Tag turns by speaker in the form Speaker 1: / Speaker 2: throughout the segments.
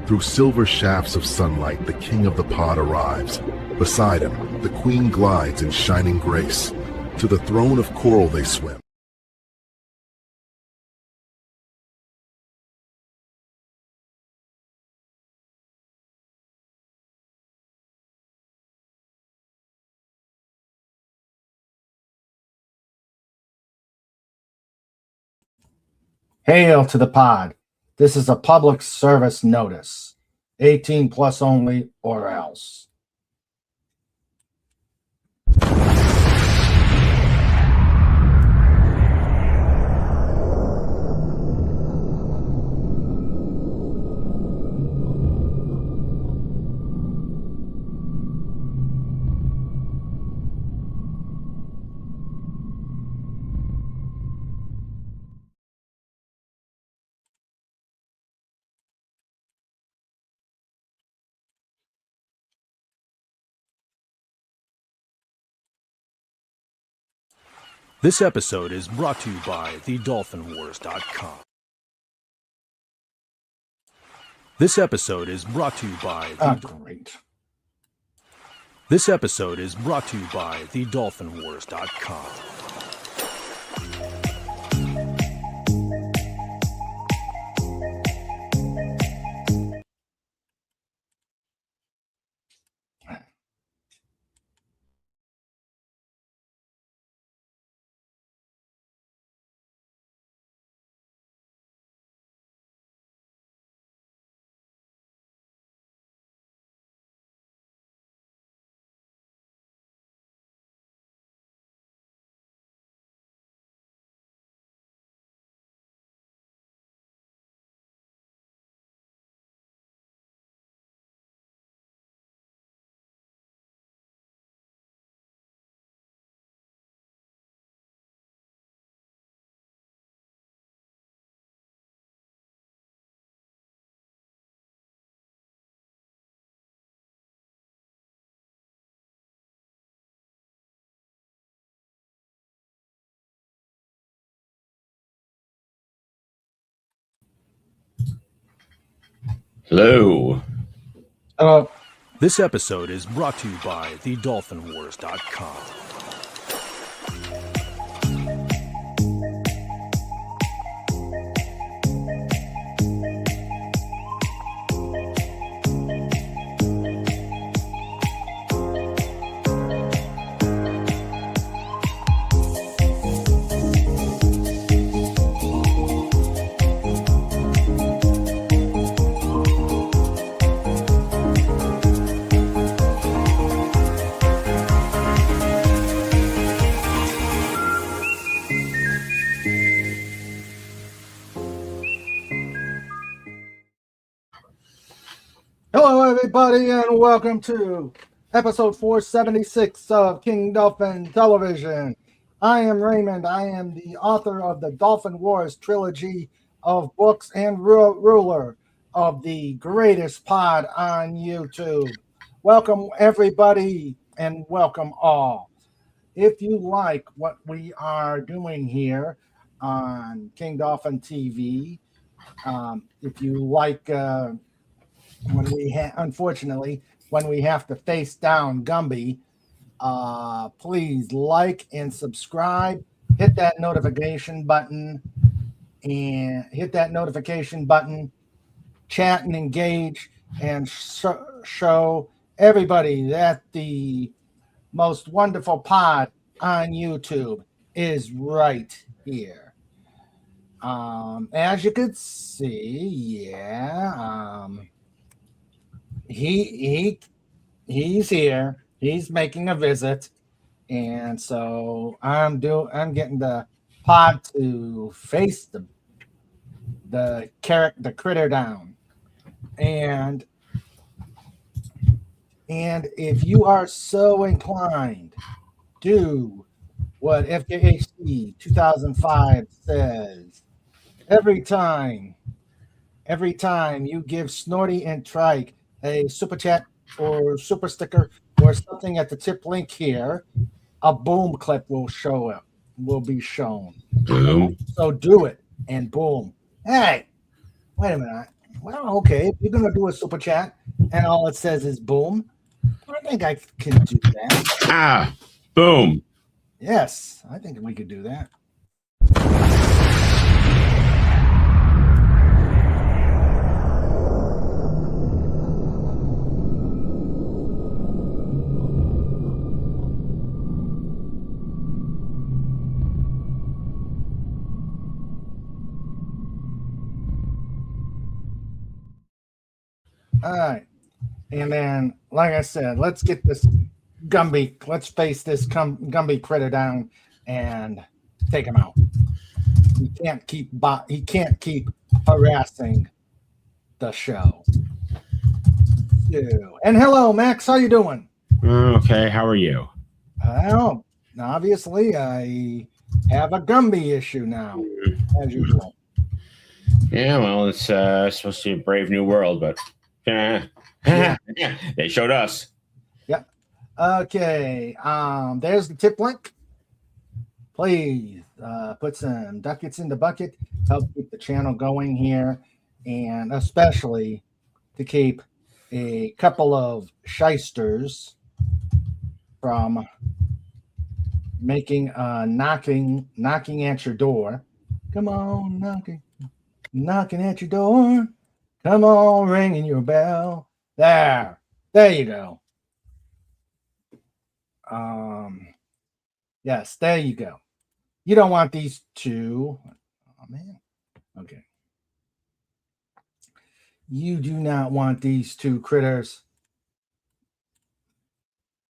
Speaker 1: Through silver shafts of sunlight, the king of the pod arrives. Beside him, the queen glides in shining grace. To the throne of coral they swim.
Speaker 2: Hail to the pod. This is a public service notice. 18 plus only or else.
Speaker 3: This episode is brought to you by thedolphinwars.com. This episode is brought to you by This episode is brought to you by thedolphinwars.com.
Speaker 4: Hello.
Speaker 3: This episode is brought to you by thedolphinwars.com.
Speaker 2: Hello, everybody, and welcome to episode 476 of King Dolphin Television. I am Raymond. I am the author of the Dolphin Wars trilogy of books and ruler of the greatest pod on YouTube. Welcome, everybody, and welcome all. If you like what we are doing here on King Dolphin TV, if you like... unfortunately, when we have to face down Gumby, please like and subscribe. Hit that notification button, chat and engage, and show everybody that the most wonderful pod on YouTube is right here. As you could see, he's here. He's making a visit, and so I'm getting the pod to face the critter down, and if you are so inclined, do what FKHC 2005 says. Every time you give Snorty and Trike a super chat or super sticker or something at the tip link here, a boom clip will be shown.
Speaker 4: Boom.
Speaker 2: So do it and boom. Hey, wait a minute. Well, okay. If you're gonna do a super chat and all it says is boom, I think I can do that.
Speaker 4: Boom.
Speaker 2: Yes, I think we could do that. All right. And then, like I said, let's get this Gumby. Let's face this Gumby critter down and take him out. He can't keep harassing the show. And hello, Max. How you doing?
Speaker 4: Okay, how are you?
Speaker 2: Well, obviously, I have a Gumby issue now, as usual.
Speaker 4: Yeah, well, it's supposed to be a brave new world, but they showed us.
Speaker 2: Yep. Okay. There's the tip link. Please put some ducats in the bucket. Help keep the channel going here, and especially to keep a couple of shysters from making knocking at your door. Come on, knocking at your door. Come on, ringing your bell. There you go. Yes, there you go. You don't want these two. Oh man. Okay. You do not want these two critters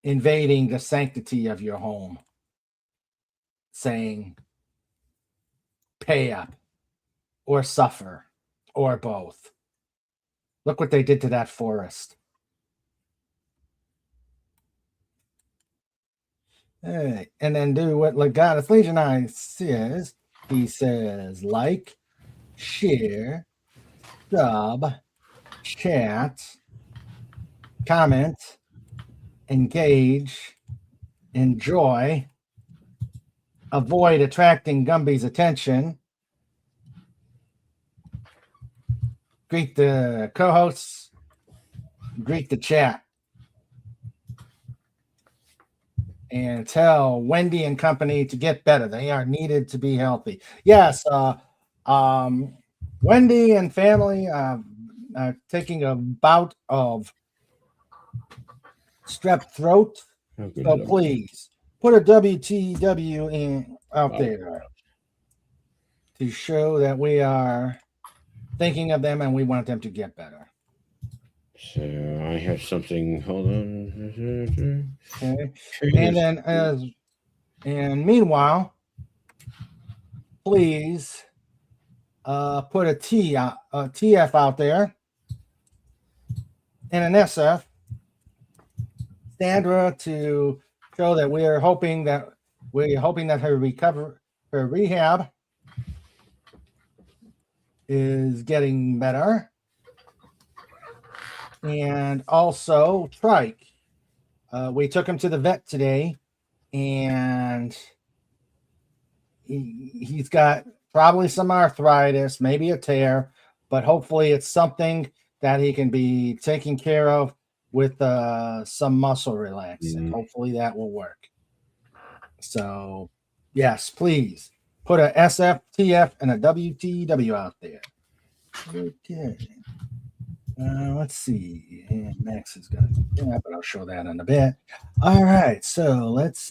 Speaker 2: invading the sanctity of your home, saying, pay up or suffer or both. Look what they did to that forest. Hey, and then do what Legatus Legioni says. He says, like, share, sub, chat, comment, engage, enjoy, avoid attracting Gumby's attention, greet the co-hosts, greet the chat, and tell Wendy and company to get better. They are needed to be healthy. Yes, Wendy and family are taking a bout of strep throat. So please put a WTW in out there to show that we are thinking of them and we want them to get better.
Speaker 4: So I have something. Hold on.
Speaker 2: Okay. And meanwhile, please put a TF out there and an SF. Sandra, to show that we're hoping that her rehab is getting better. And also Trike. We took him to the vet today, and he's got probably some arthritis, maybe a tear, but hopefully it's something that he can be taken care of with some muscle relaxant. Hopefully that will work. So, yes, please put a SF, TF, and a WTW out there. Okay. Let's see. And Max is going to do that, but I'll show that in a bit. All right. So let's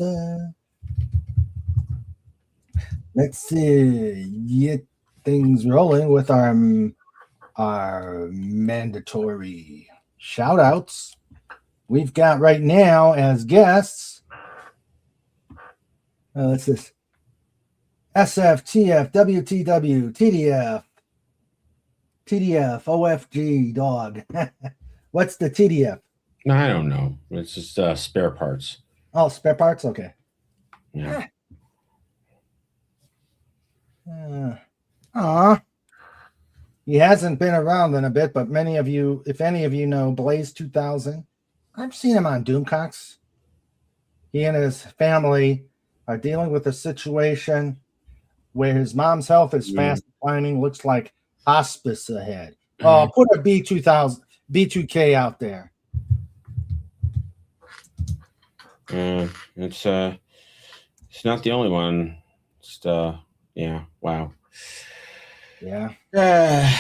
Speaker 2: get things rolling with our mandatory shout outs. We've got right now as guests. What's this? SF, TF, WTW, TDF, OFG, dog. What's the TDF?
Speaker 4: I don't know. It's just spare parts.
Speaker 2: Oh, spare parts? Okay.
Speaker 4: Yeah.
Speaker 2: He hasn't been around in a bit, but many of you, if any of you know Blaze 2000, I've seen him on Doomcox. He and his family are dealing with a situation where his mom's health is fast declining, looks like hospice ahead. Put a B2K out there.
Speaker 4: It's not the only one. Yeah. Wow.
Speaker 2: Yeah. A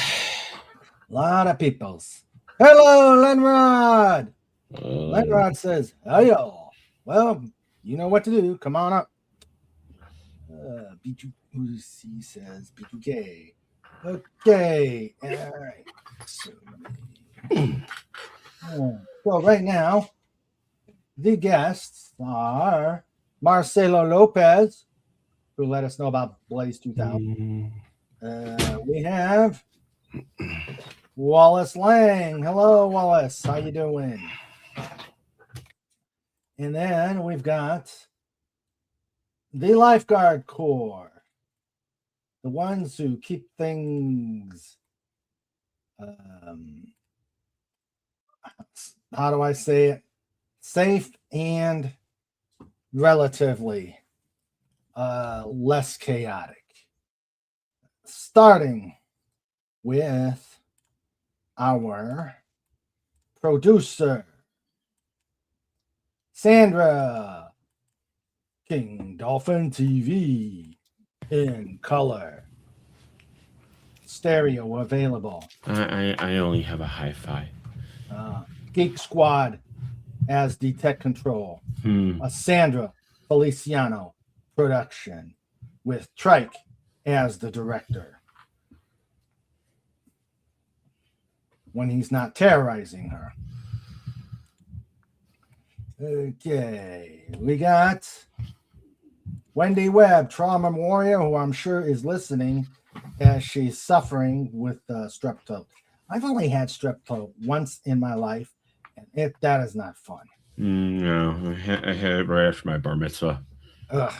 Speaker 2: lot of peoples. Hello, Lenrod. Lenrod says, "Hiyo." Well, you know what to do. Come on up. B2, he says B2K. Okay. All right. So right now, the guests are Marcelo Lopez, who let us know about Blaze 2000. We have Wallace Lang. Hello, Wallace. How you doing? And then we've got the Lifeguard Corps, the ones who keep things, how do I say it, safe and relatively less chaotic. Starting with our producer, Sandra, King Dolphin TV in color. Stereo available.
Speaker 4: I only have a hi-fi.
Speaker 2: Geek Squad as the tech control. A Sandra Feliciano production with Trike as the director. When he's not terrorizing her. Okay, we got Wendy Webb, trauma warrior, who I'm sure is listening as she's suffering with strep throat. I've only had strep throat once in my life, and that is not fun.
Speaker 4: No, I had it right after my bar mitzvah.
Speaker 2: Ugh.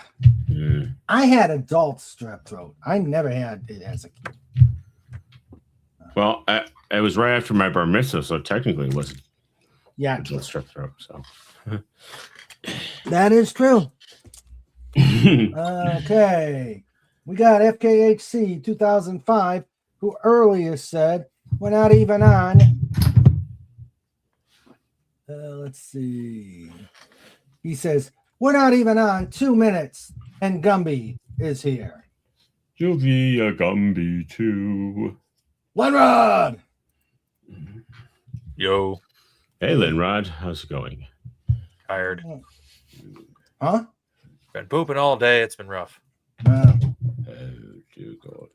Speaker 2: I had adult strep throat. I never had it as a kid.
Speaker 4: Well, it was right after my bar mitzvah, so technically it wasn't.
Speaker 2: Yeah,
Speaker 4: adult strep throat. So
Speaker 2: that is true. Okay, we got FKHC 2005, who earlier said we're not even on. Let's see. He says we're not even on 2 minutes, and Gumby is here.
Speaker 4: You'll be a Gumby too.
Speaker 2: Lenrod!
Speaker 5: Yo.
Speaker 4: Hey, Lenrod. How's it going?
Speaker 5: Tired.
Speaker 2: Huh?
Speaker 5: Been pooping all day. It's been rough.
Speaker 4: Oh, dear God.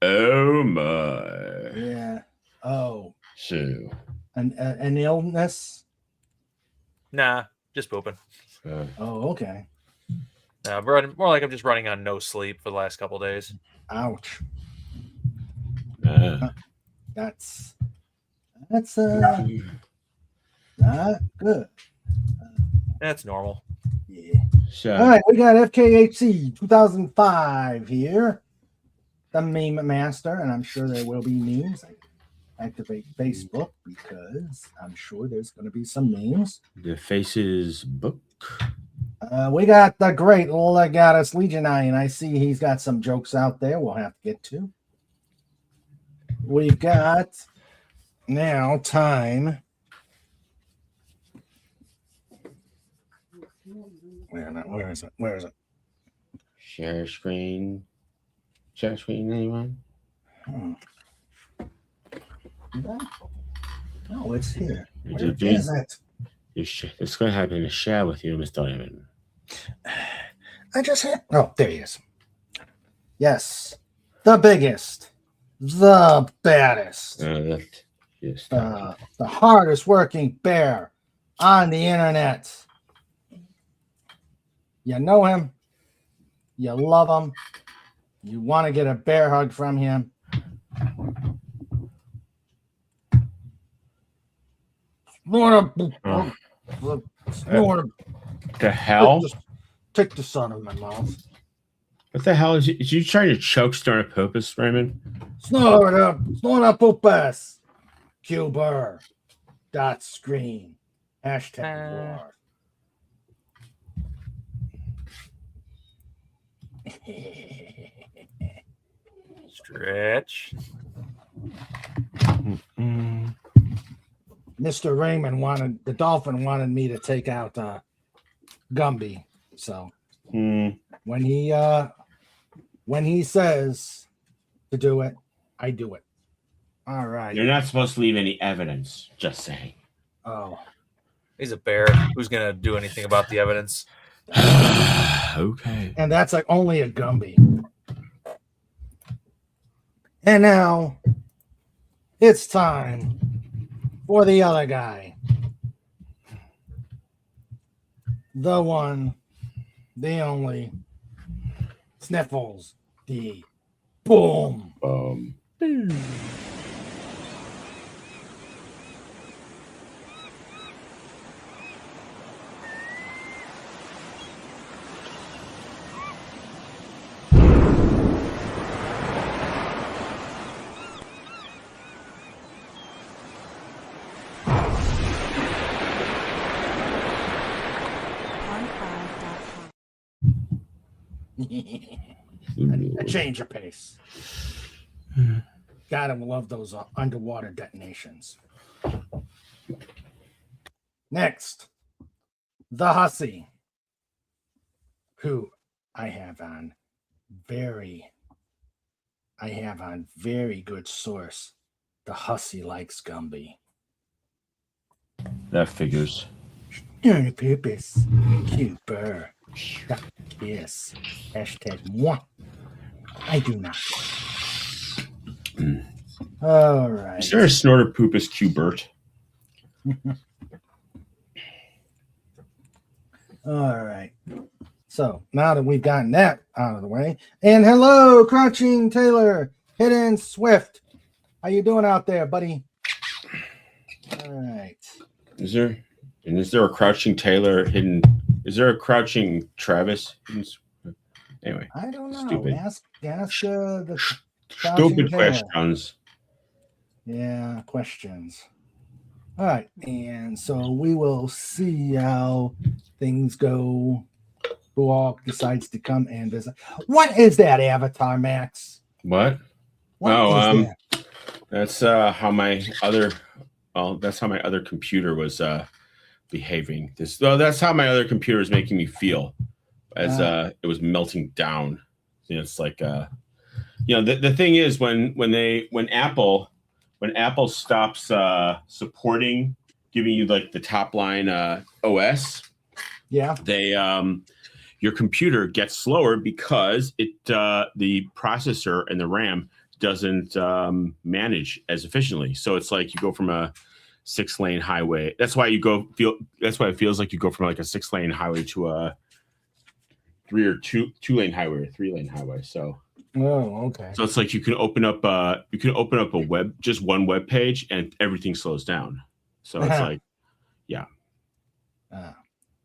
Speaker 4: Oh, my.
Speaker 2: Yeah. Oh.
Speaker 4: So.
Speaker 2: An illness?
Speaker 5: Nah, just pooping.
Speaker 2: Oh, okay.
Speaker 5: More like I'm just running on no sleep for the last couple days.
Speaker 2: Ouch. That's not good.
Speaker 5: That's normal.
Speaker 2: Yeah. All right, we got FKHC 2005 here, the meme master, and I'm sure there will be memes. Activate Facebook because I'm sure there's going to be some memes.
Speaker 4: The Faces book.
Speaker 2: We got the great Legatus Legionine. I see he's got some jokes out there we'll have to get to. We've got now time. Where is it? Where is it?
Speaker 4: Share screen. Share screen, anyone?
Speaker 2: No, it's here. Where
Speaker 4: Dude,
Speaker 2: is it?
Speaker 4: It's going to happen to share with you, Mr. Diamond.
Speaker 2: I just had. Oh, there he is. Yes. The biggest. The baddest.
Speaker 4: The
Speaker 2: hardest working bear on the internet. You know him. You love him. You want to get a bear hug from him.
Speaker 4: The hell?
Speaker 2: Take the sun out of my mouth.
Speaker 4: What the hell is you trying to choke Sternopopus, Raymond?
Speaker 2: Snort up Popus. Cuber. Dot screen. Hashtag war.
Speaker 5: Stretch.
Speaker 2: Mr. Raymond the dolphin wanted me to take out Gumby. So when he says to do it, I do it. All right.
Speaker 4: You're not supposed to leave any evidence. Just saying.
Speaker 2: Oh.
Speaker 5: He's a bear. Who's gonna do anything about the evidence?
Speaker 4: Okay.
Speaker 2: And that's like only a Gumby. And now it's time for the other guy. The one, the only, Sniffles the Boom. A change of pace. Gotta love those underwater detonations. Next, the hussy, who I have on very good source. The hussy likes Gumby.
Speaker 4: That figures.
Speaker 2: Purpose. Cute burr. Yes. Hashtag moi. I do not. All right.
Speaker 4: Is there a snorter poopus Q-Bert?
Speaker 2: All right. So now that we've gotten that out of the way, and hello, Crouching Taylor, Hidden Swift. How you doing out there, buddy? All right.
Speaker 4: Is there a Crouching Taylor hidden? Is there a Crouching Travis? Anyway,
Speaker 2: I don't know.
Speaker 4: Stupid.
Speaker 2: Ask the
Speaker 4: stupid
Speaker 2: Taylor.
Speaker 4: questions.
Speaker 2: Yeah, questions. All right, and so we will see how things go. Who all decides to come and visit? What is that avatar, Max?
Speaker 4: What?
Speaker 2: What is that?
Speaker 4: That's how my other. Well, that's how my other computer was behaving. That's how my other computer is making me feel as it was melting down. You know, it's like the thing is when Apple stops supporting giving you like the top line OS, they your computer gets slower because the processor and the RAM doesn't manage as efficiently. So it's like you go from a 6-lane highway. That's why it feels like you go from like a 6-lane highway to a 2-lane highway or 3-lane highway. So
Speaker 2: okay.
Speaker 4: So it's like you can open up a just one web page and everything slows down. So it's like, yeah.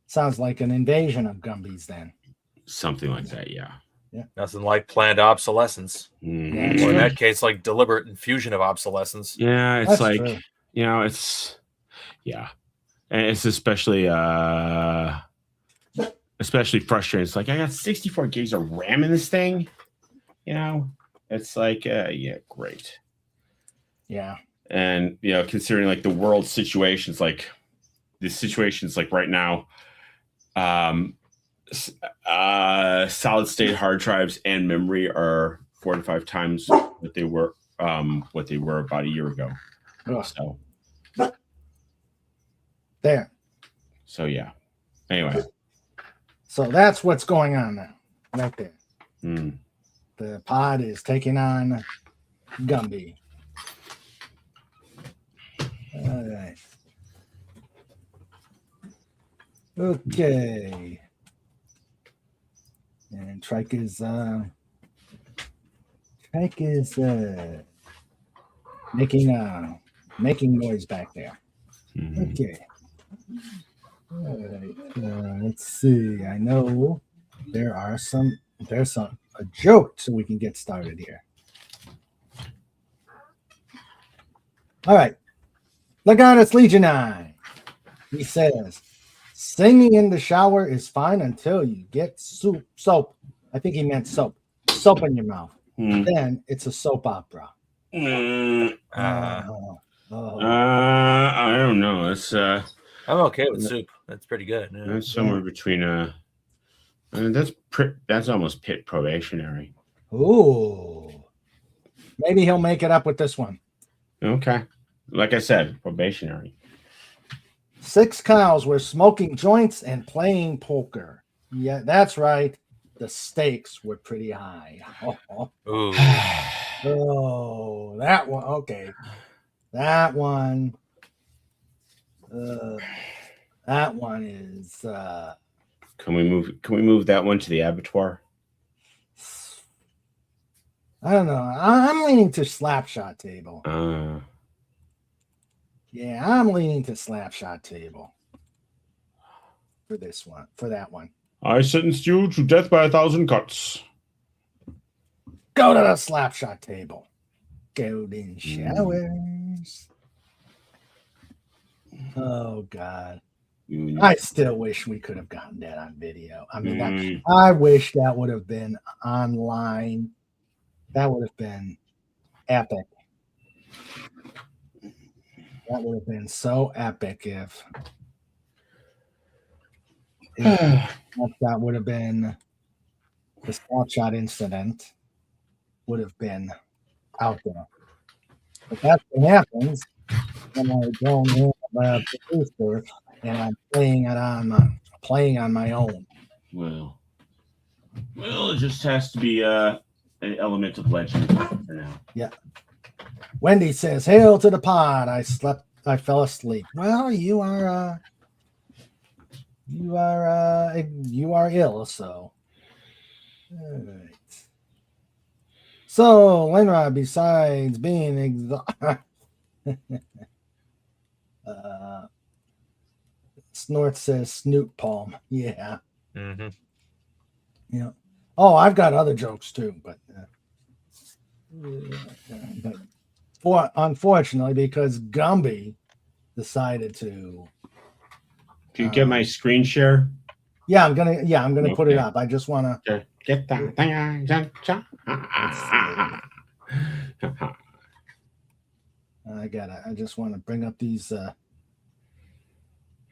Speaker 2: Sounds like an invasion of Gumbies then.
Speaker 4: Something like that, yeah.
Speaker 2: Yeah.
Speaker 5: Nothing like planned obsolescence.
Speaker 4: Mm-hmm.
Speaker 5: Or in that case, like deliberate infusion of obsolescence.
Speaker 4: Yeah, it's
Speaker 2: That's
Speaker 4: like
Speaker 2: true.
Speaker 4: it's and it's especially frustrating. It's like I got 64 gigs of RAM in this thing. It's like great.
Speaker 2: Yeah.
Speaker 4: And considering like the world situations, like the situations like right now, solid state hard drives and memory are 4 to 5 times what they were about a year ago. So
Speaker 2: there.
Speaker 4: So yeah. Anyway.
Speaker 2: So that's what's going on now, right there.
Speaker 4: Mm.
Speaker 2: The pod is taking on Gumby. All right. Okay. And Trike is making noise back there.
Speaker 4: Mm-hmm.
Speaker 2: Okay. All right. Let's see. I know there's a joke, so we can get started here. All right. Legatus Legionine. He says, singing in the shower is fine until you get soap. I think he meant soap. Soap in your mouth.
Speaker 4: Mm.
Speaker 2: Then it's a soap opera.
Speaker 4: I don't know. It's
Speaker 5: I'm okay with soup. That's pretty good. Yeah.
Speaker 4: that's somewhere between that's almost pit probationary.
Speaker 2: Ooh. Maybe he'll make it up with this one.
Speaker 4: Okay. Like I said, probationary.
Speaker 2: 6 cows were smoking joints and playing poker. Yeah, that's right. The stakes were pretty high.
Speaker 5: Ooh.
Speaker 2: Oh, that one. Okay. That one. That one is
Speaker 4: Can we move that one to the abattoir?
Speaker 2: I don't know. I'm leaning to Slapshot Table. Yeah, I'm leaning to Slapshot Table for this one, for that one.
Speaker 4: I sentenced you to death by 1,000 cuts.
Speaker 2: Go to the Slapshot Table. Golden showers. Oh God. I still wish we could have gotten that on video. I mean, I wish that would have been online. That would have been epic. That would have been so epic if that would have been the Slapshot incident would have been out there. But that's what happens when I go in my producer and I'm playing on my own.
Speaker 4: Well, it just has to be an element of legend for now.
Speaker 2: Yeah. Wendy says, "Hail to the pod. I fell asleep." Well, you are ill, so. All right. So, Lenrod, besides being Snort says Snoot Palm. Yeah.
Speaker 5: Mm-hmm.
Speaker 2: Yeah. Oh, I've got other jokes too, but unfortunately, because Gumby decided to.
Speaker 4: Can you get my screen share?
Speaker 2: Yeah, I'm gonna put it up. I just want
Speaker 4: to get that thing.
Speaker 2: I just want to bring up these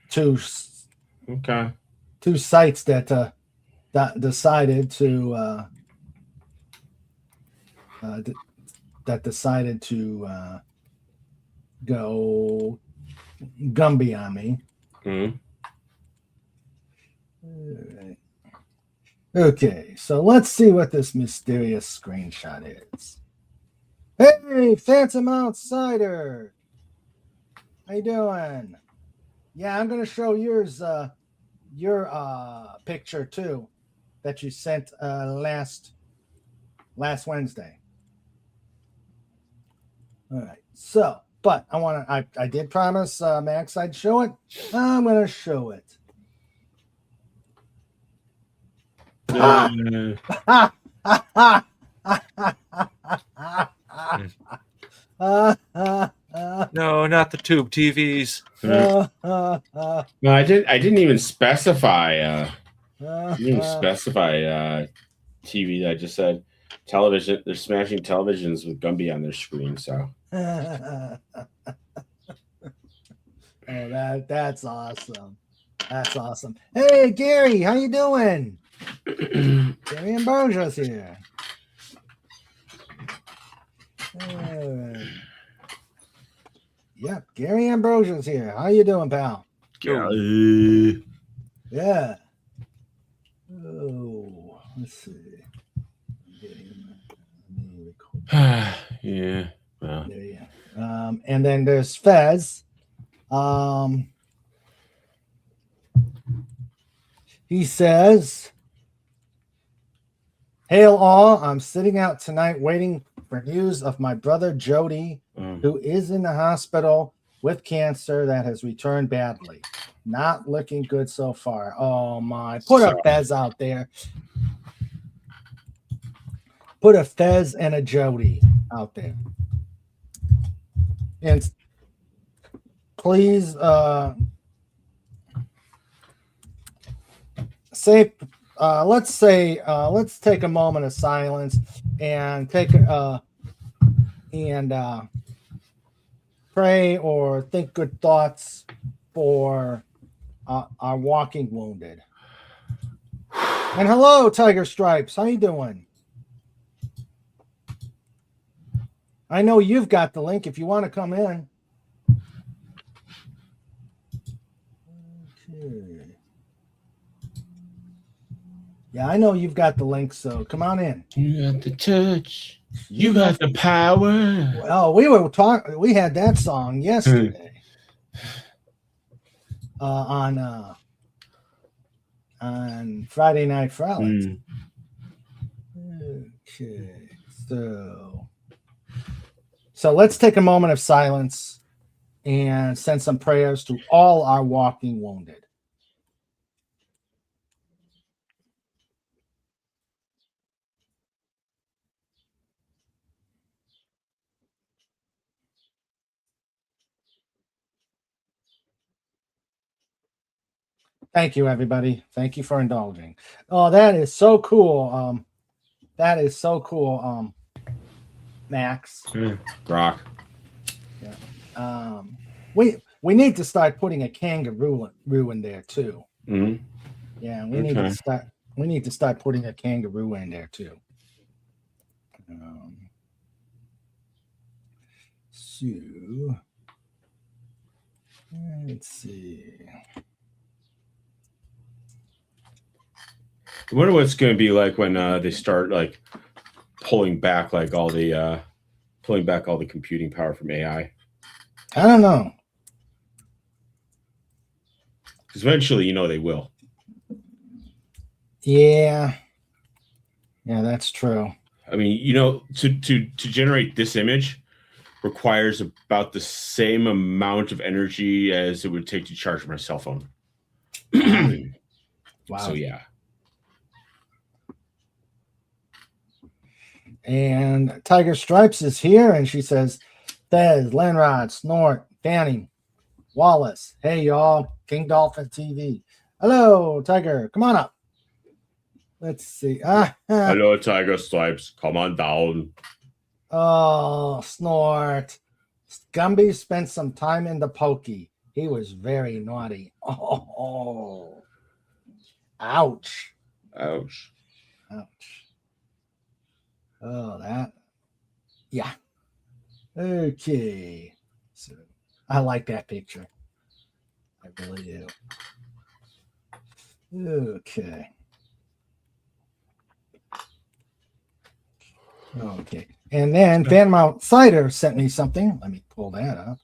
Speaker 2: two sites that decided to go Gumby on me.
Speaker 4: Mm-hmm.
Speaker 2: All right. Okay, so let's see what this mysterious screenshot is. Hey, Phantom Outsider, how you doing? Yeah, I'm gonna show your picture too that you sent last Wednesday. All right, so but I did promise Max I'd show it. I'm gonna show it.
Speaker 5: No, not the tube TVs.
Speaker 4: No, I didn't even specify. TV. I just said television. They're smashing televisions with Gumby on their screen. So.
Speaker 2: Oh, that's awesome. That's awesome. Hey, Gary, how you doing? Gary Ambrosia's here. Yep, Gary Ambrosia's here. How you doing, pal?
Speaker 4: Gary.
Speaker 2: Yeah. Oh, let's see.
Speaker 4: Yeah. Well.
Speaker 2: Yeah. And then there's Fez. He says, "Hail all, I'm sitting out tonight waiting for news of my brother Jody, who is in the hospital with cancer that has returned badly. Not looking good so far." Oh my. Put a Fez out there. Put a Fez and a Jody out there. And please let's take a moment of silence and take and pray or think good thoughts for our walking wounded. And hello, Tiger Stripes. How you doing? I know you've got the link if you want to come in. Okay. Yeah, I know you've got the link, so come on in.
Speaker 4: You got the touch. You got the power.
Speaker 2: Well, we were talking. We had that song yesterday on Friday Night Frolics. Okay, so let's take a moment of silence and send some prayers to all our walking wounded. Thank you, everybody. Thank you for indulging. Oh, that is so cool. That is so cool, Max.
Speaker 4: Brock.
Speaker 2: Yeah. We need to start putting a kangaroo in there too.
Speaker 4: Mm-hmm.
Speaker 2: Yeah, we need to start putting a kangaroo in there too. So let's see.
Speaker 4: I wonder what it's going to be like when they start like pulling back all the computing power from AI.
Speaker 2: I don't know.
Speaker 4: Because eventually, they will.
Speaker 2: Yeah, that's true.
Speaker 4: I mean, to generate this image requires about the same amount of energy as it would take to charge my cell phone.
Speaker 2: Wow.
Speaker 4: So yeah.
Speaker 2: And Tiger Stripes is here, and she says, Thez, Lenrod, Snort, Fanning, Wallace. Hey, y'all. King Dolphin TV. Hello, Tiger. Come on up. Let's see.
Speaker 4: Hello, Tiger Stripes. Come on down.
Speaker 2: Oh, Snort. Gumby spent some time in the pokey. He was very naughty. Oh. Ouch.
Speaker 4: Ouch.
Speaker 2: Oh, that. Yeah. Okay. So I like that picture. I really do. Okay. And then Phantom Outsider sent me something. Let me pull that up.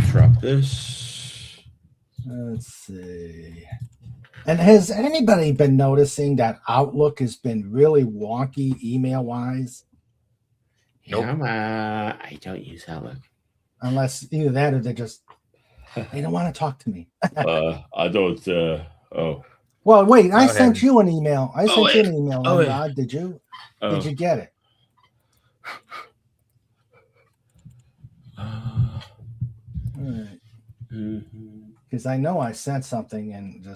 Speaker 4: Drop this.
Speaker 2: Let's see. And has anybody been noticing that Outlook has been really wonky email-wise?
Speaker 5: Nope.
Speaker 4: I don't use Outlook.
Speaker 2: Unless either that or they don't want to talk to me.
Speaker 4: I don't.
Speaker 2: Well, wait. I sent you an email. You an email.
Speaker 4: Yeah.
Speaker 2: Did you?
Speaker 4: Oh.
Speaker 2: Did you get it?
Speaker 4: All
Speaker 2: right.
Speaker 4: Mm-hmm.
Speaker 2: Because I know I sent something and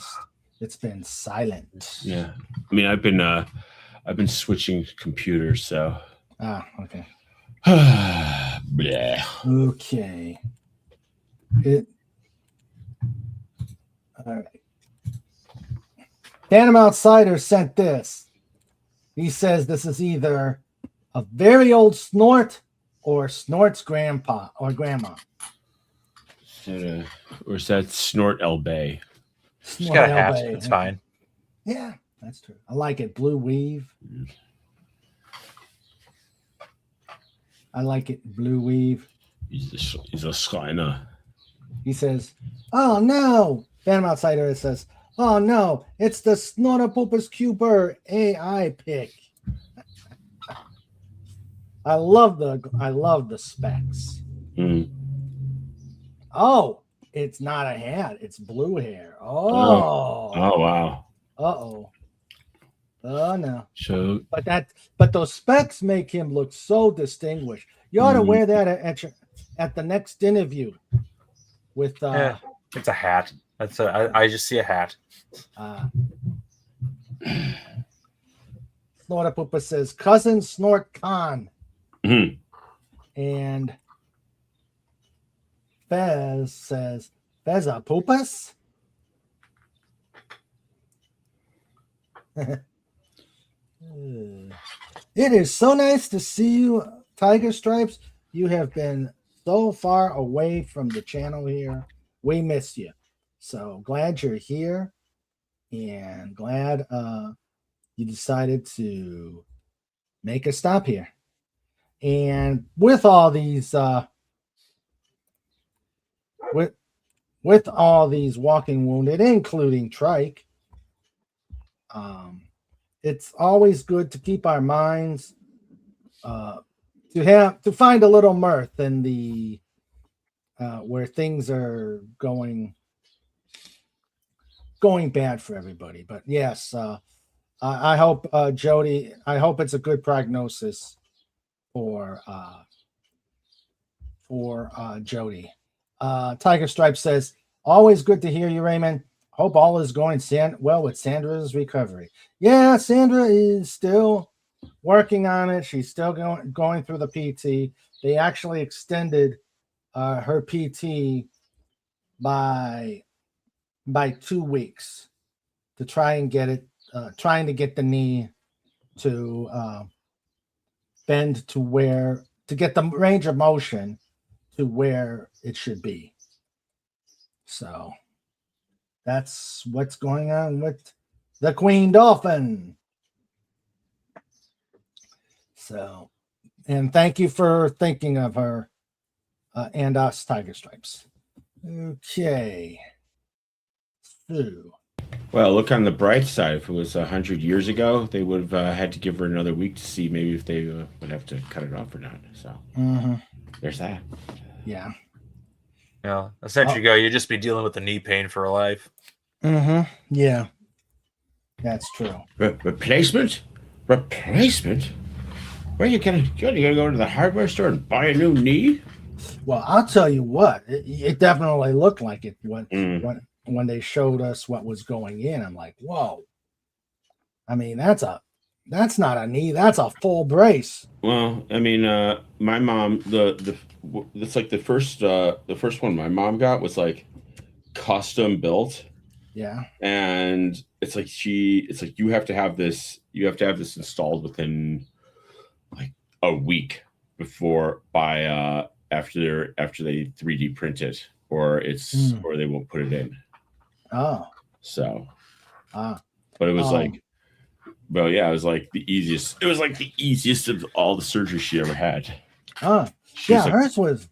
Speaker 2: it's been silent.
Speaker 4: Yeah. I mean, I've been switching computers, so.
Speaker 2: Okay.
Speaker 4: Yeah.
Speaker 2: Okay. All right. Phantom Outsider sent this. He says this is either a very old Snort or Snort's grandpa or grandma.
Speaker 4: Or is that Snort El Bay?
Speaker 5: She's got a hat. It's fine.
Speaker 2: Yeah, that's true. I like it. Blue weave. I like it. Blue weave.
Speaker 4: He's a Schreiner.
Speaker 2: He says, oh no. Phantom Outsider says, oh no, it's the Snortopopus Cuber AI pick. I love the specs.
Speaker 4: Mm.
Speaker 2: Oh, it's not a hat, it's blue hair. Oh
Speaker 4: wow.
Speaker 2: Uh-oh. Oh no.
Speaker 4: So
Speaker 2: but those specs make him look so distinguished. You ought to wear that at the next interview with
Speaker 5: it's a hat. I just see a hat.
Speaker 2: Snortopoopa says cousin Snort Khan.
Speaker 4: Mm-hmm.
Speaker 2: And Fez says, Feza Poopas? It is so nice to see you, Tiger Stripes. You have been so far away from the channel here. We miss you. So glad you're here, and glad you decided to make a stop here. And with all these with all these walking wounded, including Trike, it's always good to keep our minds to find a little mirth in the where things are going bad for everybody. But yes, I hope Jody, I hope it's a good prognosis for Jody. Tiger Stripe says, always good to hear you, Raymond. Hope all is going well with Sandra's recovery. Yeah, Sandra is still working on it. She's still going through the PT. They actually extended her PT by 2 weeks to try and get it, trying to get the knee to bend to get the range of motion to where it should be. So that's what's going on with the Queen Dolphin. So, and thank you for thinking of her and us, Tiger Stripes. Okay. So.
Speaker 4: Well, look on the bright side. If it was 100 years ago, they would have had to give her another week to see maybe if they would have to cut it off or not. So there's that.
Speaker 2: Yeah.
Speaker 5: Yeah. A century ago, you'd just be dealing with the knee pain for life.
Speaker 2: Yeah. That's true.
Speaker 4: Replacement? Where are you gonna go to the hardware store and buy a new knee?
Speaker 2: Well, I'll tell you what, it definitely looked like it when they showed us what was going in. I'm like, whoa. I mean, that's not a knee, that's a full brace.
Speaker 4: Well, I mean, my mom, it's like the first one my mom got was like custom built.
Speaker 2: Yeah.
Speaker 4: And it's like you have to have this installed within like a week after they 3D print it, or they won't put it in.
Speaker 2: Oh.
Speaker 4: So but it was it was like the easiest of all the surgery she ever had.
Speaker 2: Yeah, hers was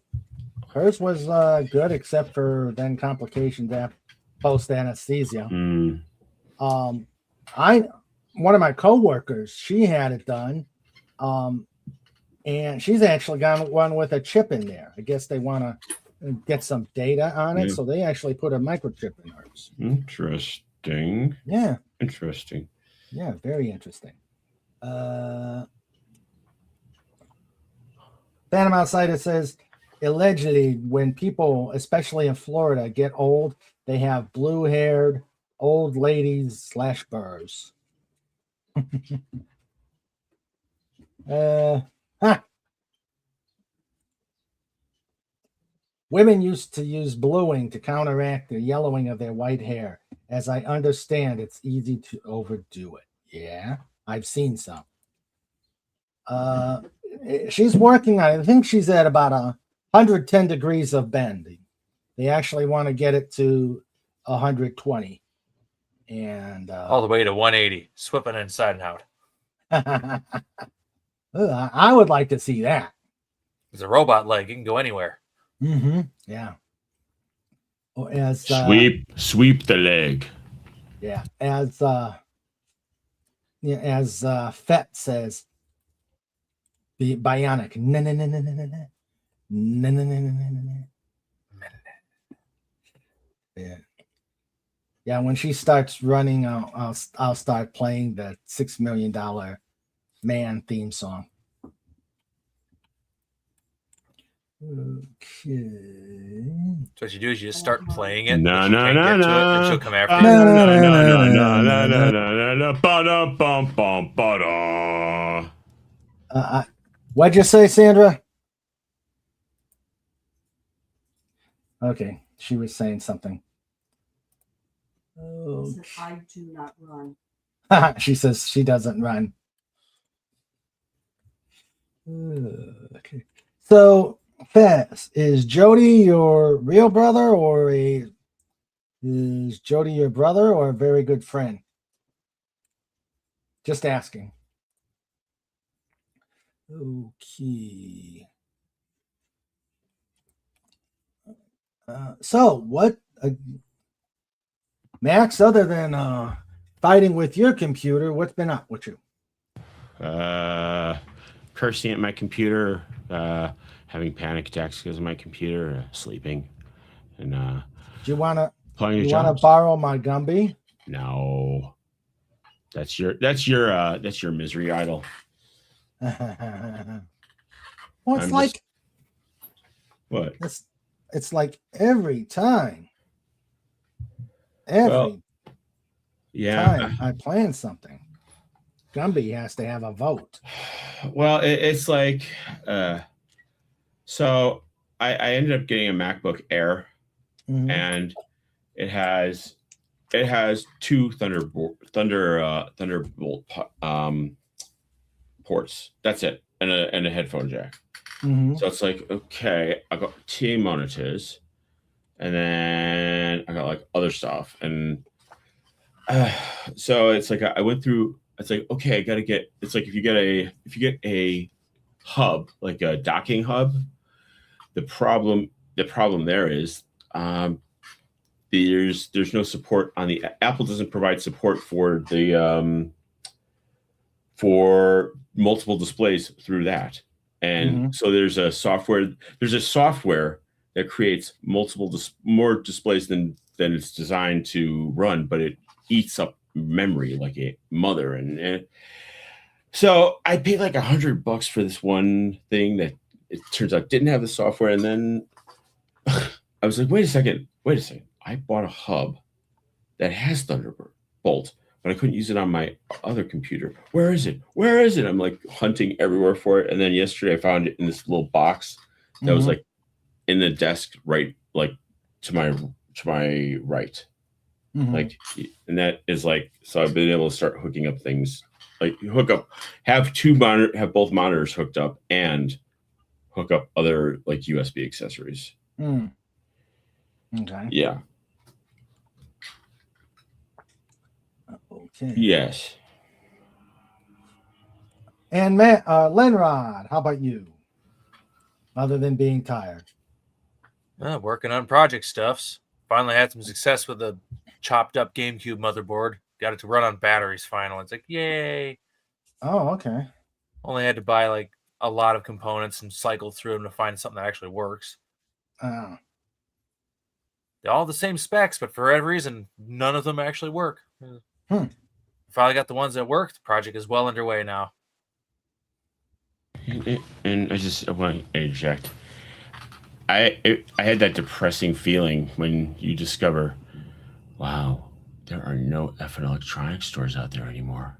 Speaker 2: good, except for then complications after post anesthesia. One of my coworkers, she had it done, and she's actually got one with a chip in there. I guess they want to get some data on it, so they actually put a microchip in hers.
Speaker 4: Interesting.
Speaker 2: Yeah.
Speaker 4: Interesting.
Speaker 2: Yeah, very interesting. Phantom Outsider says, allegedly, when people, especially in Florida, get old, they have blue-haired old ladies / burrs. Women used to use bluing to counteract the yellowing of their white hair. As I understand, it's easy to overdo it. Yeah, I've seen some. She's working on it. I think she's at about 110 degrees of bend. They actually want to get it to 120. And
Speaker 5: all the way to 180, swipping inside and out.
Speaker 2: I would like to see that.
Speaker 5: It's a robot leg. You can go anywhere.
Speaker 2: Yeah. As
Speaker 4: sweep the leg.
Speaker 2: Yeah. As Fett says, the bionic. Yeah. Yeah, when she starts running, I'll start playing the $6 Million Man theme song. Okay.
Speaker 5: So what you do is you just start playing it.
Speaker 4: No,
Speaker 5: and she'll come after you.
Speaker 2: What'd you say, Sandra? Okay, she was saying something.
Speaker 6: Says, I do not run.
Speaker 2: She says she doesn't run. Okay. So, Fez, is Jody your real brother, or is Jody your brother or a very good friend? Just asking. Okay. So, what, Max, other than fighting with your computer, what's been up with you?
Speaker 4: Cursing at my computer, having panic attacks because of my computer, sleeping, and
Speaker 2: Do you want to
Speaker 4: playing
Speaker 2: you want to borrow my Gumby?
Speaker 4: No, that's your misery idol.
Speaker 2: Well,
Speaker 4: I'm just- what?
Speaker 2: It's like every time.
Speaker 4: Yeah.
Speaker 2: Time I plan something, Gumby has to have a vote.
Speaker 4: Well, it's like, so I ended up getting a MacBook Air, and it has two Thunderbolt ports. That's it, and a headphone jack. So it's like, okay, I got T monitors, and then I got like other stuff, and so it's like I went through. It's like, okay, I gotta get. It's like if you get a hub, like a docking hub, the problem there is there's no support on the Apple doesn't provide support for the for multiple displays through that, and so there's a software that creates more displays than it's designed to run, but it eats up memory like a mother, and so I paid like $100 for this one thing that it turns out didn't have the software, and then I was like, wait a second, I bought a hub that has Thunderbolt, but I couldn't use it on my other computer. Where is it? I'm like hunting everywhere for it, and then yesterday I found it in this little box that was like in the desk right, like to my right. Like, and that is like, so I've been able to start hooking up things, like have both monitors hooked up and hook up other like USB accessories.
Speaker 2: Okay.
Speaker 4: Yeah.
Speaker 2: Okay.
Speaker 4: Yes.
Speaker 2: And Lenrod, how about you? Other than being tired.
Speaker 5: Working on project stuffs. Finally had some success with the chopped up GameCube motherboard. Got it to run on batteries finally. It's like, yay.
Speaker 2: Oh, okay.
Speaker 5: Only had to buy like a lot of components and cycle through them to find something that actually works.
Speaker 2: Oh.
Speaker 5: They're all the same specs, but for whatever reason, none of them actually work. Finally got the ones that work. The project is well underway now.
Speaker 4: And I want to interject. I had that depressing feeling when you discover, wow, there are no effing electronics stores out there anymore.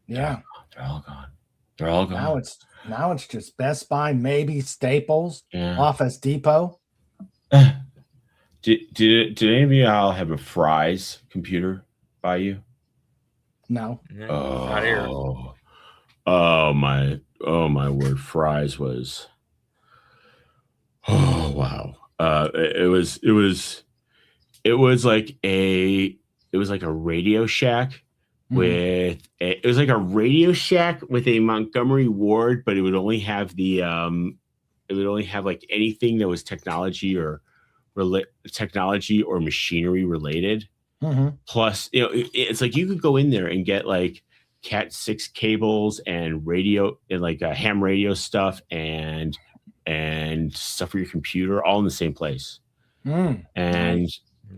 Speaker 2: Yeah.
Speaker 4: They're all gone.
Speaker 2: Now it's just Best Buy, maybe Staples,
Speaker 4: Yeah.
Speaker 2: Office Depot.
Speaker 4: Did any of you all have a Fry's computer by you?
Speaker 2: No.
Speaker 5: Not here.
Speaker 4: Oh my word! Fry's was. Oh wow! It was like a Radio Shack with it was like a Radio Shack with a Montgomery Ward, but it would only have the like anything that was technology or machinery related. Plus, it's like you could go in there and get like Cat 6 cables and radio and like ham radio stuff and stuff for your computer all in the same place. And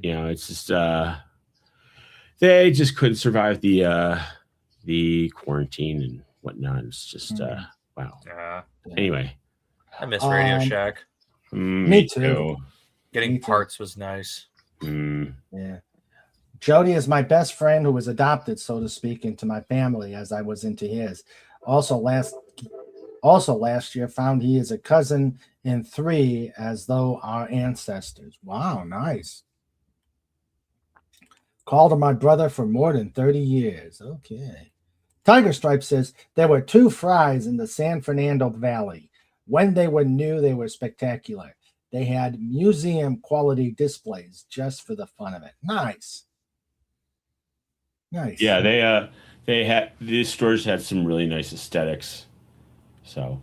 Speaker 4: it's just they just couldn't survive the quarantine and whatnot. It's just wow. Anyway,
Speaker 5: I miss Radio Shack.
Speaker 2: Me too.
Speaker 5: Getting parts was nice.
Speaker 2: Yeah. Jody is my best friend who was adopted, so to speak, into my family as I was into his. Also last year found he is a cousin and 3 as though our ancestors. Wow, nice. Called him my brother for more than 30 years. Okay. Tiger Stripe says there were 2 fries in the San Fernando Valley. When they were new, they were spectacular. They had museum quality displays just for the fun of it. Nice. Nice.
Speaker 4: Yeah, these stores had some really nice aesthetics. So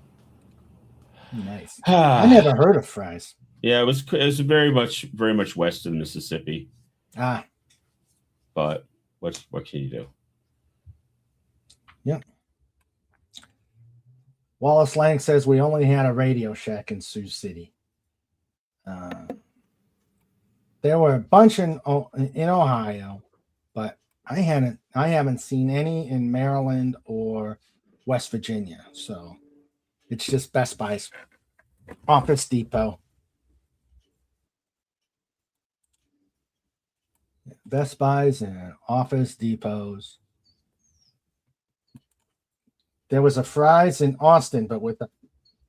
Speaker 2: nice. I never heard of fries.
Speaker 4: Yeah, it was very much west of Mississippi.
Speaker 2: Ah.
Speaker 4: But what can you do?
Speaker 2: Yep. Wallace Lang says we only had a Radio Shack in Sioux City. There were a bunch in Ohio, but I haven't seen any in Maryland or West Virginia. So it's just Best Buy's, Office Depot. Best Buys and Office Depots. There was a Fry's in Austin, but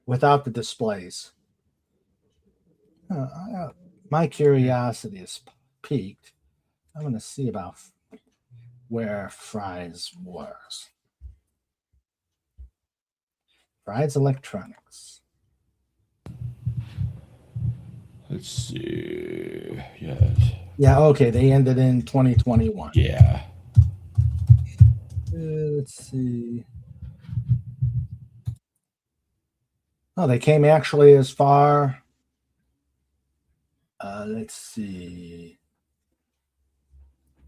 Speaker 2: without the displays. My curiosity is piqued. I'm going to see about where Fry's was. Fry's Electronics.
Speaker 4: Let's see. Yes.
Speaker 2: Yeah, okay. They ended in 2021.
Speaker 4: Yeah.
Speaker 2: Let's see. Oh, they came actually as far. Let's see.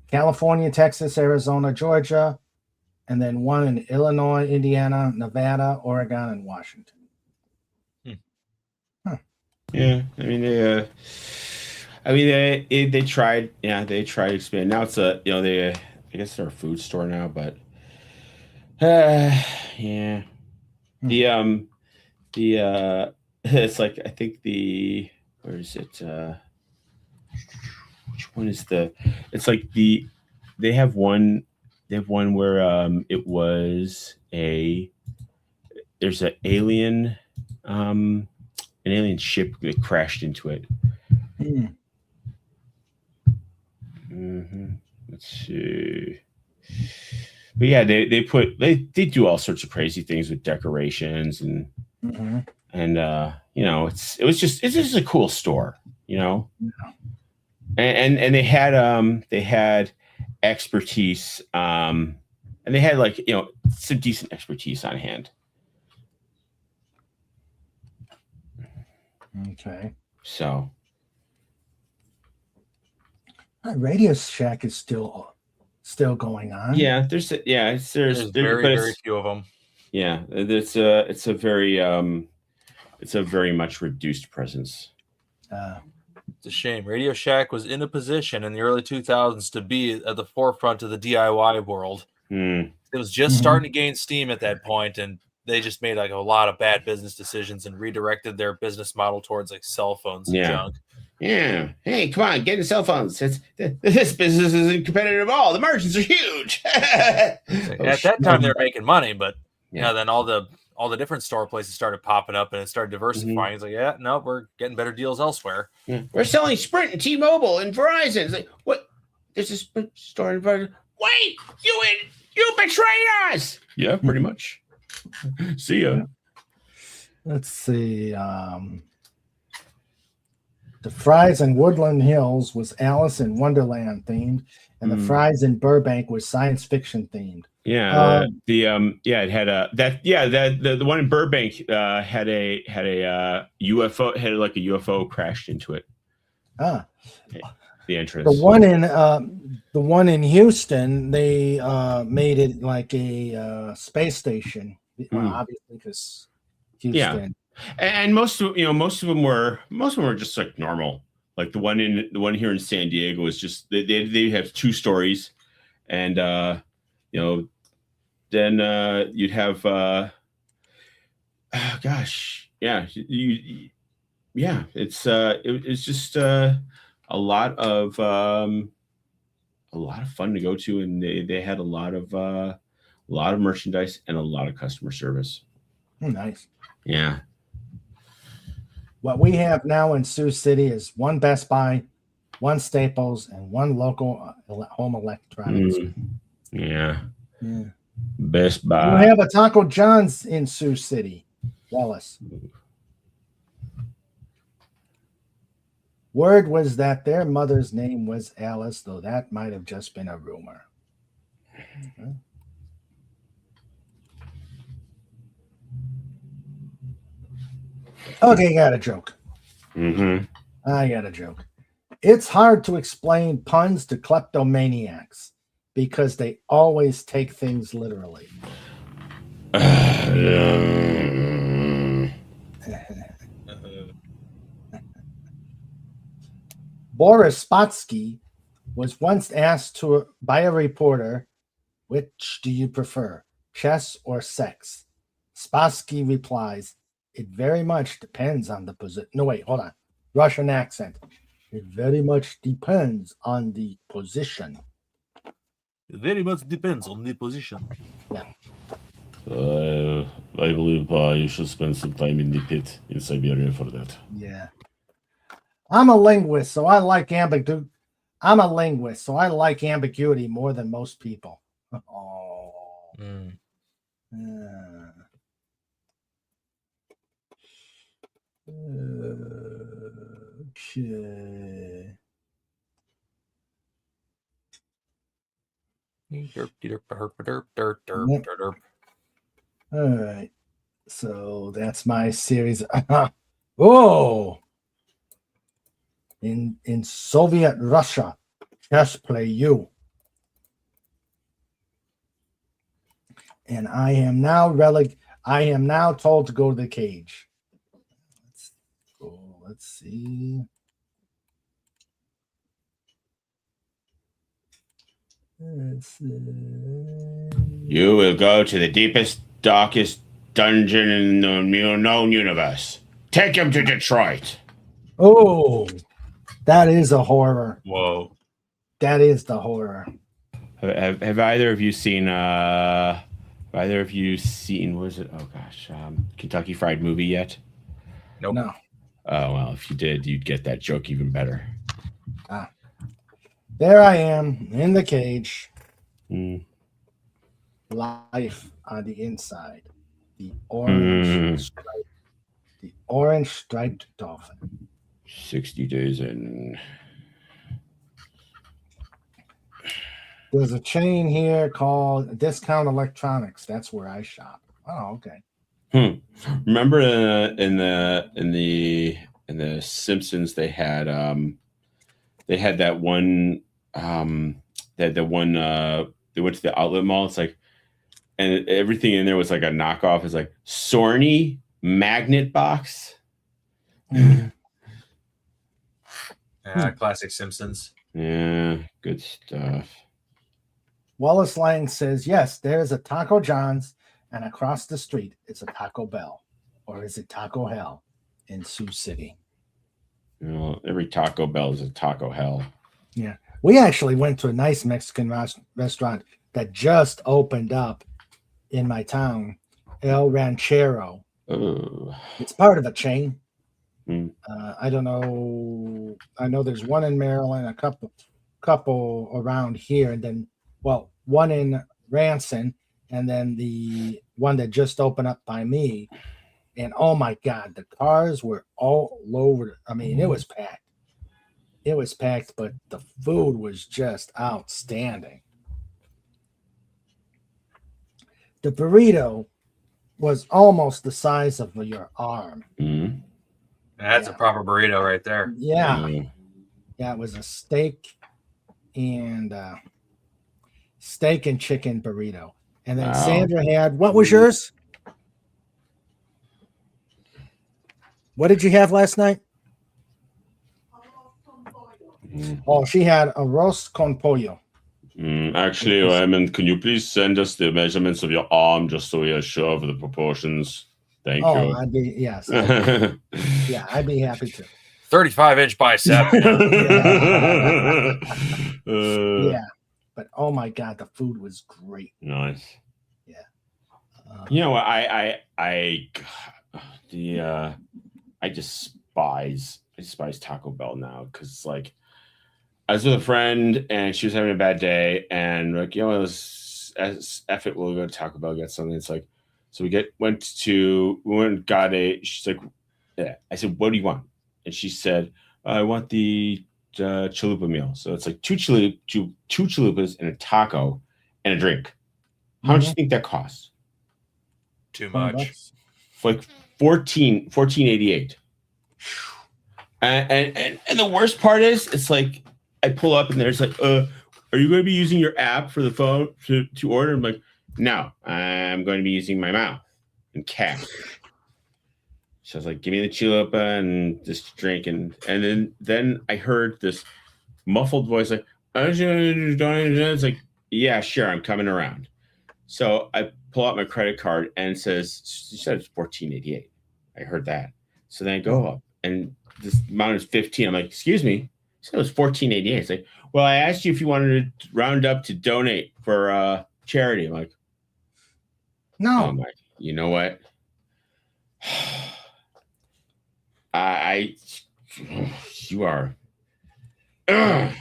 Speaker 2: California, Texas, Arizona, Georgia, and then one in Illinois, Indiana, Nevada, Oregon, and Washington. Huh.
Speaker 4: Yeah, I mean they tried. Yeah, they tried to expand. Now it's I guess they're a food store now, but yeah. It's like I think where is it? Which one is it's like they have one where it was there's an alien ship that crashed into it. Let's see. But yeah, they do all sorts of crazy things with decorations and it was just a cool store, and they had expertise, and they had some decent expertise on hand.
Speaker 2: Okay.
Speaker 4: So
Speaker 2: Radio Shack is still going on.
Speaker 5: Yeah, there's very few of them.
Speaker 4: Yeah, it's a very much reduced presence.
Speaker 5: It's a shame. Radio Shack was in a position in the early 2000s to be at the forefront of the DIY world. It was just starting to gain steam at that point, and they just made a lot of bad business decisions and redirected their business model towards cell phones and junk.
Speaker 4: Yeah. Hey, come on, get in cell phones. This business isn't competitive at all. The margins are huge.
Speaker 5: At that time, they were making money, but then all the different store places started popping up and it started diversifying. It's like, no, we're getting better deals elsewhere.
Speaker 4: Yeah. We're selling Sprint and T-Mobile and Verizon. It's like, what? There's a Sprint store in Verizon. Wait, you betrayed us. Yeah, pretty much. See ya.
Speaker 2: Let's see. The Fry's in Woodland Hills was Alice in Wonderland themed, and the Fry's in Burbank was science fiction themed.
Speaker 4: Yeah, it had the one in Burbank had a UFO, had like a UFO crashed into it. The entrance.
Speaker 2: The one in Houston, they made it like a space station. Well, obviously because Houston.
Speaker 4: Yeah. And most of them were just like normal. Like the one here in San Diego was just they have 2 stories, and then you'd have it's just a lot of fun to go to, and they had a lot of merchandise and a lot of customer service.
Speaker 2: Nice.
Speaker 4: Yeah.
Speaker 2: What we have now in Sioux City is one Best Buy, one Staples, and one local home electronics.
Speaker 4: Yeah.
Speaker 2: Yeah.
Speaker 4: Best
Speaker 2: You
Speaker 4: Buy.
Speaker 2: have a Taco John's in Sioux City, Wallace. Word was that their mother's name was Alice, though that might have just been a rumor. Okay, got a joke. I got a joke. It's hard to explain puns to kleptomaniacs because they always take things literally. Boris Spassky was once asked by a reporter, which do you prefer, chess or sex? Spassky replies, it very much depends on the position. No, wait, hold on. Russian accent. It very much depends on the position.
Speaker 5: It very much depends on the position.
Speaker 2: Yeah.
Speaker 7: I believe you should spend some time in the pit in Siberia for that.
Speaker 2: Yeah. I'm a linguist, so I like ambiguity. More than most people. Oh. Okay. All right. So that's my series. Oh. In Soviet Russia, chess play you. And I am now told to go to the cage. Let's see.
Speaker 4: You will go to the deepest, darkest dungeon in the known universe. Take him to Detroit.
Speaker 2: Oh, that is a horror.
Speaker 5: Whoa.
Speaker 2: That is the horror.
Speaker 4: Have either of you seen what is it? Oh gosh, Kentucky Fried Movie yet?
Speaker 5: Nope.
Speaker 2: No.
Speaker 4: Oh well, if you did, you'd get that joke even better.
Speaker 2: There I am in the cage. Life on the inside. The orange striped dolphin.
Speaker 4: 60 days in.
Speaker 2: There's a chain here called Discount Electronics. That's where I shop. Oh, okay.
Speaker 4: Remember in the Simpsons they had that one they went to the outlet mall. It's like, and everything in there was like a knockoff. It's like Sorny magnet box.
Speaker 5: Classic Simpsons.
Speaker 4: Yeah, good stuff.
Speaker 2: Wallace Lang says, yes, there's a Taco John's, and across the street, it's a Taco Bell. Or is it Taco Hell in Sioux City?
Speaker 4: You know, every Taco Bell is a Taco Hell.
Speaker 2: Yeah. We actually went to a nice Mexican restaurant that just opened up in my town, El Ranchero.
Speaker 4: Oh.
Speaker 2: It's part of a chain.
Speaker 4: I
Speaker 2: don't know. I know there's one in Maryland, a couple around here, and then, well, one in Ranson, and then the one that just opened up by me. And oh my God, the cars were all over. I mean, it was packed. It was packed, but the food was just outstanding. The burrito was almost the size of your arm.
Speaker 5: That's a proper burrito right there.
Speaker 2: Yeah. Yeah, it was a steak and chicken burrito. And then Sandra had, what was yours? What did you have last night? Oh, she had a roast con pollo.
Speaker 7: Actually, Raymond, can you please send us the measurements of your arm just so we are sure of the proportions? Thank you.
Speaker 2: I'd be, yes. Yeah, I'd be happy to.
Speaker 5: 35-inch bicep.
Speaker 2: Yeah, but oh my God, the food was great.
Speaker 7: Nice.
Speaker 2: Yeah.
Speaker 4: You know what? I just despise Taco Bell now because it's like I was with a friend and she was having a bad day and like, you know, let's F it, we'll go to Taco Bell, get something. It's like, so we went and got she's like, yeah. I said, what do you want? And she said, I want the chalupa meal. So it's like two chalupas and a taco and a drink. How much do you think that costs?
Speaker 5: Too much.
Speaker 2: $20.
Speaker 4: Like $14.88. And the worst part is, it's like I pull up and there's like, are you going to be using your app for the phone to order? I'm like, no, I'm going to be using my mouth and cash. So I was like, give me the chalupa and this drink, and then I heard this muffled voice like, it's like, yeah, sure, I'm coming around. So I pull out my credit card and it says, she said it's $14.88. I heard that. So then I go up and this amount is 15. I'm like, excuse me. She said it was $14.88. It's like, well, I asked you if you wanted to round up to donate for charity. I'm like,
Speaker 2: No.
Speaker 4: oh my, you know what? You are.
Speaker 2: Yeah.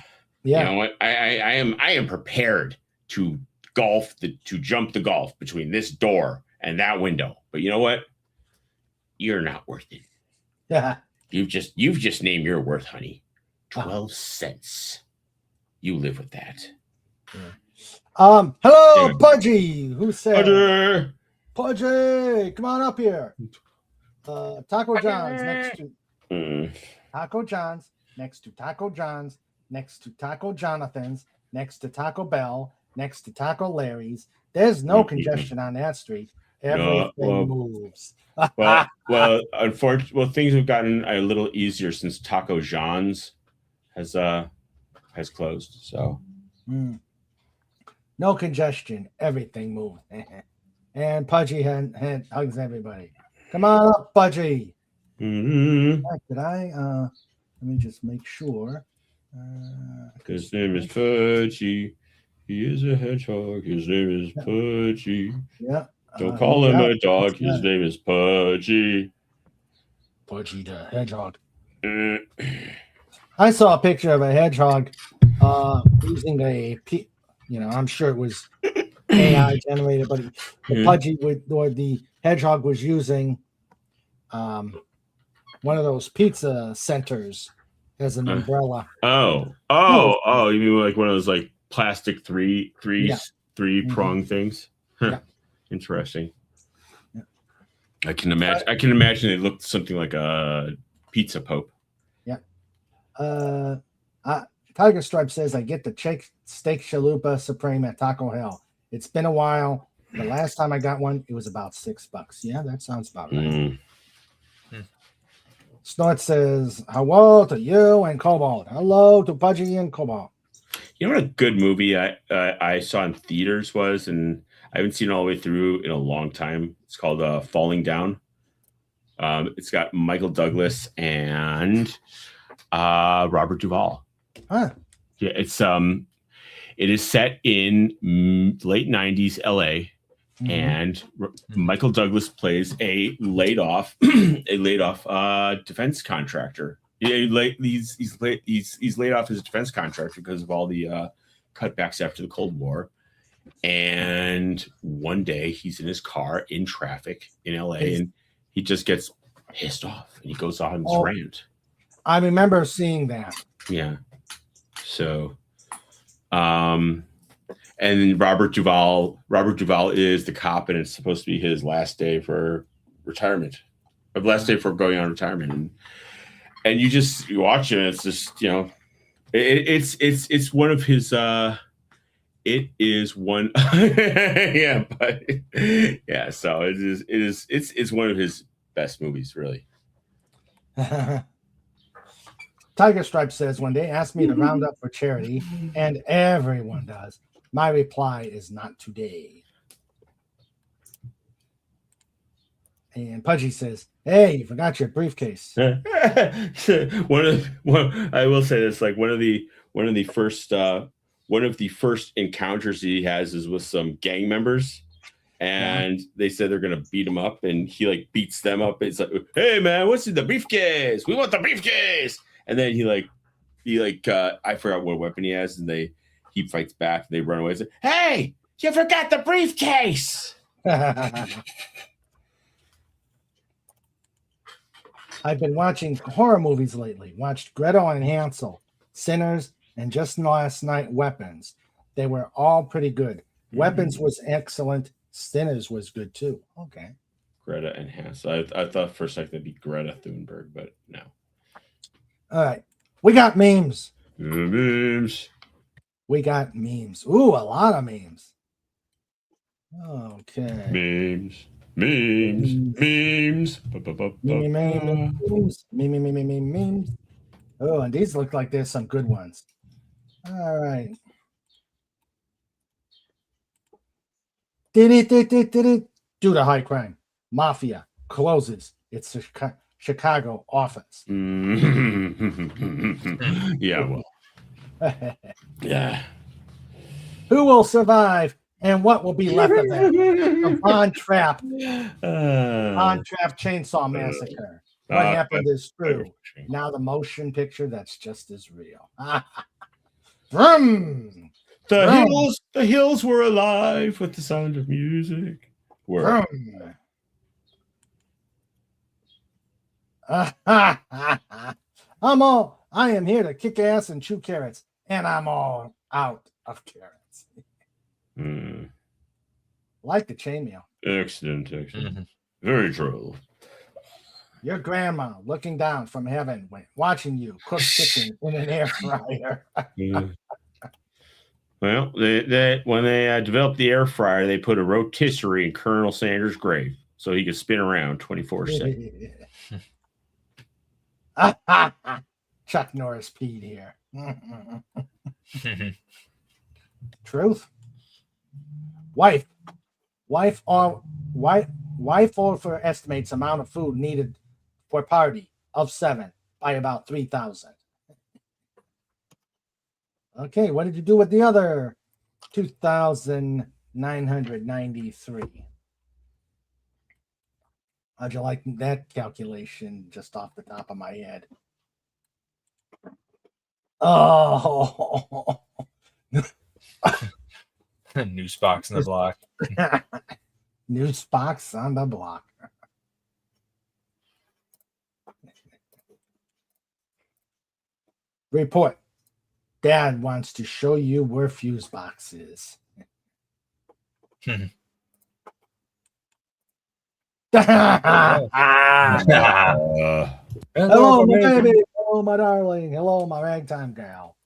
Speaker 4: You know what? I am prepared to jump the gulf between this door and that window. But you know what? You're not worth it.
Speaker 2: Yeah.
Speaker 4: You've just named your worth, honey. 12 cents. You live with that.
Speaker 2: Hello,
Speaker 4: Yeah.
Speaker 2: Pudgy. Who said?
Speaker 4: Roger.
Speaker 2: Pudgy, come on up here. Taco John's next to Taco John's, next to Taco John's, next to Taco Jonathan's, next to Taco Bell, next to Taco Larry's. There's no congestion on that street. Everything moves.
Speaker 4: well, unfortunately, things have gotten a little easier since Taco John's has closed. So
Speaker 2: no congestion. Everything moves. And Pudgy hugs everybody. Come on up, Pudgy. Did I? Let me just make sure.
Speaker 4: His name is Pudgy. He is a hedgehog. His name is Pudgy.
Speaker 2: Yeah.
Speaker 4: Don't call him a dog. His name is Pudgy.
Speaker 2: Pudgy the hedgehog. I saw a picture of a hedgehog using I'm sure it was AI generated, but the hedgehog was using one of those pizza centers as an umbrella.
Speaker 4: You mean like one of those like plastic three prong things?
Speaker 2: Yeah.
Speaker 4: Interesting. Yeah. I can imagine it looked something like a pizza pope.
Speaker 2: Yeah. Tiger Stripe says I get the steak chalupa supreme at Taco Hell. It's been a while. The last time I got one, it was about $6. Yeah, that sounds about right. Snort says, hello to you and Cobalt. Hello to Pudgy and Cobalt.
Speaker 4: You know what a good movie I saw in theaters was, and I haven't seen it all the way through in a long time. It's called Falling Down. It's got Michael Douglas and Robert Duvall.
Speaker 2: Huh.
Speaker 4: Yeah, it is set in late 90s LA. And Michael Douglas plays a laid off defense contractor. He's laid off as a defense contractor because of all the cutbacks after the Cold War. And one day he's in his car in traffic in LA and he just gets pissed off and he goes on his rant.
Speaker 2: I remember seeing that.
Speaker 4: Yeah. So, and Robert Duvall is the cop, and it's supposed to be his last day for retirement, or last day for going on retirement. And you watch it, and it's just, it's one of his. It is one, yeah, but yeah. So it's one of his best movies, really.
Speaker 2: Tiger Stripe says, when they ask me to round up for charity, and everyone does, my reply is not today. And Pudgy says, hey, you forgot your briefcase.
Speaker 4: I will say this, like one of the first encounters he has is with some gang members, and they said they're gonna beat him up, and he like beats them up. It's like, hey man, what's in the briefcase? We want the briefcase. And then he I forgot what weapon he has, and he fights back. They run away. And say, hey, you forgot the briefcase.
Speaker 2: I've been watching horror movies lately. Watched Gretel and Hansel, Sinners, and just last night, Weapons. They were all pretty good. Weapons was excellent. Sinners was good too. Okay.
Speaker 4: Greta and Hansel. I thought for a second it'd be Greta Thunberg, but no.
Speaker 2: All right. We got memes.
Speaker 4: Memes.
Speaker 2: We got memes. Ooh, a lot of memes. Okay.
Speaker 4: Memes.
Speaker 2: Memes. Memes. Oh, and these look like there's some good ones. All right. Due to high crime, Mafia closes its Chicago office.
Speaker 4: Yeah, well. Yeah.
Speaker 2: Who will survive and what will be left of them? The Von Trapp Chainsaw Massacre. What happened is true. Now the motion picture that's just as real. Vroom!
Speaker 4: The hills were alive with the sound of music.
Speaker 2: I am here to kick ass and chew carrots, and I'm all out of carrots. Like the chainmail.
Speaker 4: Excellent. Very true.
Speaker 2: Your grandma looking down from heaven, watching you cook chicken in an air fryer.
Speaker 4: Well, when they developed the air fryer, they put a rotisserie in Colonel Sanders' grave so he could spin around 24/7.
Speaker 2: Chuck Norris peed here. Truth. Wife overestimates amount of food needed for party of 7 by about 3,000. Okay, what did you do with the other 2,993? How'd you like that calculation just off the top of my head? Oh,
Speaker 5: Noose box in the block.
Speaker 2: Noose box on the block. Report. Dad wants to show you where fuse box is. Hello, my baby. Hello, my darling. Hello, my ragtime gal.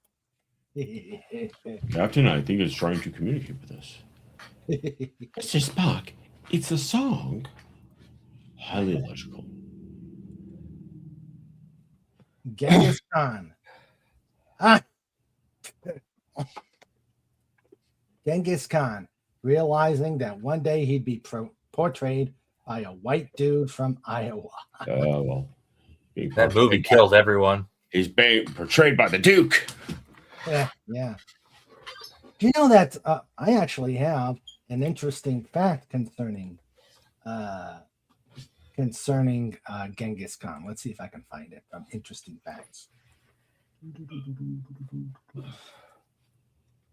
Speaker 4: Captain, I think, is trying to communicate with us. Mr. Spock, it's a song. Highly illogical.
Speaker 2: Genghis Khan. Genghis Khan, realizing that one day he'd be portrayed by a white dude from Iowa.
Speaker 4: Well,
Speaker 5: that movie killed everyone.
Speaker 4: He's being portrayed by the Duke.
Speaker 2: Yeah. Do you know that I actually have an interesting fact concerning Genghis Khan? Let's see if I can find it. Interesting facts.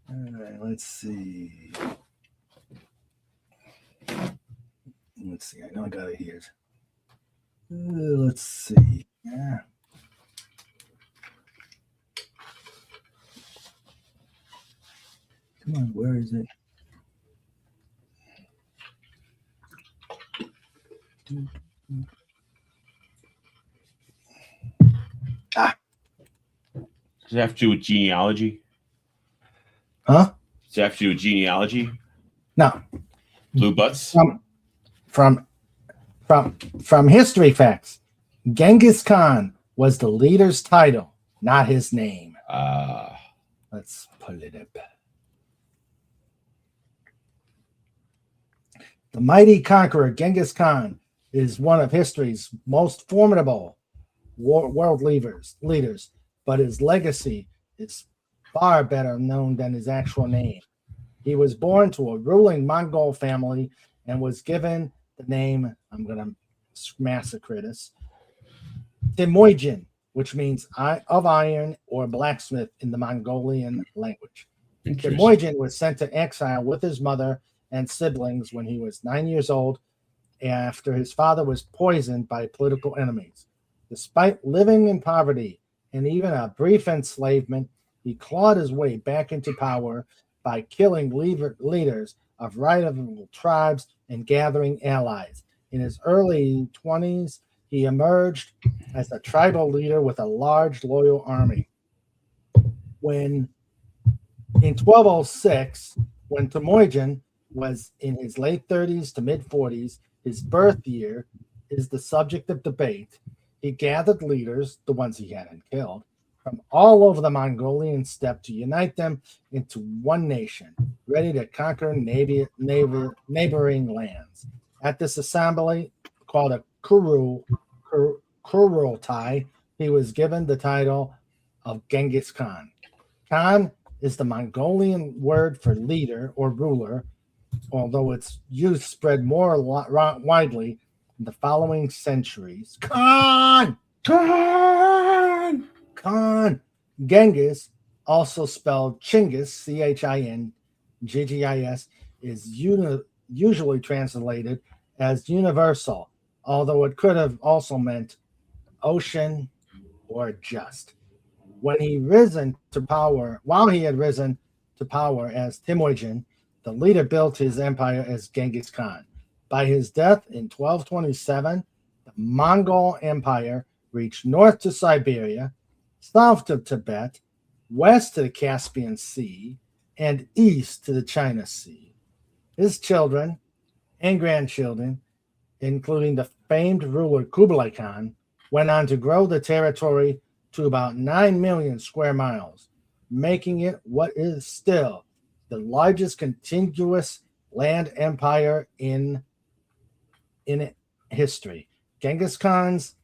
Speaker 2: All right, let's see. I know I got it here. Let's see. Yeah. Come on, where is it?
Speaker 4: Does it have to do with genealogy?
Speaker 2: Huh?
Speaker 4: Does it have to do with genealogy?
Speaker 2: No.
Speaker 4: Blue butts?
Speaker 2: From history facts, Genghis Khan was the leader's title, not his name. Let's pull it up. The mighty conqueror Genghis Khan is one of history's most formidable world leaders, but his legacy is far better known than his actual name. He was born to a ruling Mongol family and was given the name, I'm going to massacre this, Temujin, which means eye of iron or blacksmith in the Mongolian language. Temujin was sent to exile with his mother and siblings when he was 9 years old after his father was poisoned by political enemies. Despite living in poverty and even a brief enslavement, he clawed his way back into power by killing leaders of rival tribes and gathering allies. In his early 20s, he emerged as a tribal leader with a large, loyal army. In 1206, when Temujin was in his late 30s to mid 40s, his birth year is the subject of debate. He gathered leaders, the ones he hadn't killed, from all over the Mongolian steppe to unite them into one nation, ready to conquer neighboring lands. At this assembly, called a Kurultai, he was given the title of Genghis Khan. Khan is the Mongolian word for leader or ruler, although its use spread more widely in the following centuries. Khan! Genghis, also spelled Chinggis, Chinggis, is usually translated as universal, although it could have also meant ocean or just. While he had risen to power as Temujin, the leader built his empire as Genghis Khan. By his death in 1227, the Mongol Empire reached north to Siberia, south to Tibet, west to the Caspian Sea, and east to the China Sea. His children and grandchildren, including the famed ruler Kublai Khan, went on to grow the territory to about 9 million square miles, making it what is still the largest contiguous land empire in history. Genghis Khan's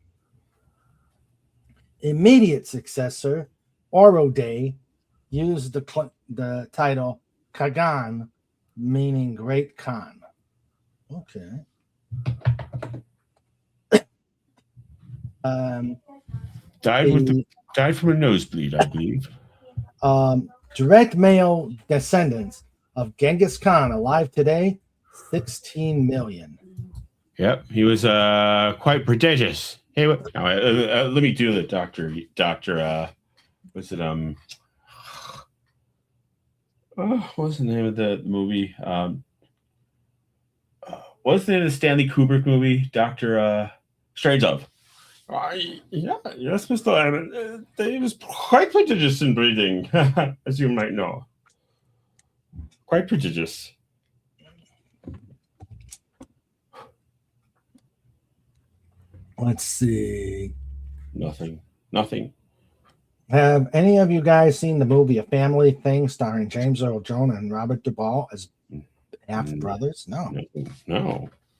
Speaker 2: immediate successor, Oroday, used the title Kagan, meaning Great Khan. Okay.
Speaker 4: Died from a nosebleed, I believe.
Speaker 2: Direct male descendants of Genghis Khan alive today, 16 million.
Speaker 4: Yep, he was quite prodigious. Hey, let me do the doctor. Was it what's the name of the movie? What's the name of the Stanley Kubrick movie? Dr. Strangelove. Yes, Mr. Lemon. He was quite prodigious in breathing, as you might know. Quite prodigious.
Speaker 2: Let's see.
Speaker 4: Nothing.
Speaker 2: Have any of you guys seen the movie A Family Thing starring James Earl Jones and Robert Duvall as half brothers? No.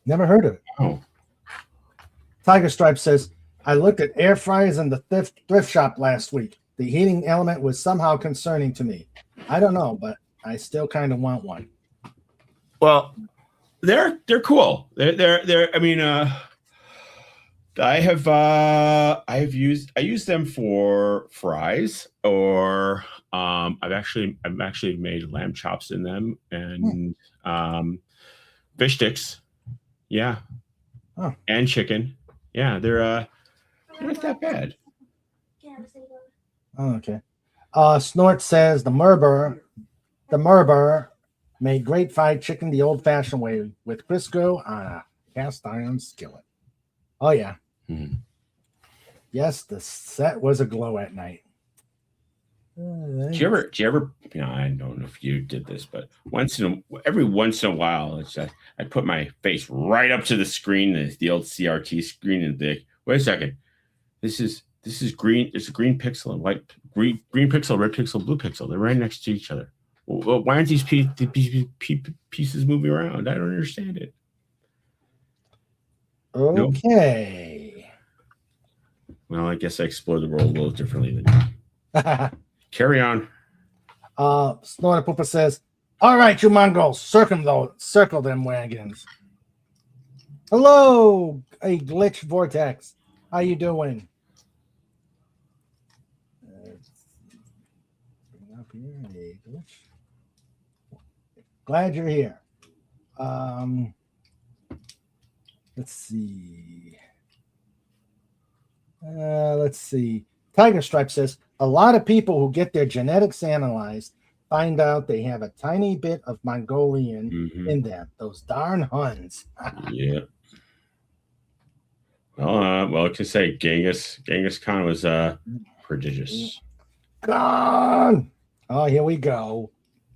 Speaker 2: Never heard of it.
Speaker 4: No.
Speaker 2: Tiger Stripe says, I looked at air fryers in the thrift shop last week. The heating element was somehow concerning to me. I don't know, but I still kind of want one.
Speaker 4: Well, they're cool. They're I mean, I use them for fries, or I've actually made lamb chops in them, and fish sticks, yeah, and chicken, yeah. They're not that bad.
Speaker 2: Oh, okay. Snort says the Merber made great fried chicken the old-fashioned way with Crisco on a cast iron skillet. Oh yeah.
Speaker 4: Mm-hmm.
Speaker 2: Yes, the set was aglow at night.
Speaker 4: Do you ever? I don't know if you did this, but every once in a while, I put my face right up to the screen, the old CRT screen, and think, wait a second, this is green. It's a green pixel and white green pixel, red pixel, blue pixel. They're right next to each other. Well, why aren't these pieces moving around? I don't understand it.
Speaker 2: Okay.
Speaker 4: Nope. Well, I guess I explore the world a little differently than you. Carry on.
Speaker 2: Snorter Poopa says, all right, you Mongols, circle them wagons. Hello, a glitch vortex. How you doing? Bring up here, a glitch. Glad you're here. Let's see. Let's see. Tiger Stripe says a lot of people who get their genetics analyzed find out they have a tiny bit of Mongolian in them. Those darn Huns.
Speaker 4: Yeah. Well, I can say Genghis Khan was prodigious.
Speaker 2: Khan. Oh, here we go.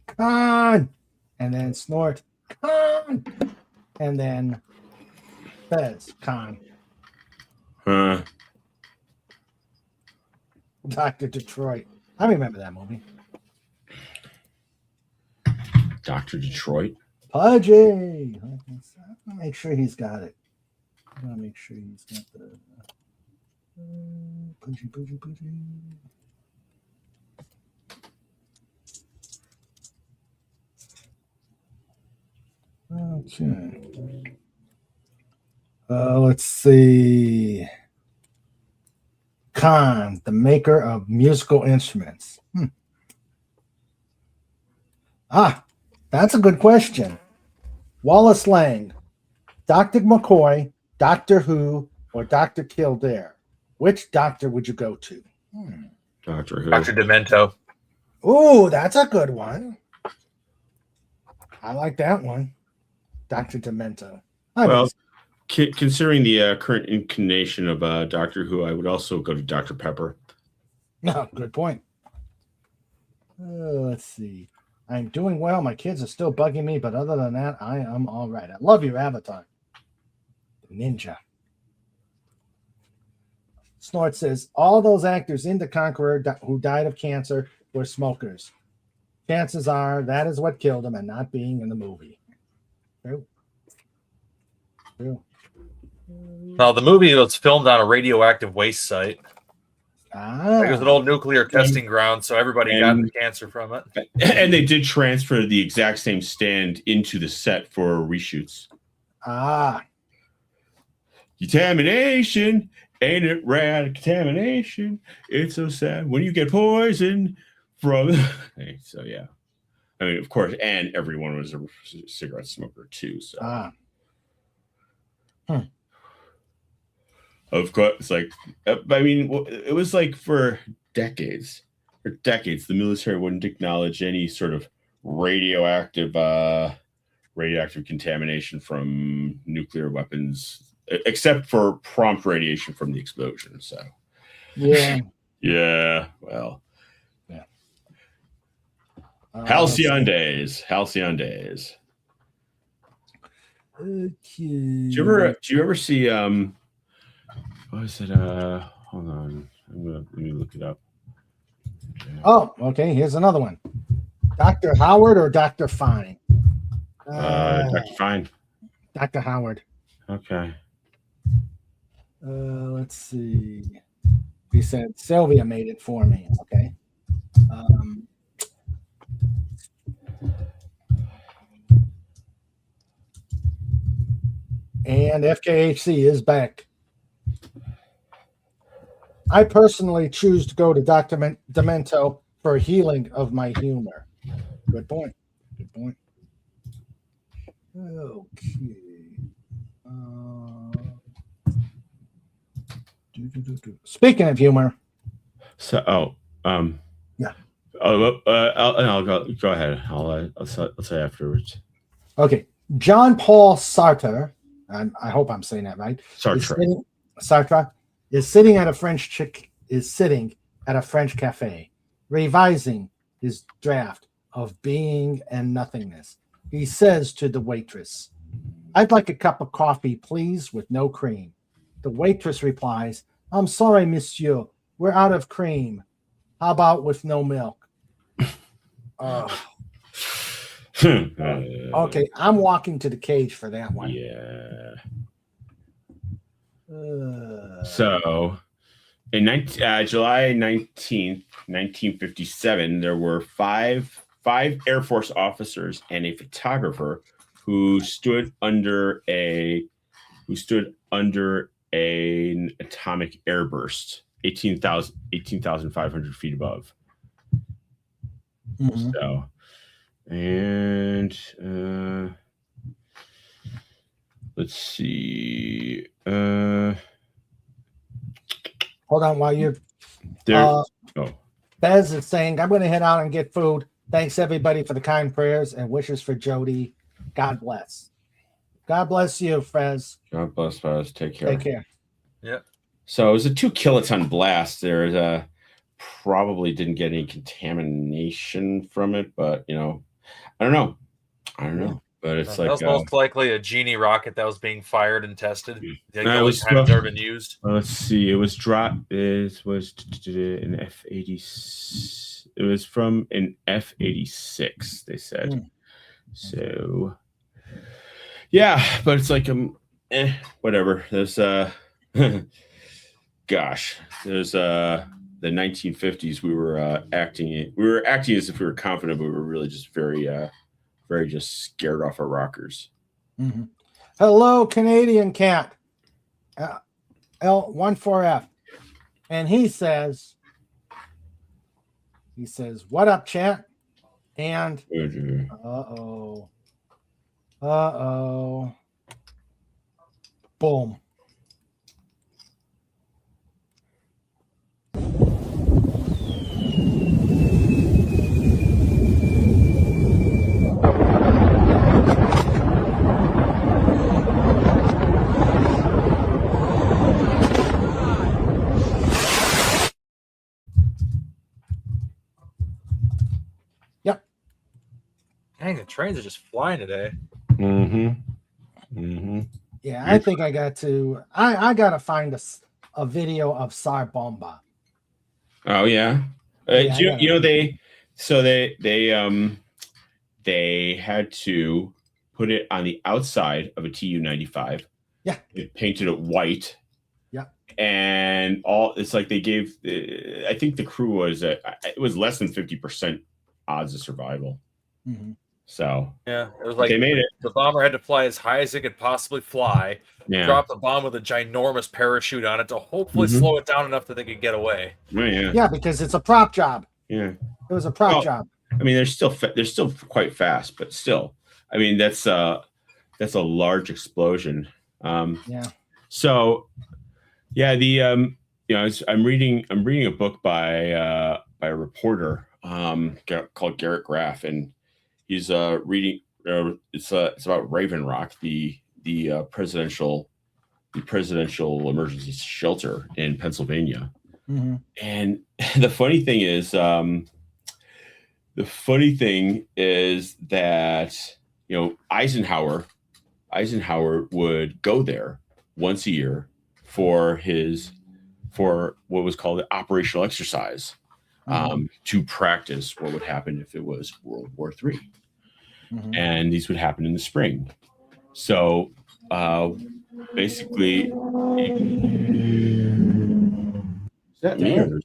Speaker 2: Khan. And then snort. Khan. And then Fez. Khan. Dr. Detroit. I remember that movie.
Speaker 4: Dr. Detroit.
Speaker 2: Pudgy. Make sure he's got it. I want to make sure he's got the Pudgy. Okay. Let's see. Khan, the maker of musical instruments. That's a good question. Wallace Lang, Dr. McCoy, Doctor Who, or Dr. Kildare? Which doctor would you go to?
Speaker 4: Doctor Who.
Speaker 5: Dr. Demento.
Speaker 2: Oh, that's a good one. I like that one. Dr. Demento.
Speaker 4: Well, considering the current incarnation of Doctor Who, I would also go to Dr. Pepper.
Speaker 2: No, good point. Let's see. I'm doing well. My kids are still bugging me, but other than that, I am all right. I love your avatar. Ninja. Snort says, all those actors in The Conqueror who died of cancer were smokers. Chances are that is what killed them and not being in the movie. True.
Speaker 5: Now, the movie was filmed on a radioactive waste site. It was an old nuclear testing ground, so everybody got the cancer from it.
Speaker 4: And they did transfer the exact same stand into the set for reshoots. Contamination, ain't it rad? Contamination, it's so sad when you get poisoned from. So yeah, I mean, of course, and everyone was a cigarette smoker too. So. Of course, it's like, I mean, it was like for decades, the military wouldn't acknowledge any sort of radioactive contamination from nuclear weapons, except for prompt radiation from the explosion. So, yeah, well,
Speaker 2: yeah.
Speaker 4: Halcyon days.
Speaker 2: Okay.
Speaker 4: Do you ever see what is it? Hold on. Let me look it up.
Speaker 2: Oh, okay. Here's another one. Dr. Howard or Dr. Fine?
Speaker 4: Dr. Fine.
Speaker 2: Dr. Howard.
Speaker 4: Okay.
Speaker 2: Let's see. He said Sylvia made it for me. Okay. And FKHC is back. I personally choose to go to Dr. Demento for healing of my humor. Good point. Okay. Speaking of humor.
Speaker 4: So,
Speaker 2: yeah.
Speaker 4: I'll go ahead. I'll say afterwards.
Speaker 2: Okay. John Paul Sartre, I hope I'm saying that right. Sartre is sitting at a French cafe, revising his draft of Being and Nothingness. He says to the waitress, "I'd like a cup of coffee, please, with no cream." The waitress replies, "I'm sorry, monsieur, we're out of cream. How about with no milk?" Okay, I'm walking to the cage for that one.
Speaker 4: Yeah. So, in July 19th, 1957, there were five Air Force officers and a photographer who stood under a who stood under an atomic airburst 18,500 feet above.
Speaker 2: Mhm.
Speaker 4: So, and let's see.
Speaker 2: Hold on while you.
Speaker 4: There.
Speaker 2: Oh.
Speaker 5: Bez is saying, I'm going to head out and get food. Thanks, everybody, for the kind prayers and wishes for Jody. God bless. God bless you, Fez.
Speaker 4: God bless us. Take care.
Speaker 2: Take care.
Speaker 5: Yep.
Speaker 4: So it was a 2 kiloton blast. There probably didn't get any contamination from it, but I don't know. But it's
Speaker 5: that was most likely a Genie rocket that was being fired and tested. The only time it's ever been used.
Speaker 4: Let's see. It was dropped. It was an F-80. It was from an F-86. They said. So, yeah, but it's like whatever. There's gosh, there's the 1950s. We were acting as if we were confident, but we were really just very just scared off our rockers.
Speaker 2: Mm-hmm. Hello, Canadian Cat, L14F, and he says, "What up, chat?" And boom.
Speaker 5: Dang, the trains are just flying today.
Speaker 2: Yeah, I think I got to. I gotta find a video of Tsar Bomba.
Speaker 4: Oh yeah, they had to put it on the outside of a Tu-95.
Speaker 2: Yeah,
Speaker 4: they painted it white.
Speaker 2: Yeah,
Speaker 4: and it's like they gave. I think the crew was it was less than 50% odds of survival.
Speaker 2: Mm-hmm.
Speaker 4: So
Speaker 5: yeah, it was like
Speaker 4: they made it.
Speaker 5: The bomber had to fly as high as it could possibly fly.
Speaker 4: Yeah.
Speaker 5: Drop the bomb with a ginormous parachute on it to hopefully slow it down enough that they could get away.
Speaker 4: Oh, yeah.
Speaker 2: Yeah, because it's a prop job.
Speaker 4: Yeah,
Speaker 2: it was a prop job.
Speaker 4: I mean, they're still quite fast, but still, I mean, that's a large explosion.
Speaker 2: Yeah.
Speaker 4: So, yeah, I'm reading a book by a reporter called Garrett Graff, and he's reading. It's about Raven Rock, the presidential emergency shelter in Pennsylvania.
Speaker 2: Mm-hmm.
Speaker 4: And the funny thing is that Eisenhower would go there once a year for what was called an operational exercise, to practice what would happen if it was World War III. Mm-hmm. And these would happen in the spring. So basically, is that me? Or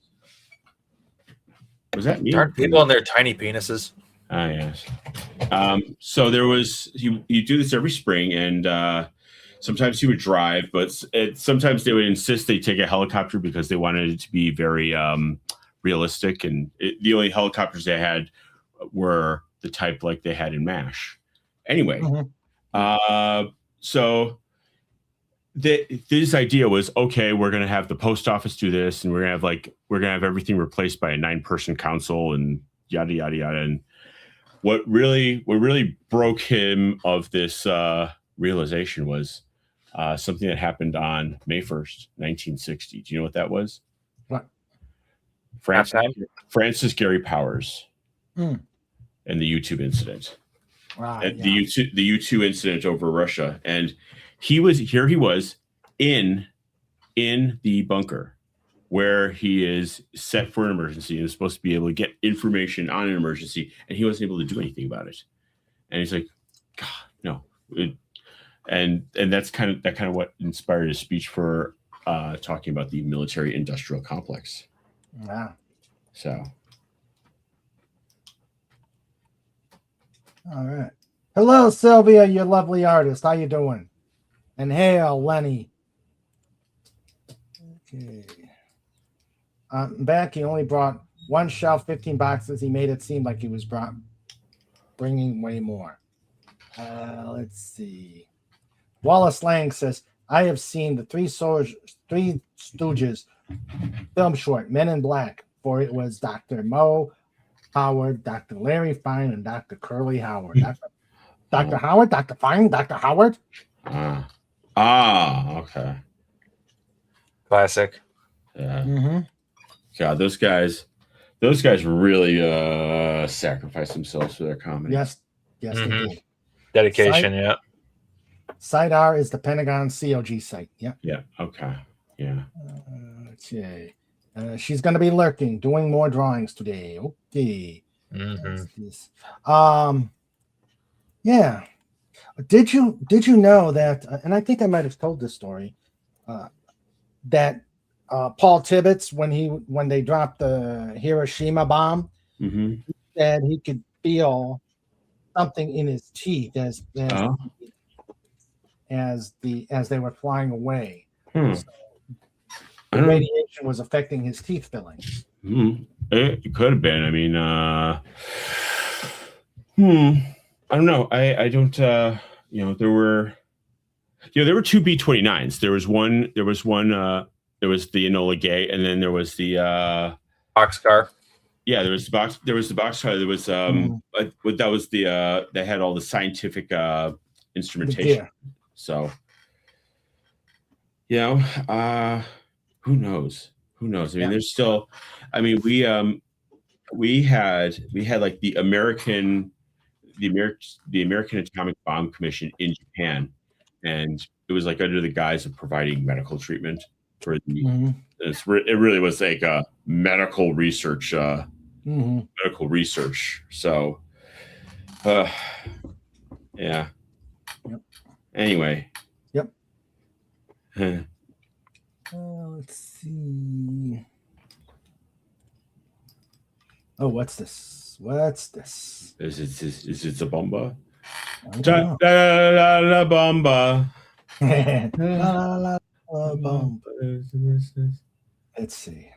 Speaker 4: was that me?
Speaker 5: Aren't people on their tiny penises?
Speaker 4: Ah, yes. So there was you do this every spring, and sometimes he would drive, but sometimes they would insist they take a helicopter because they wanted it to be very realistic. And the only helicopters they had were the type like they had in MASH. Anyway, so this idea was, okay, we're going to have the post office do this, and we're going to have everything replaced by a 9-person council and yada yada yada. And what really broke him of this realization was something that happened on May 1st, 1960. Do you know what that was?
Speaker 2: What?
Speaker 4: Francis Gary Powers and the U-2 incident. The U-2 incident over Russia, and he was in the bunker where he is set for an emergency and is supposed to be able to get information on an emergency, and he wasn't able to do anything about it. And he's like, God, no. And that's kind of what inspired his speech for talking about the military-industrial complex.
Speaker 2: Wow.
Speaker 4: So.
Speaker 2: All right. Hello, Sylvia, you lovely artist. How you doing? And hail, Lenny. Okay. Back, he only brought one shelf, 15 boxes. He made it seem like he was bringing way more. Let's see. Wallace Lang says, I have seen the Three Stooges film short, Men in Black, for it was Dr. Moe Howard, Dr. Larry Fine, and Dr. Curly Howard. Dr. Howard, Dr. Fine, Dr. Howard.
Speaker 4: Okay.
Speaker 5: Classic.
Speaker 4: Yeah.
Speaker 2: Mm-hmm.
Speaker 4: God, those guys really sacrifice themselves for their comedy.
Speaker 2: Yes, they did.
Speaker 5: Dedication, yeah.
Speaker 2: Site R is the Pentagon COG site. Yep.
Speaker 4: Yeah. Okay. Yeah.
Speaker 2: Okay. She's going to be lurking, doing more drawings today. Okay. Yeah. Did you know that? And I think I might have told this story. That Paul Tibbets, when they dropped the Hiroshima bomb, said he could feel something in his teeth as they were flying away. So the radiation was affecting his teeth fillings.
Speaker 4: It could have been. I mean, I don't know. I don't. There were two B-29s. There was one. There was the Enola Gay, and then there was the
Speaker 5: boxcar.
Speaker 4: Yeah, there was the boxcar. There was that was that was the they had all the scientific instrumentation. So who knows? I mean, there's still. I mean, we had like the American Atomic Bomb Commission in Japan, and it was like under the guise of providing medical treatment for the. It really was like a medical research. Medical research. So, yeah.
Speaker 2: Yep.
Speaker 4: Anyway.
Speaker 2: Yep. Let's see. Oh, what's this?
Speaker 4: Is it a bomba?
Speaker 2: La
Speaker 4: bomba.
Speaker 2: bomba. Let's see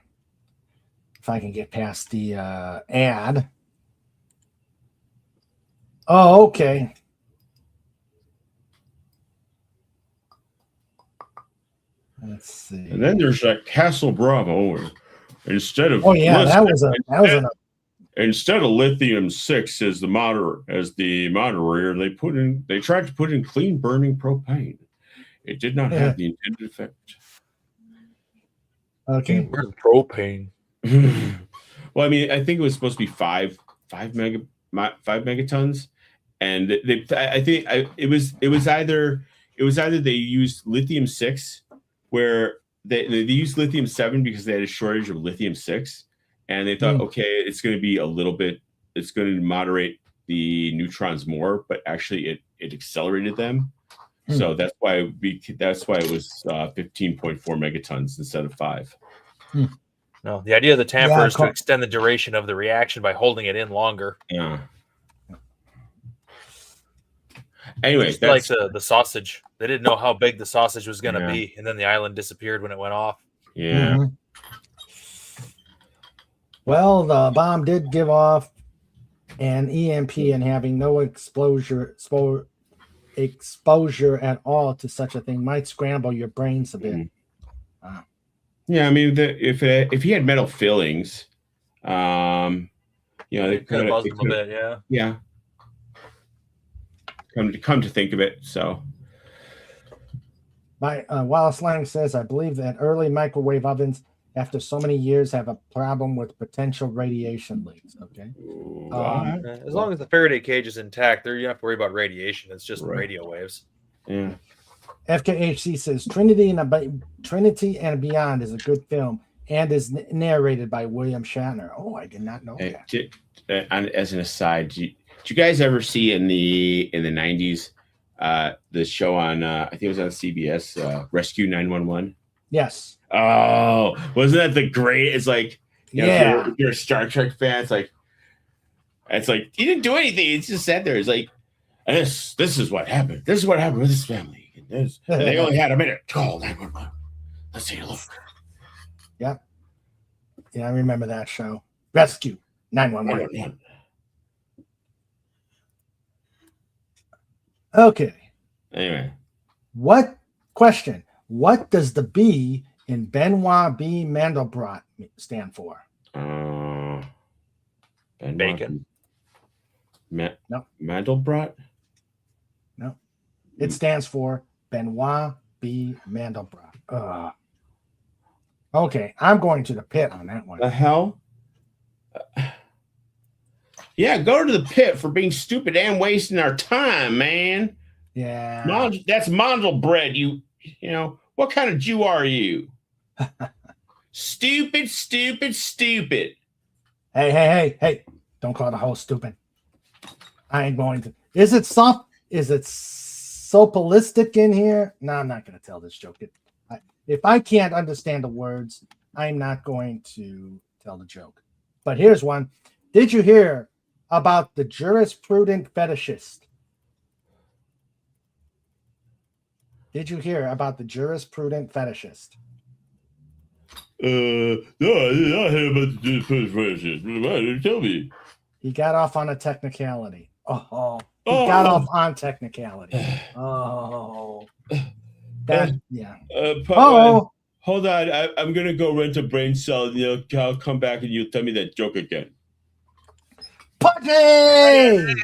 Speaker 2: if I can get past the ad. Oh, okay. Let's see.
Speaker 4: And then there's that Castle Bravo. Instead of instead of lithium-6 as the moderator, they tried to put in clean burning propane. It did not have the intended effect.
Speaker 2: Okay.
Speaker 5: Propane.
Speaker 4: Well, I mean, I think it was supposed to be five megatons, and it was either they used lithium-6, where they used lithium-7 because they had a shortage of lithium-6, and they thought, okay, it's going to be it's going to moderate the neutrons more, but actually it accelerated them. So that's why it was 15.4 megatons instead of 5.
Speaker 5: No, the idea of the tamper is to extend the duration of the reaction by holding it in longer.
Speaker 4: Yeah. Anyway,
Speaker 5: just like the sausage. They didn't know how big the sausage was going to be, and then the island disappeared when it went off.
Speaker 4: Yeah.
Speaker 2: Well, the bomb did give off an EMP, and having no exposure at all to such a thing might scramble your brains a bit.
Speaker 4: Yeah, I mean, if he had metal fillings, they
Speaker 5: could have buzzed him a bit.
Speaker 4: Yeah. Come to think of it, so.
Speaker 2: Wallace Lang says, I believe that early microwave ovens, after so many years, have a problem with potential radiation leaks. Okay.
Speaker 5: As long as the Faraday cage is intact, there you don't have to worry about radiation. It's just radio waves.
Speaker 4: Yeah.
Speaker 2: FKHC says Trinity and Beyond is a good film and is narrated by William Shatner. Oh, I did not know that.
Speaker 4: As an aside, did you guys ever see in the 90s the show on I think it was on CBS, Rescue 911?
Speaker 2: Yes.
Speaker 4: Oh, wasn't that the great? It's like, if you're a Star Trek fan, it's like he didn't do anything. He just sat there. It's like, this is what happened. This is what happened with his family. And they only had a minute. Call 911. Let's take a look.
Speaker 2: Yeah, I remember that show. Rescue 911.
Speaker 4: 911.
Speaker 2: Okay.
Speaker 4: Anyway.
Speaker 2: What does the B in Benoit B. Mandelbrot stand for?
Speaker 5: Bacon.
Speaker 2: No.
Speaker 4: Mandelbrot?
Speaker 2: No. It stands for Benoit B. Mandelbrot. Okay, I'm going to the pit on that one.
Speaker 4: The hell? Yeah, go to the pit for being stupid and wasting our time, man.
Speaker 2: Yeah.
Speaker 4: That's Mandelbread. You know, what kind of Jew are you? Stupid.
Speaker 2: Hey. Don't call the host stupid. I ain't going to. Is it soapalistic in here? No, I'm not going to tell this joke. If I can't understand the words, I'm not going to tell the joke. But here's one. Did you hear about the jurisprudent fetishist? Did you hear about the jurisprudent fetishist?
Speaker 7: No, I did not hear about the jurisprudent. Tell me.
Speaker 2: He got off on a technicality. Got off on technicality. Yeah.
Speaker 7: Hold on. I'm going to go rent a brain cell. I'll come back and you'll tell me that joke again.
Speaker 2: Pudgy!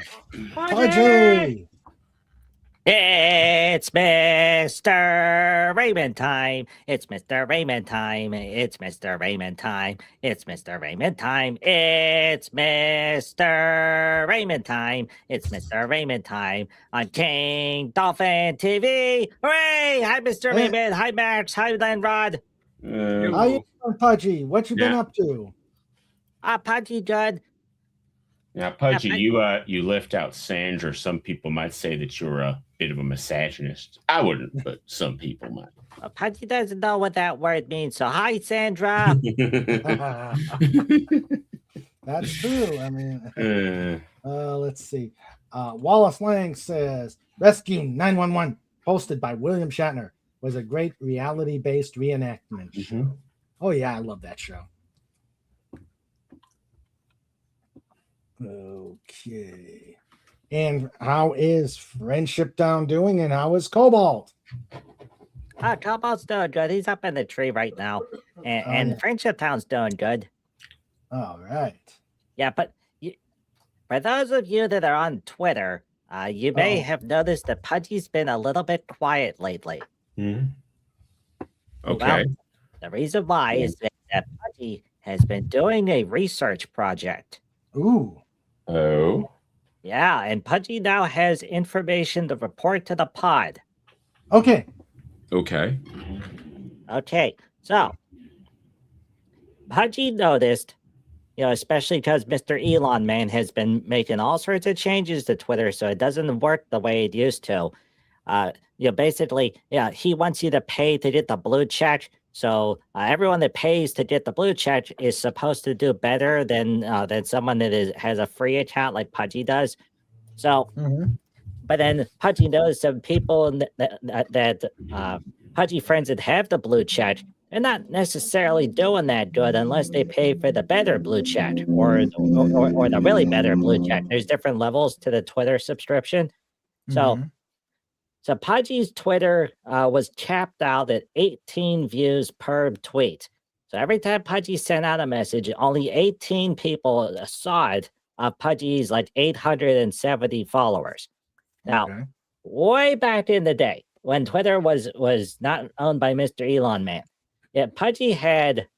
Speaker 8: It's Mr. Raymond time. It's Mr. Raymond time. It's Mr. Raymond time. It's Mr. Raymond time. It's Mr. Raymond time. It's Mr. Raymond time on King Dolphin TV. Hooray! Hi, Mr. Raymond. Hi, Max. Hi, Landrod.
Speaker 2: How you doing, Pudgy? What you been up to?
Speaker 8: Pudgy, good.
Speaker 4: Now, Pudgy, you left out Sandra. Some people might say that you're a bit of a misogynist. I wouldn't, but some people might.
Speaker 8: Pudgy doesn't know what that word means. So, hi, Sandra.
Speaker 2: That's true. I mean, let's see. Wallace Lang says, Rescue 911, hosted by William Shatner, was a great reality-based reenactment show. Oh, yeah, I love that show. Okay. And how is Friendship Down doing, and how is Cobalt?
Speaker 8: Cobalt's doing good. He's up in the tree right now. And Friendship Town's doing good.
Speaker 2: All right.
Speaker 8: Yeah, but for those of you that are on Twitter, you may have noticed that Pudgy's been a little bit quiet lately.
Speaker 4: Okay.
Speaker 8: Well, the reason why is that Pudgy has been doing a research project.
Speaker 2: Ooh.
Speaker 4: Oh.
Speaker 8: Yeah, and Pudgy now has information to report to the pod.
Speaker 2: Okay.
Speaker 4: Okay.
Speaker 8: Okay, so Pudgy noticed, especially because Mr. Elon Man has been making all sorts of changes to Twitter, so it doesn't work the way it used to. Basically, he wants you to pay to get the blue check. So everyone that pays to get the blue check is supposed to do better than someone that has a free account like Pudgy does. So, but then Pudgy knows some people that Pudgy friends that have the blue check, they're not necessarily doing that good unless they pay for the better blue check or the really better blue check. There's different levels to the Twitter subscription. So Pudgy's Twitter was capped out at 18 views per tweet. So every time Pudgy sent out a message, only 18 people saw it of Pudgy's 870 followers. Now, way back in the day, when Twitter was not owned by Mr. Elon Man, Pudgy had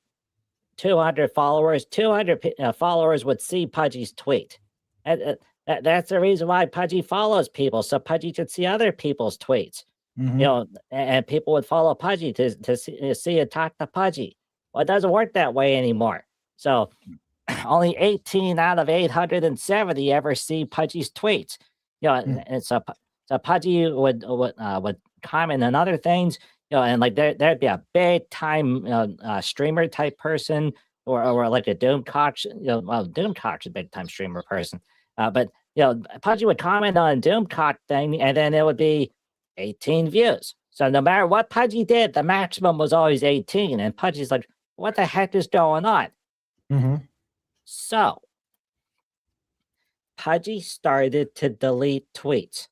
Speaker 8: 200 followers. 200 followers would see Pudgy's tweet. That's the reason why Pudgy follows people, so Pudgy could see other people's tweets. And people would follow Pudgy to see and talk to Pudgy. Well, it doesn't work that way anymore. So only 18 out of 870 ever see Pudgy's tweets. And so Pudgy would comment on other things. And there'd be a big time streamer type person, or like a Doomcock. Doomcock's a big time streamer person. But Pudgy would comment on Doomcock thing, and then it would be 18 views. So no matter what Pudgy did, the maximum was always 18. And Pudgy's like, what the heck is going on?
Speaker 2: Mm-hmm.
Speaker 8: So Pudgy started to delete tweets.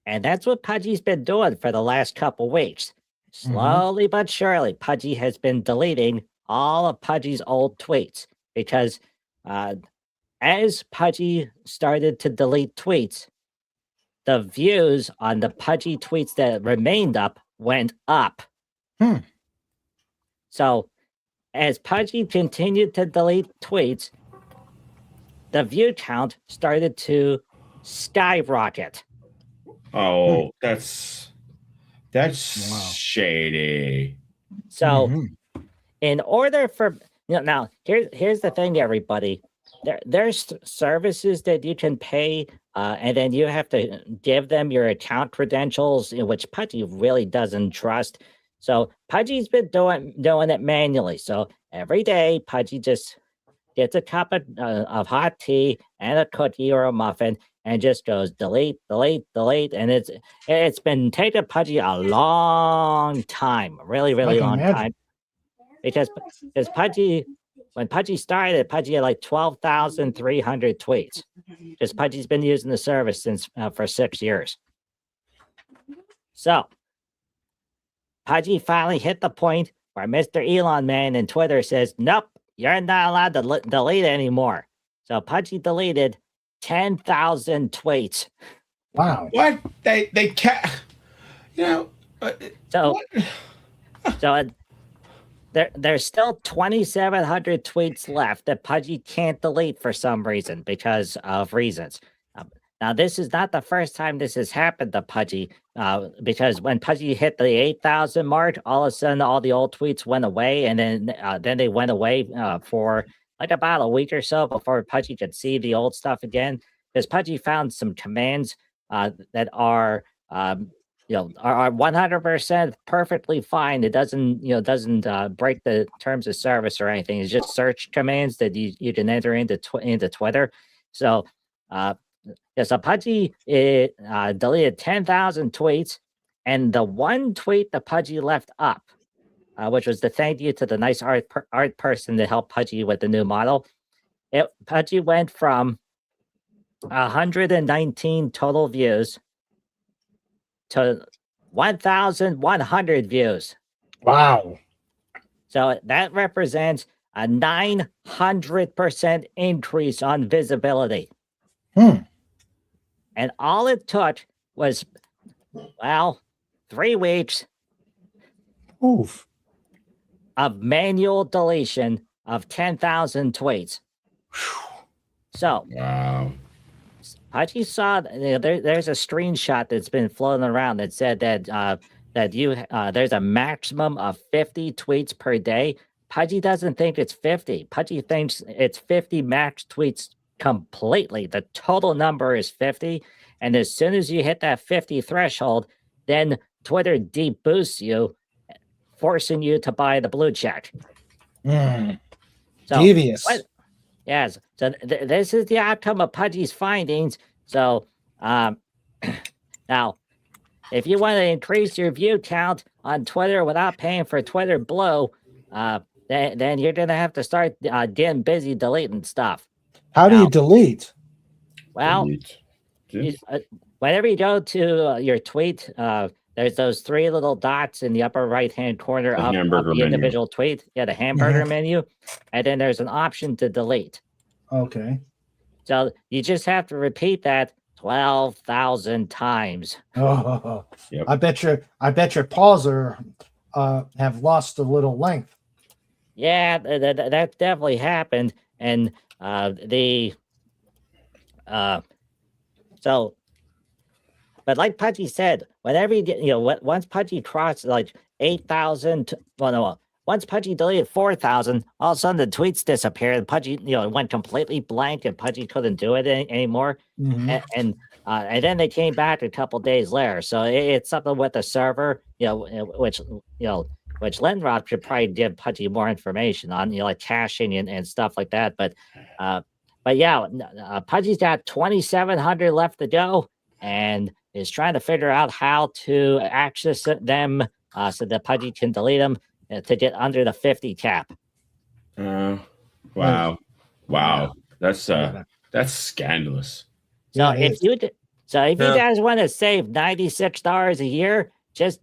Speaker 8: And that's what Pudgy's been doing for the last couple weeks. Slowly but surely, Pudgy has been deleting all of Pudgy's old tweets because as Pudgy started to delete tweets, the views on the Pudgy tweets that remained up went up. So as Pudgy continued to delete tweets, the view count started to skyrocket.
Speaker 4: Oh, that's shady.
Speaker 8: So in order for now here's the thing, everybody. There's services that you can pay, and then you have to give them your account credentials, which Pudgy really doesn't trust. So Pudgy's been doing it manually. So every day, Pudgy just gets a cup of hot tea and a cookie or a muffin, and just goes delete, delete, delete. And it's been taking Pudgy a long time, really long time, because Pudgy. When Pudgy started, Pudgy had like 12,300 tweets. Because Pudgy's been using the service since for 6 years. So Pudgy finally hit the point where Mr. Elon Man in Twitter says, nope, you're not allowed to delete anymore. So Pudgy deleted 10,000 tweets.
Speaker 2: Wow.
Speaker 4: What? They can't,
Speaker 8: So there's still 2,700 tweets left that Pudgy can't delete for some reason because of reasons. Now, this is not the first time this has happened to Pudgy, because when Pudgy hit the 8,000 mark, all of a sudden all the old tweets went away, and then they went away for like about a week or so before Pudgy could see the old stuff again. Because Pudgy found some commands that are 100% perfectly fine. It doesn't break the terms of service or anything. It's just search commands that you can enter into Twitter. So, so Pudgy deleted 10,000 tweets, and the one tweet that Pudgy left up, which was the thank you to the nice art person that helped Pudgy with the new model. Pudgy went from 119 total views to 1,100 views.
Speaker 2: Wow.
Speaker 8: So that represents a 900% increase on visibility. And all it took was, 3 weeks of manual deletion of 10,000 tweets. So,
Speaker 4: wow.
Speaker 8: Pudgy saw there's a screenshot that's been floating around that said that there's a maximum of 50 tweets per day. Pudgy doesn't think it's 50. Pudgy thinks it's 50 max tweets completely. The total number is 50, and as soon as you hit that 50 threshold, then Twitter deboosts you, forcing you to buy the blue check.
Speaker 2: So,
Speaker 8: devious. Yes. So this is the outcome of Pudgy's findings. So now, if you want to increase your view count on Twitter without paying for Twitter Blue, then you're going to have to start getting busy deleting stuff.
Speaker 2: How do you delete?
Speaker 8: Well, whenever you go to your tweet, there's those 3 little dots in the upper right-hand corner of the individual tweet. Yeah, the hamburger menu. And then there's an option to delete.
Speaker 2: Okay.
Speaker 8: So you just have to repeat that 12,000 times.
Speaker 2: Oh, yep. I bet your pauser have lost a little length.
Speaker 8: Yeah, that definitely happened. And but like Pudgy said, whenever you get, once Pudgy crossed like 8,000, once Pudgy deleted 4,000, all of a sudden the tweets disappeared. Pudgy, went completely blank, and Pudgy couldn't do it anymore. And then they came back a couple days later. So it's something with the server, which Lendrop should probably give Pudgy more information on, like caching and stuff like that. But yeah, Pudgy's got 2,700 left to go. and is trying to figure out how to access them so that Pudgy can delete them to get under the 50 cap.
Speaker 4: Wow. That's scandalous.
Speaker 8: So
Speaker 2: Yeah,
Speaker 8: if you guys want to save $96 a year, just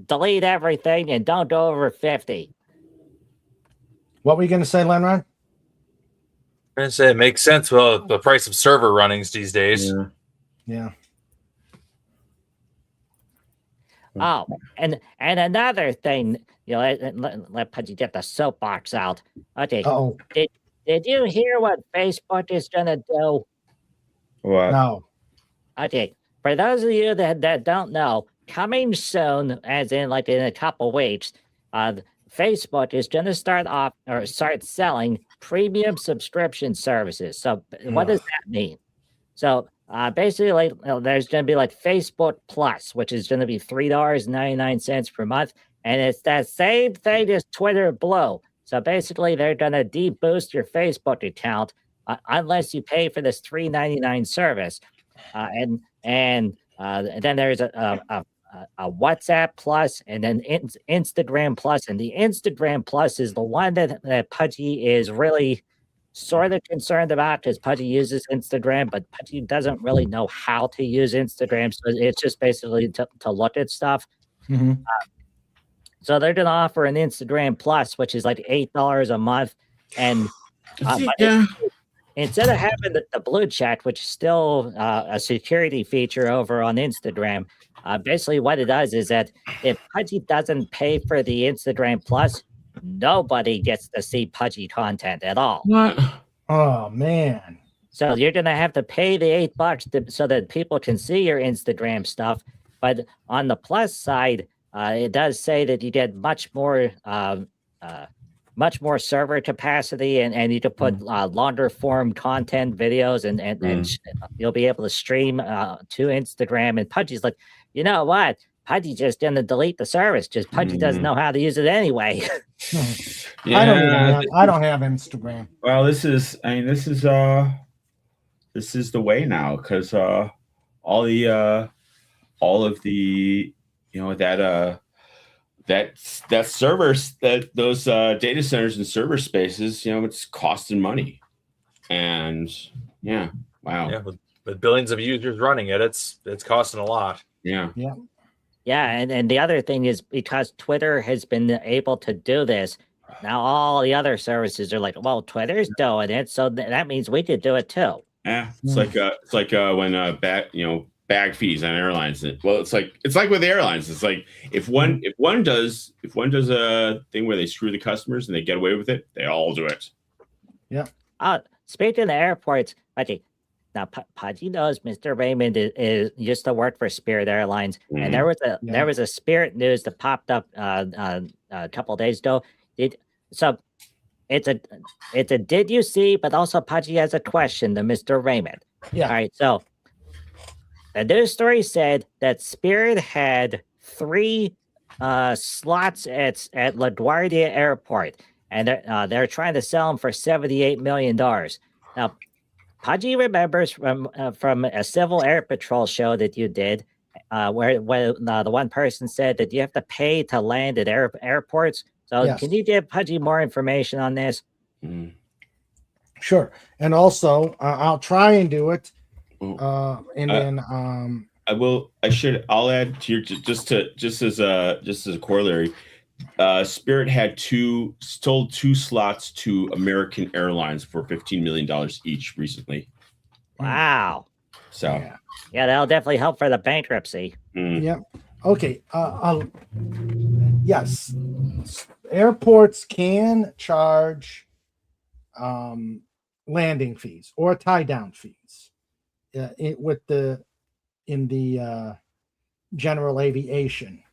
Speaker 8: delete everything and don't go over 50.
Speaker 2: What were you going to say, Lenron?
Speaker 5: I'm gonna say it makes sense with the price of server runnings these days.
Speaker 2: Yeah.
Speaker 8: Oh, and another thing, let Pudgy get the soapbox out. Okay.
Speaker 2: Oh
Speaker 8: Did you hear what Facebook is gonna do?
Speaker 4: What?
Speaker 2: no.
Speaker 8: Okay, for those of you that don't know, coming soon, as in like in a couple weeks, Facebook is going to start selling premium subscription services. So what does that mean? So basically, there's going to be like Facebook Plus, which is going to be $3.99 per month, and it's that same thing as Twitter Blue. So basically, they're going to deboost your Facebook account unless you pay for this $3.99 service. And then there's a WhatsApp Plus, and then Instagram Plus, and the Instagram Plus is the one that Pudgy is really sort of concerned about because Pudgy uses Instagram, but Pudgy doesn't really know how to use Instagram, so it's just basically to look at stuff.
Speaker 2: Mm-hmm.
Speaker 8: So they're going to offer an Instagram Plus, which is like $8 a month, and instead of having the blue check, which is still a security feature over on Instagram, basically what it does is that if Pudgy doesn't pay for the Instagram Plus, nobody gets to see Pudgy content at all.
Speaker 4: What?
Speaker 2: Oh man.
Speaker 8: So you're going to have to pay the $8 so that people can see your Instagram stuff. But on the plus side, it does say that you get much more server capacity, and you can put longer form content videos, and you'll be able to stream to Instagram. And Pudgy's like, you know what? Pudgy just didn't delete the service. Just Pudgy doesn't know how to use it anyway.
Speaker 2: I don't have Instagram.
Speaker 4: Well, this is the way now, because all of the that servers, that those data centers and server spaces, it's costing money. And wow.
Speaker 5: With billions of users running it, it's costing a lot.
Speaker 2: Yeah,
Speaker 8: and the other thing is, because Twitter has been able to do this, now all the other services are like, well, Twitter's doing it, so that means we could do it too.
Speaker 4: Yeah, it's like when bag fees on airlines. Well, it's like with airlines. It's like if one does a thing where they screw the customers and they get away with it, they all do it.
Speaker 2: Yeah.
Speaker 8: Speaking of airports, okay. Now, Pudgy knows Mr. Raymond is used to work for Spirit Airlines, and there was a Spirit news that popped up a couple of days ago. So it's a did you see? But also Pudgy has a question to Mr. Raymond.
Speaker 2: Yeah.
Speaker 8: All right. So the news story said that Spirit had 3 slots at LaGuardia Airport, and they're trying to sell them for $78 million. Now, Pudgy remembers from a Civil Air Patrol show that you did, where the one person said that you have to pay to land at airports. So Can you give Pudgy more information on this?
Speaker 2: Sure. And also, I'll try and do it. Then
Speaker 4: I'll add to your just as a corollary. Spirit had sold 2 slots to American Airlines for $15 million each recently.
Speaker 8: Wow.
Speaker 4: So
Speaker 8: yeah, that'll definitely help for the bankruptcy.
Speaker 2: Yeah. Okay. Yes, airports can charge landing fees or tie down fees in the general aviation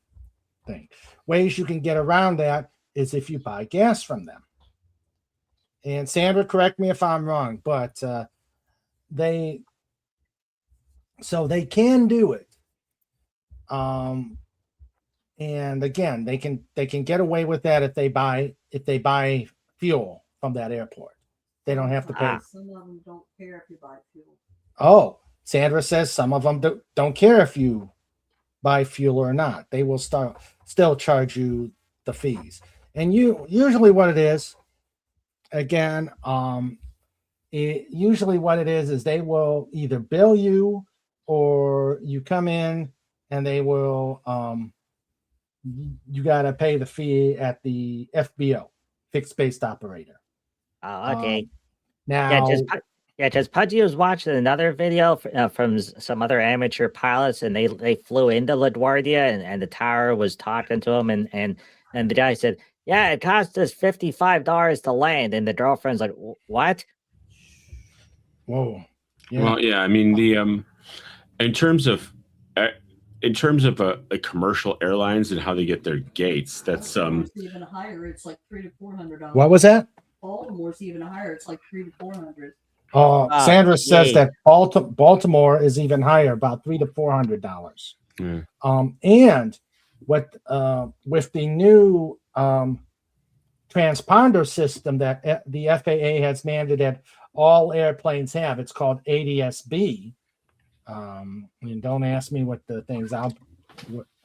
Speaker 2: thing. Ways you can get around that is if you buy gas from them. And Sandra, correct me if I'm wrong, but they can do it. And again, they can get away with that if they buy fuel from that airport. They don't have to pay.
Speaker 6: Some of them don't care if you buy fuel.
Speaker 2: Oh, Sandra says some of them don't care if you buy fuel or not. They will still charge you the fees. And usually what it is, again, usually what it is they will either bill you or you come in and they will you got to pay the fee at the FBO, fixed based operator.
Speaker 8: Oh, okay.
Speaker 2: Now,
Speaker 8: because Pudgy was watching another video from some other amateur pilots, and they flew into LaGuardia, and the tower was talking to him, and the guy said, "Yeah, it cost us $55 to land," and the girlfriend's like, "What?"
Speaker 2: Whoa. Yeah.
Speaker 4: Well, yeah. I mean, in terms of commercial airlines and how they get their gates, that's
Speaker 6: Baltimore's even higher. It's like $300 to $400.
Speaker 2: What was that?
Speaker 6: Baltimore's even higher. It's like $300 to $400.
Speaker 2: Sandra says that Baltimore is even higher, about $300 to $400. And what with the new transponder system that the FAA has mandated that all airplanes have, it's called ADS-B. And don't ask me what the things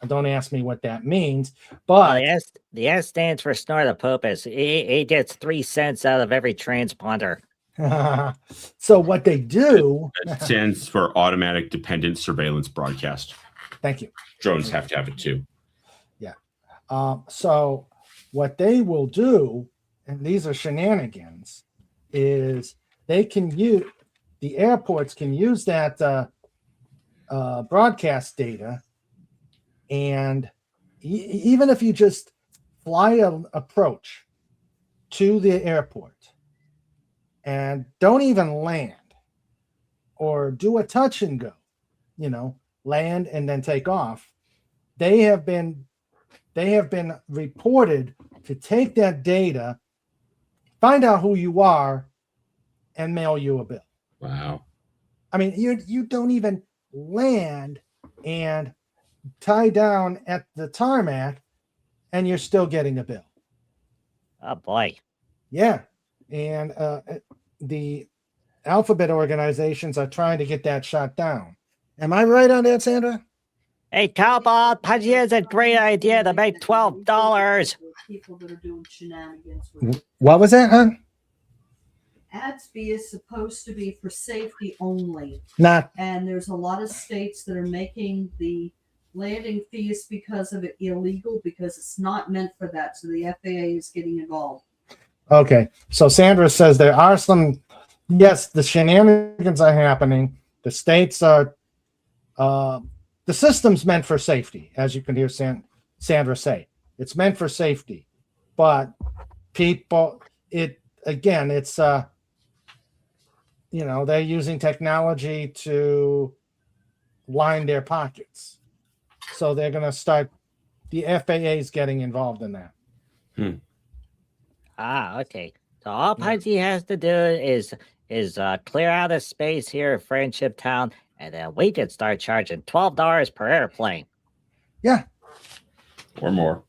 Speaker 2: don't ask me what that means, but
Speaker 8: the S stands for snortopopus. It gets 3 cents out of every transponder.
Speaker 2: So what they do,
Speaker 4: that stands for automatic dependent surveillance broadcast.
Speaker 2: Thank you.
Speaker 4: Drones have to have it too.
Speaker 2: Yeah. So what they will do, and these are shenanigans, is they can use the airports can use that broadcast data, and even if you just fly an approach to the airport and don't even land or do a touch and go, land and then take off, they have been reported to take that data, find out who you are, and mail you a bill.
Speaker 4: Wow.
Speaker 2: I mean, you don't even land and tie down at the tarmac, and you're still getting a bill.
Speaker 8: Oh boy.
Speaker 2: Yeah. And the alphabet organizations are trying to get that shot down. Am I right on that, Sandra?
Speaker 8: Hey, Cowball, Pudgy has a great idea to make $12.
Speaker 6: People that are doing shenanigans with it.
Speaker 2: What was that, huh?
Speaker 6: ADS-B is supposed to be for safety only.
Speaker 2: Not.
Speaker 6: And there's a lot of states that are making the landing fees because of it illegal, because it's not meant for that. So the FAA is getting involved.
Speaker 2: Okay. So Sandra says there are some, yes, the shenanigans are happening. The states are, the system's meant for safety, as you can hear Sandra say. It's meant for safety. But people, it's, they're using technology to line their pockets. So they're going to start, the FAA is getting involved in that.
Speaker 8: Okay. So all Pudgy has to do is clear out a space here at Friendship Town, and then we can start charging $12 per airplane.
Speaker 2: Yeah.
Speaker 4: Or more.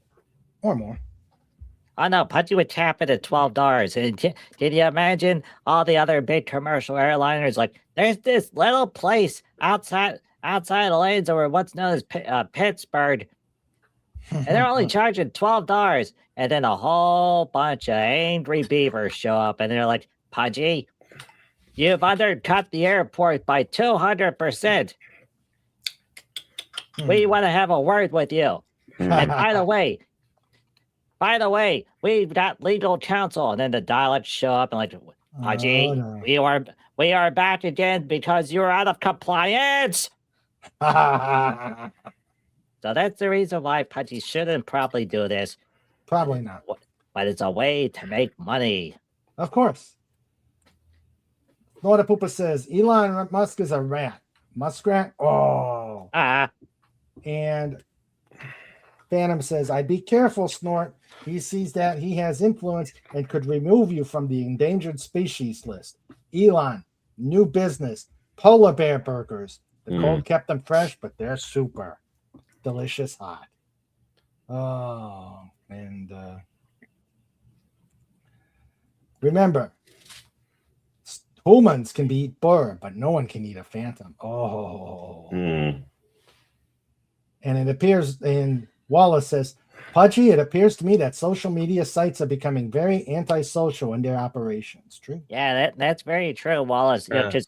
Speaker 8: Oh no, Pudgy would cap it at $12. And can you imagine all the other big commercial airliners? Like, there's this little place outside the lanes over what's known as Pittsburgh, and they're only charging $12. And then a whole bunch of angry beavers show up, and they're like, "Pudgy, you've undercut the airport by 200%. We want to have a word with you. And by the way, we've got legal counsel." And then the dialects show up and like, "Pudgy, no. we are back again because you're out of compliance." So that's the reason why Pudgy shouldn't probably do this.
Speaker 2: Probably not.
Speaker 8: But it's a way to make money.
Speaker 2: Of course. Florida Poopa says Elon Musk is a rat. Muskrat? Oh. And Phantom says, "I'd be careful, Snort. He sees that he has influence and could remove you from the endangered species list. Elon, new business, polar bear burgers. The cold kept them fresh, but they're super delicious hot." Oh, and remember, humans can eat bird, but no one can eat a phantom. Oh.
Speaker 4: Mm.
Speaker 2: And it appears, and Wallace says, Pudgy, it appears to me that social media sites are becoming very antisocial in their operations. True.
Speaker 8: Yeah, that's very true, Wallace. You know,
Speaker 5: Yeah.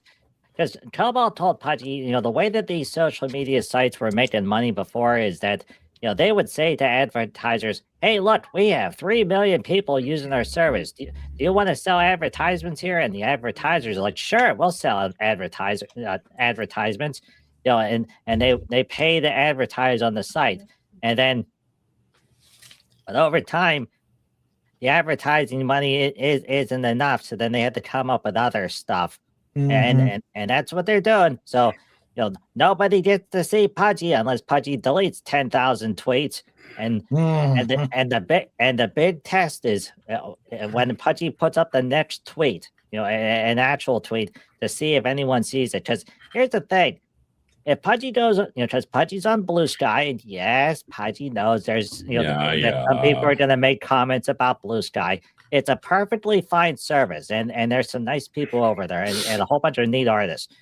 Speaker 8: because Cobalt told Pudgy, you know, the way that these social media sites were making money before is that, you know, they would say to advertisers, "Hey, look, we have 3 million people using our service. Do you want to sell advertisements here?" And the advertisers are like, "Sure, we'll sell advertisements." You know, and they pay to advertise on the site, and then, but over time, the advertising money isn't enough. So then they had to come up with other stuff, and that's what they're doing. So, you know, nobody gets to see Pudgy unless Pudgy deletes 10,000 tweets, and the big test is when Pudgy puts up the next tweet, you know, an actual tweet, to see if anyone sees it. Because here's the thing. If Pudgy goes, you know, because Pudgy's on Blue Sky, and yes, Pudgy knows there's, you know, that some people are going to make comments about Blue Sky. It's a perfectly fine service, and there's some nice people over there, and a whole bunch of neat artists.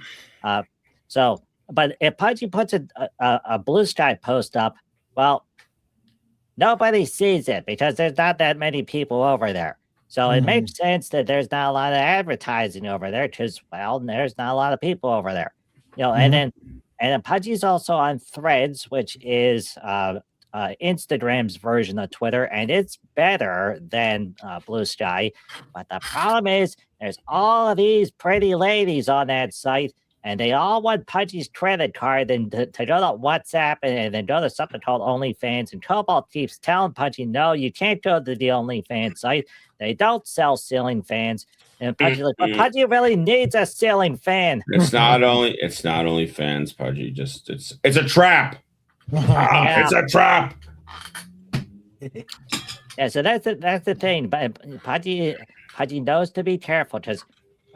Speaker 8: So, but if Pudgy puts a Blue Sky post up, well, nobody sees it because there's not that many people over there. So it makes sense that there's not a lot of advertising over there because, well, there's not a lot of people over there. You know, and then Pudgy's also on Threads, which is Instagram's version of Twitter, and it's better than Blue Sky. But the problem is there's all of these pretty ladies on that site, and they all want Pudgy's credit card and to go to WhatsApp and then go to something called OnlyFans. And Cobalt keeps telling Pudgy, no, you can't go to the OnlyFans site. They don't sell ceiling fans. And Pudgy's like, but Pudgy really needs a ceiling fan.
Speaker 4: It's not only fans, Pudgy. Just it's a trap. It's a trap.
Speaker 8: Yeah, so that's the thing. But Pudgy knows to be careful because,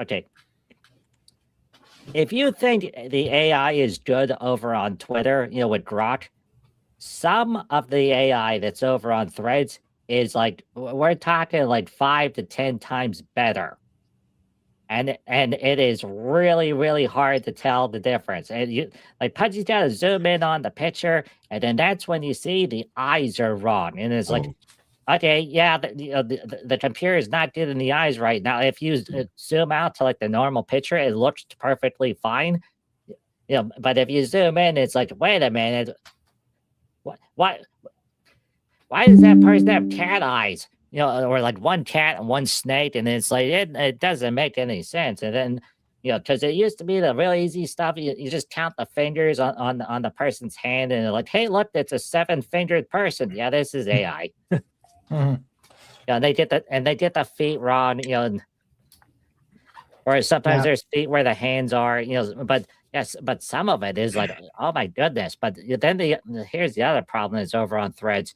Speaker 8: okay, if you think the AI is good over on Twitter, you know, with Grok, some of the AI that's over on Threads is like, we're talking like 5 to 10 times better. And it is really, really hard to tell the difference. And you, like, Pudgy's got to zoom in on the picture, and then that's when you see the eyes are wrong. And it's like, okay, yeah, the computer is not getting the eyes right. Now, if you zoom out to like the normal picture, it looks perfectly fine. You know, but if you zoom in, it's like, wait a minute, why does that person have cat eyes? You know, or like one cat and one snake, and it's like it doesn't make any sense. And then, you know, because it used to be the real easy stuff. You just count the fingers on the person's hand, and they're like, hey, look, it's a 7-fingered person. Yeah, this is AI. Yeah, and they get the feet wrong. You know, or sometimes there's feet where the hands are. You know, but yes, but some of it is like, oh my goodness. But then here's the other problem that's over on Threads.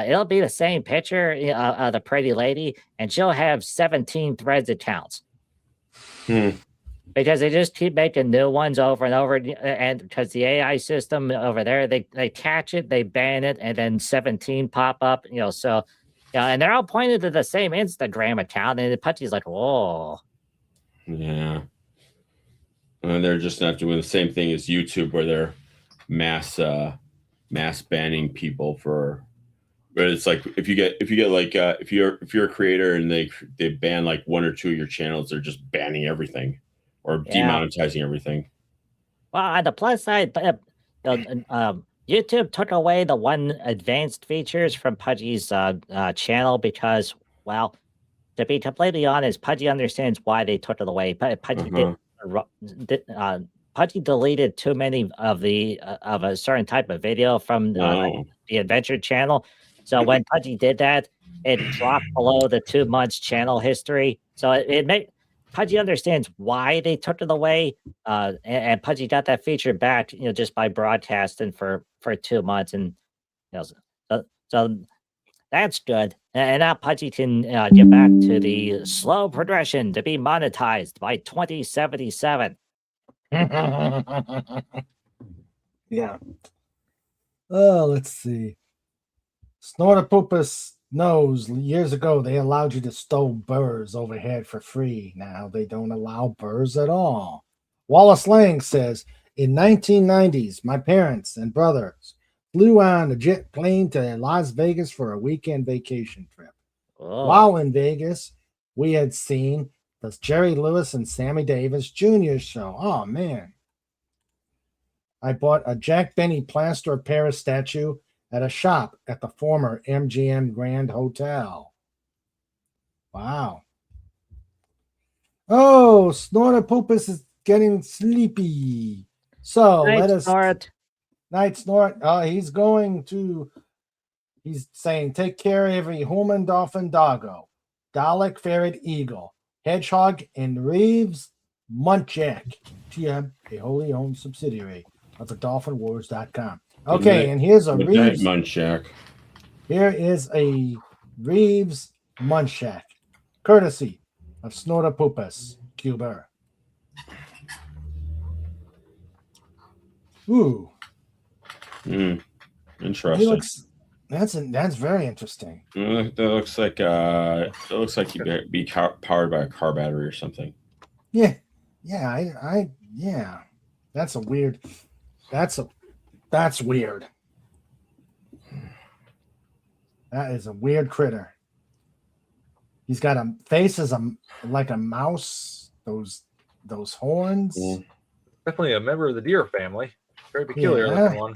Speaker 8: It'll be the same picture of the pretty lady, and she'll have 17 Threads accounts. Because they just keep making new ones over and over, and because the AI system over there, they catch it, they ban it, and then 17 pop up. You know, so and they're all pointed to the same Instagram account, and Pudgy's like, whoa.
Speaker 4: Yeah. And they're just not doing the same thing as YouTube, where they're mass banning people for. But it's like if you get like if you're a creator and they ban like 1 or 2 of your channels, they're just banning everything or demonetizing everything.
Speaker 8: Well, on the plus side, YouTube took away the one advanced features from Pudgy's channel because, well, to be completely honest, Pudgy understands why they took it away. Pudgy Pudgy deleted too many of a certain type of video from the Adventure channel. So when Pudgy did that, it dropped below the 2 months channel history. So it made Pudgy understands why they took it away, and Pudgy got that feature back, you know, just by broadcasting for 2 months, and you know, so that's good. And now Pudgy can get back to the slow progression to be monetized by 2077.
Speaker 2: Yeah. Oh, let's see. Snortopopus knows years ago they allowed you to stow birds overhead for free. Now they don't allow birds at all. Wallace Lang says, in 1990s, my parents and brothers flew on a jet plane to Las Vegas for a weekend vacation trip.
Speaker 8: Oh.
Speaker 2: While in Vegas, we had seen the Jerry Lewis and Sammy Davis Jr. show. Oh, man. I bought a Jack Benny plaster of Paris statue at a shop at the former MGM Grand Hotel. Wow. Oh, Snortopopus is getting sleepy. So let us... Night Snort. He's saying, take care every human, dolphin, doggo, Dalek, ferret, eagle, hedgehog, and Reeves Munchak. TM, a wholly owned subsidiary of the DolphinWars.com. Okay, and here's a Reeves
Speaker 4: Munchak.
Speaker 2: Here is a Reeves Munchak, courtesy of Snortopopus, Cuber. Ooh.
Speaker 4: Interesting.
Speaker 2: That's very interesting.
Speaker 4: That looks like he'd be powered by a car battery or something.
Speaker 2: Yeah. That's weird. That is a weird critter. He's got a face like a mouse. Those horns.
Speaker 4: Yeah.
Speaker 5: Definitely a member of the deer family. Very peculiar looking one.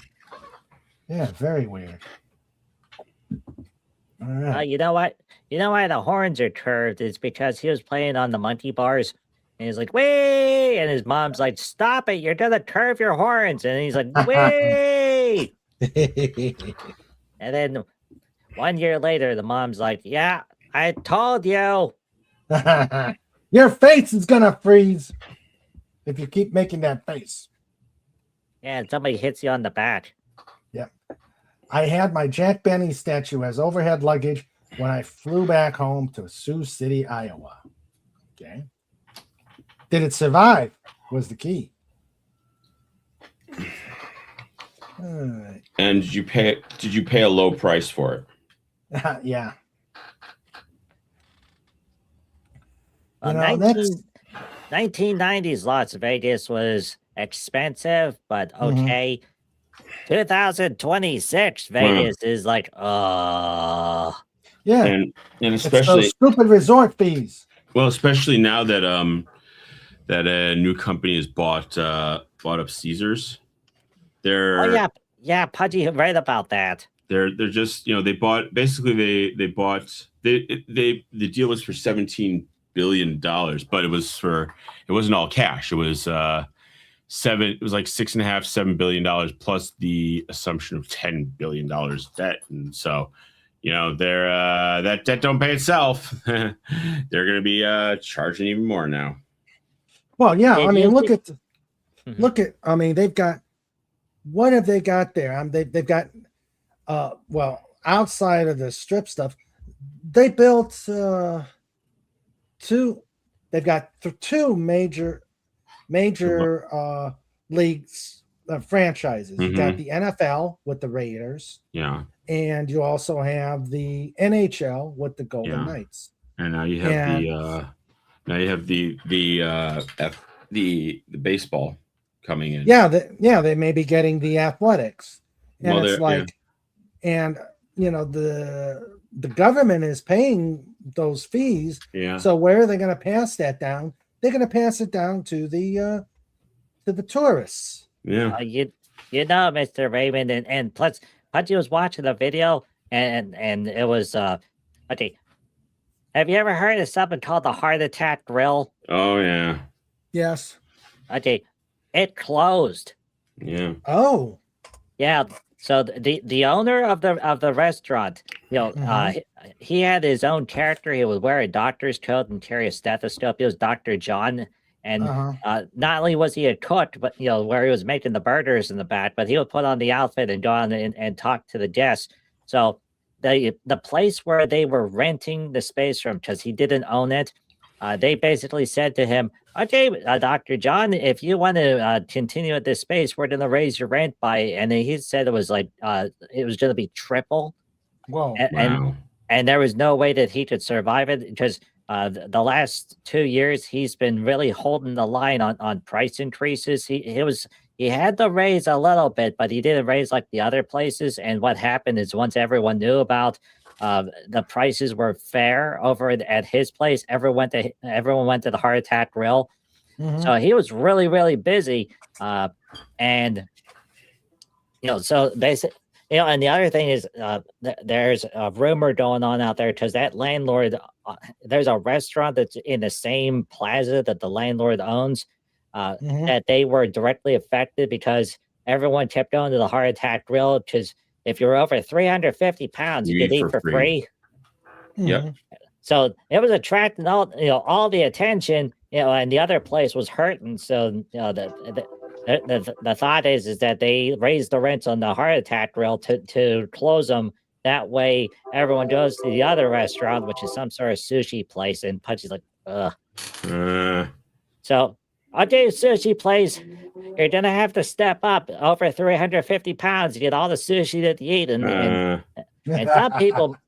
Speaker 2: Yeah, very weird. All right.
Speaker 8: You know what? You know why the horns are curved? It's because he was playing on the monkey bars. And he's like, wait! And his mom's like, stop it! You're gonna curve your horns! And he's like, wait! And then 1 year later, the mom's like, yeah, I told you.
Speaker 2: Your face is gonna freeze if you keep making that face.
Speaker 8: Yeah, and somebody hits you on the back.
Speaker 2: Yep. I had my Jack Benny statue as overhead luggage when I flew back home to Sioux City, Iowa. Okay. Did it survive? Was the key.
Speaker 4: And did you pay a low price for it?
Speaker 2: Yeah.
Speaker 8: Well, 1990s Las Vegas was expensive, but okay. 2026 Vegas is like,
Speaker 2: yeah,
Speaker 4: and especially
Speaker 2: it's those stupid resort fees.
Speaker 4: Well, especially now that that a new company has bought up Caesars.
Speaker 8: Yeah, Pudgy read about that.
Speaker 4: They're just they bought basically the deal was for $17 billion, but it wasn't all cash. It was like $6.5-7 billion plus the assumption of $10 billion debt, and so that debt don't pay itself. They're going to be charging even more now.
Speaker 2: Well, yeah, I mean, look at. I mean, they've got. What have they got there? They've got. Outside of the strip stuff, they built two. They've got two major leagues franchises. You got the NFL with the Raiders.
Speaker 4: Yeah. And
Speaker 2: you also have the NHL with the Golden Knights.
Speaker 4: And now you have the baseball coming in.
Speaker 2: Yeah, they may be getting the athletics. And it's like, and the government is paying those fees.
Speaker 4: Yeah.
Speaker 2: So where are they going to pass that down? They're going to pass it down to the tourists.
Speaker 4: Yeah.
Speaker 8: Mr. Raymond, and plus, Pudgy was watching the video, and it was okay. Have you ever heard of something called the Heart Attack Grill?
Speaker 4: Oh yeah.
Speaker 2: Yes.
Speaker 8: Okay, it closed.
Speaker 4: Yeah.
Speaker 2: Oh.
Speaker 8: Yeah. So the owner of the restaurant, he had his own character. He would wear a doctor's coat and carry a stethoscope. He was Dr. John. And not only was he a cook, but where he was making the burgers in the back, but he would put on the outfit and go on and talk to the guests. So the place where they were renting the space from, because he didn't own it, they basically said to him, "Okay, Dr. John, if you want to continue at this space, we're going to raise your rent by," and he said it was like it was going to be triple.
Speaker 2: Whoa!
Speaker 8: And and there was no way that he could survive it because the last 2 years he's been really holding the line on price increases. He had to raise a little bit, but he didn't raise like the other places. And what happened is once everyone knew about the prices were fair over at his place, everyone went to the Heart Attack Grill. So he was really, really busy. And so basically, and the other thing is there's a rumor going on out there because that landlord, there's a restaurant that's in the same plaza that the landlord owns, that they were directly affected because everyone kept going to the Heart Attack Grill because if you're over 350 pounds, you could eat for free.
Speaker 4: Yep.
Speaker 8: So it was attracting all the attention, and the other place was hurting. So the thought is that they raised the rents on the Heart Attack Grill to close them. That way, everyone goes to the other restaurant, which is some sort of sushi place, and Pudgy's like, ugh. So, okay, sushi place, you're gonna have to step up over 350 pounds to get all the sushi that you eat, and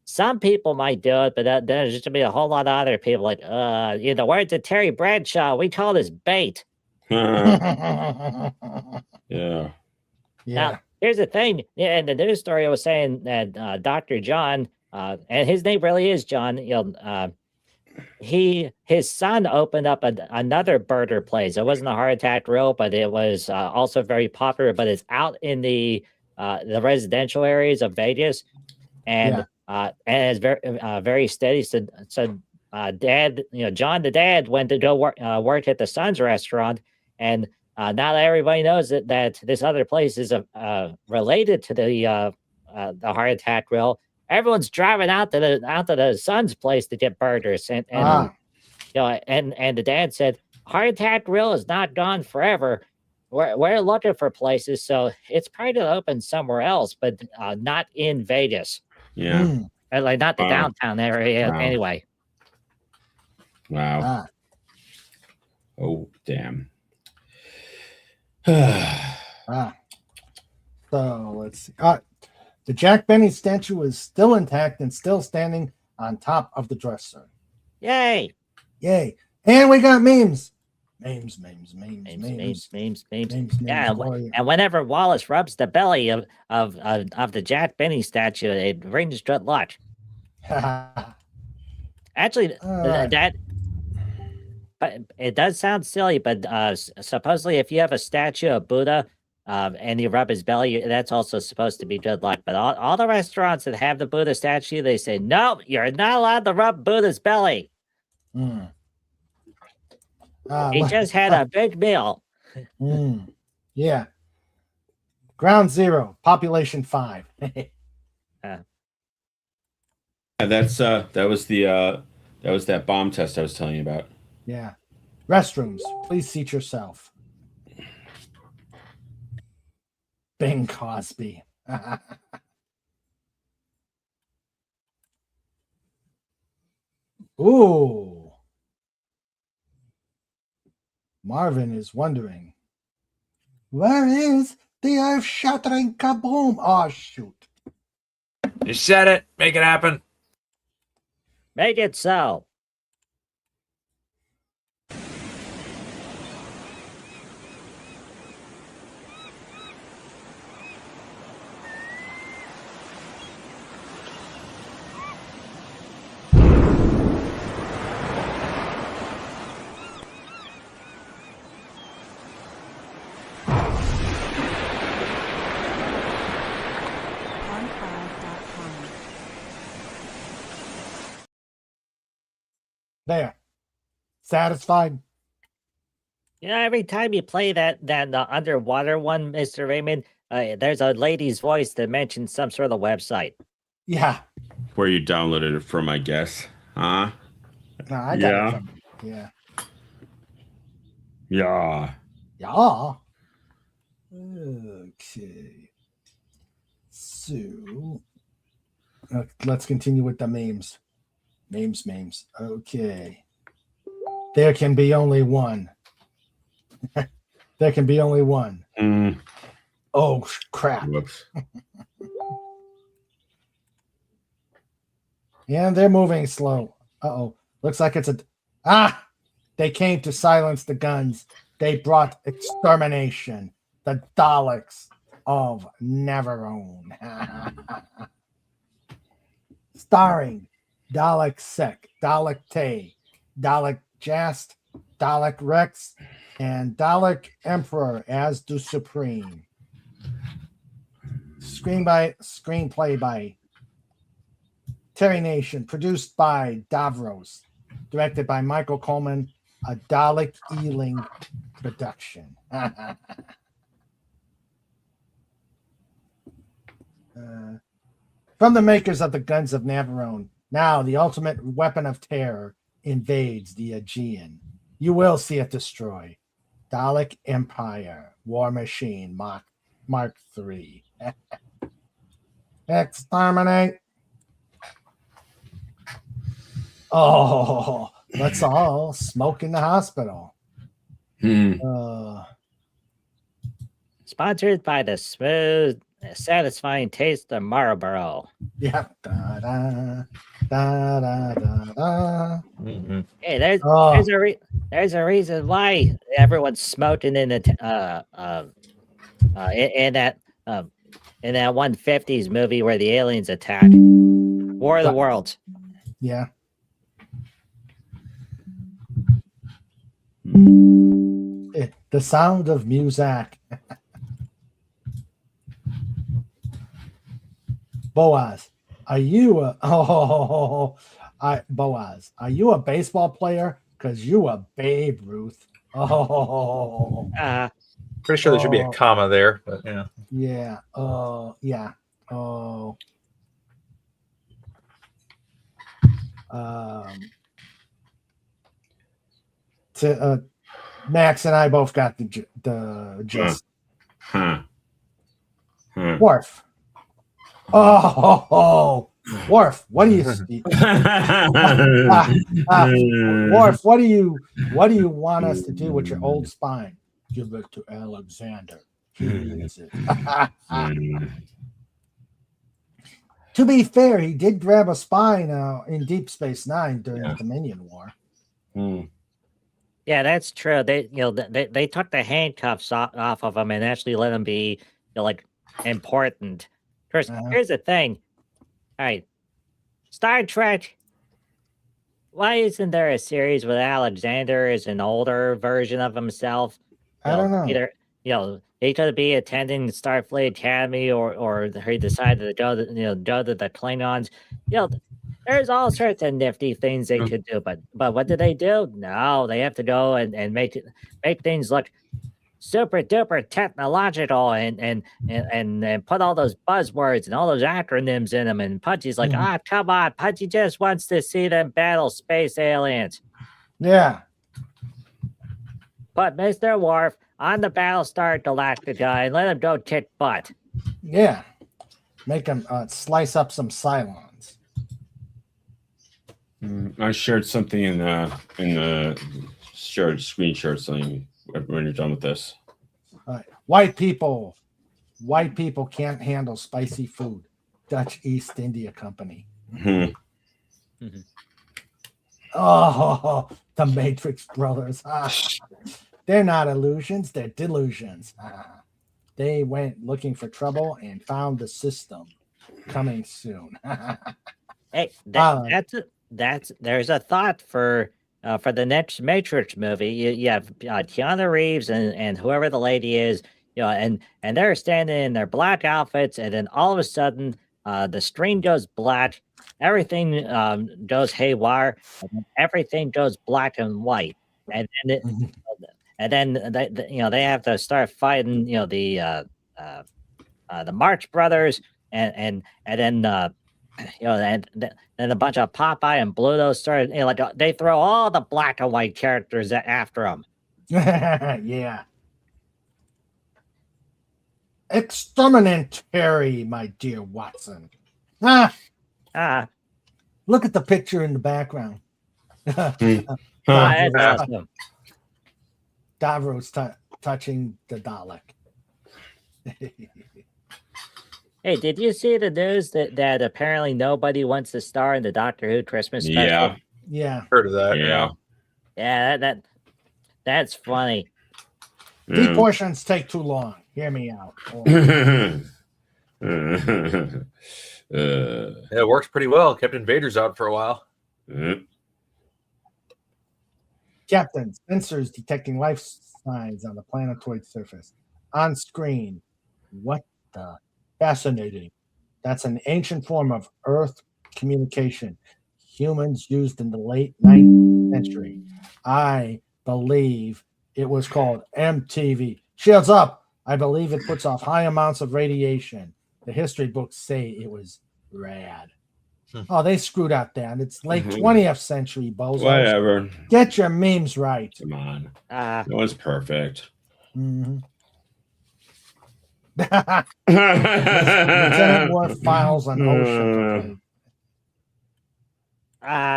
Speaker 8: some people might do it, but there's just gonna be a whole lot of other people like, the words of Terry Bradshaw, we call this bait.
Speaker 7: Yeah.
Speaker 8: Now, here's the thing. Yeah, in the news story, I was saying that Dr. John, and his name really is John, his son opened up another burger place. It wasn't a Heart Attack Grill, but it was also very popular, but it's out in the residential areas of Vegas. And it's very, very steady. So dad, John, the dad, went to go work at the son's restaurant. And now that everybody knows that this other place is related to the Heart Attack Grill, everyone's driving out to the son's place to get burgers. And the dad said, Heart Attack Grill is not gone forever. We're looking for places, so it's probably to open somewhere else, but not in Vegas.
Speaker 4: Yeah.
Speaker 8: Like not the downtown area anyway.
Speaker 4: Wow. Oh, damn.
Speaker 2: So let's see. The Jack Benny statue is still intact and still standing on top of the dresser.
Speaker 8: Yay!
Speaker 2: Yay! And we got memes. Memes.
Speaker 8: Yeah, and whenever Wallace rubs the belly of the Jack Benny statue, it brings good luck. Actually, but it does sound silly, but supposedly if you have a statue of Buddha and you rub his belly, that's also supposed to be good luck. But all the restaurants that have the Buddha statue, they say, no, you're not allowed to rub Buddha's belly. He just had a big meal.
Speaker 2: Yeah. Ground Zero, population 5.
Speaker 4: That was that bomb test I was telling you about.
Speaker 2: Yeah. Restrooms, please seat yourself. Bing Crosby. Ooh. Marvin is wondering, where is the earth-shattering kaboom? Oh, shoot.
Speaker 5: You said it. Make it happen.
Speaker 8: Make it so.
Speaker 2: There. Satisfied?
Speaker 8: Every time you play that underwater one, Mr. Raymond, there's a lady's voice that mentions some sort of website.
Speaker 2: Yeah.
Speaker 4: Where you downloaded it from, I guess. Huh?
Speaker 2: No, I got it from, yeah.
Speaker 4: Yeah.
Speaker 2: Yeah. Okay. So, let's continue with the memes. Memes. Okay. There can be only one. There can be only one. Oh, crap.
Speaker 4: Whoops.
Speaker 2: And they're moving slow. Uh-oh. Looks like it's they came to silence the guns. They brought extermination. The Daleks of Neverone. Starring Dalek Sec, Dalek Tay, Dalek Jast, Dalek Rex, and Dalek Emperor as the Supreme. Screenplay by Terry Nation, produced by Davros, directed by Michael Coleman, a Dalek Ealing production. From the makers of the Guns of Navarone, now the ultimate weapon of terror invades the Aegean. You will see it destroy. Dalek Empire, War Machine, Mark III. Exterminate. Oh, let's all smoke in the hospital.
Speaker 8: Sponsored by the smooth, satisfying taste of Marlboro.
Speaker 2: Yeah. Da, da, da, da, da, da.
Speaker 8: Hey, there's a reason why everyone's smoking in the in that 150s movie where the aliens attack. War of the Worlds.
Speaker 2: Yeah. The sound of music. Boaz, are you Boaz, are you a baseball player? Because you a Babe Ruth. Oh.
Speaker 5: Pretty sure there should be a comma there, but yeah.
Speaker 2: Yeah. Yeah. Oh. Max and I both got the gist. Worf. Worf, what do you Worf, what do you want us to do with your old spine? Give it to Alexander. He needs it. To be fair, he did grab a spine in Deep Space Nine during the Dominion War.
Speaker 8: Yeah, that's true. They took the handcuffs off of him and actually let him be like important. First, here's the thing. All right, Star Trek. Why isn't there a series with Alexander as an older version of himself?
Speaker 2: I don't know.
Speaker 8: Either he could be attending Starfleet Academy, or he decided to go to the Klingons. There's all sorts of nifty things they could do, but what do? No, they have to go and make things look super duper technological and put all those buzzwords and all those acronyms in them. And Pudgy's like, come on, Pudgy just wants to see them battle space aliens.
Speaker 2: Yeah.
Speaker 8: Put Mr. Worf on the Battlestar Galactica and let him go kick butt.
Speaker 2: Yeah. Make him slice up some Cylons.
Speaker 4: I shared something in the shared screen share something when you're done with this.
Speaker 2: White people can't handle spicy food. Dutch East India Company. Oh, the Matrix brothers. They're not illusions, they're delusions. They went looking for trouble and found the system. Coming soon.
Speaker 8: Hey, there's a thought for the next Matrix movie. You have Keanu Reeves and whoever the lady is, and they're standing in their black outfits, and then all of a sudden the screen goes black, everything goes haywire, and everything goes black and white, and then they have to start fighting the Marx Brothers, and then and a bunch of Popeye and Bluto started, they throw all the black and white characters after them.
Speaker 2: Yeah. Exterminatory, my dear Watson. Look at the picture in the background.
Speaker 8: That's awesome.
Speaker 2: Davros touching the Dalek.
Speaker 8: Hey, did you see the news that apparently nobody wants to star in the Doctor Who Christmas special?
Speaker 4: Yeah.
Speaker 2: Yeah.
Speaker 5: Heard of that?
Speaker 4: Yeah.
Speaker 8: Yeah, that's funny.
Speaker 2: Deep portions take too long. Hear me out.
Speaker 5: It works pretty well. Kept invaders out for a while.
Speaker 2: Captain, sensors detecting life signs on the planetoid surface. On screen. What the? Fascinating. That's an ancient form of Earth communication. Humans used in the late 19th century. I believe it was called MTV. Shields up. I believe it puts off high amounts of radiation. The history books say it was rad. Oh, they screwed up that. It's late 20th century, bozos.
Speaker 4: Whatever.
Speaker 2: Get your memes right.
Speaker 4: Come on. No one's perfect.
Speaker 2: Mm-hmm. Lieutenant Worf files an OSHA complaint.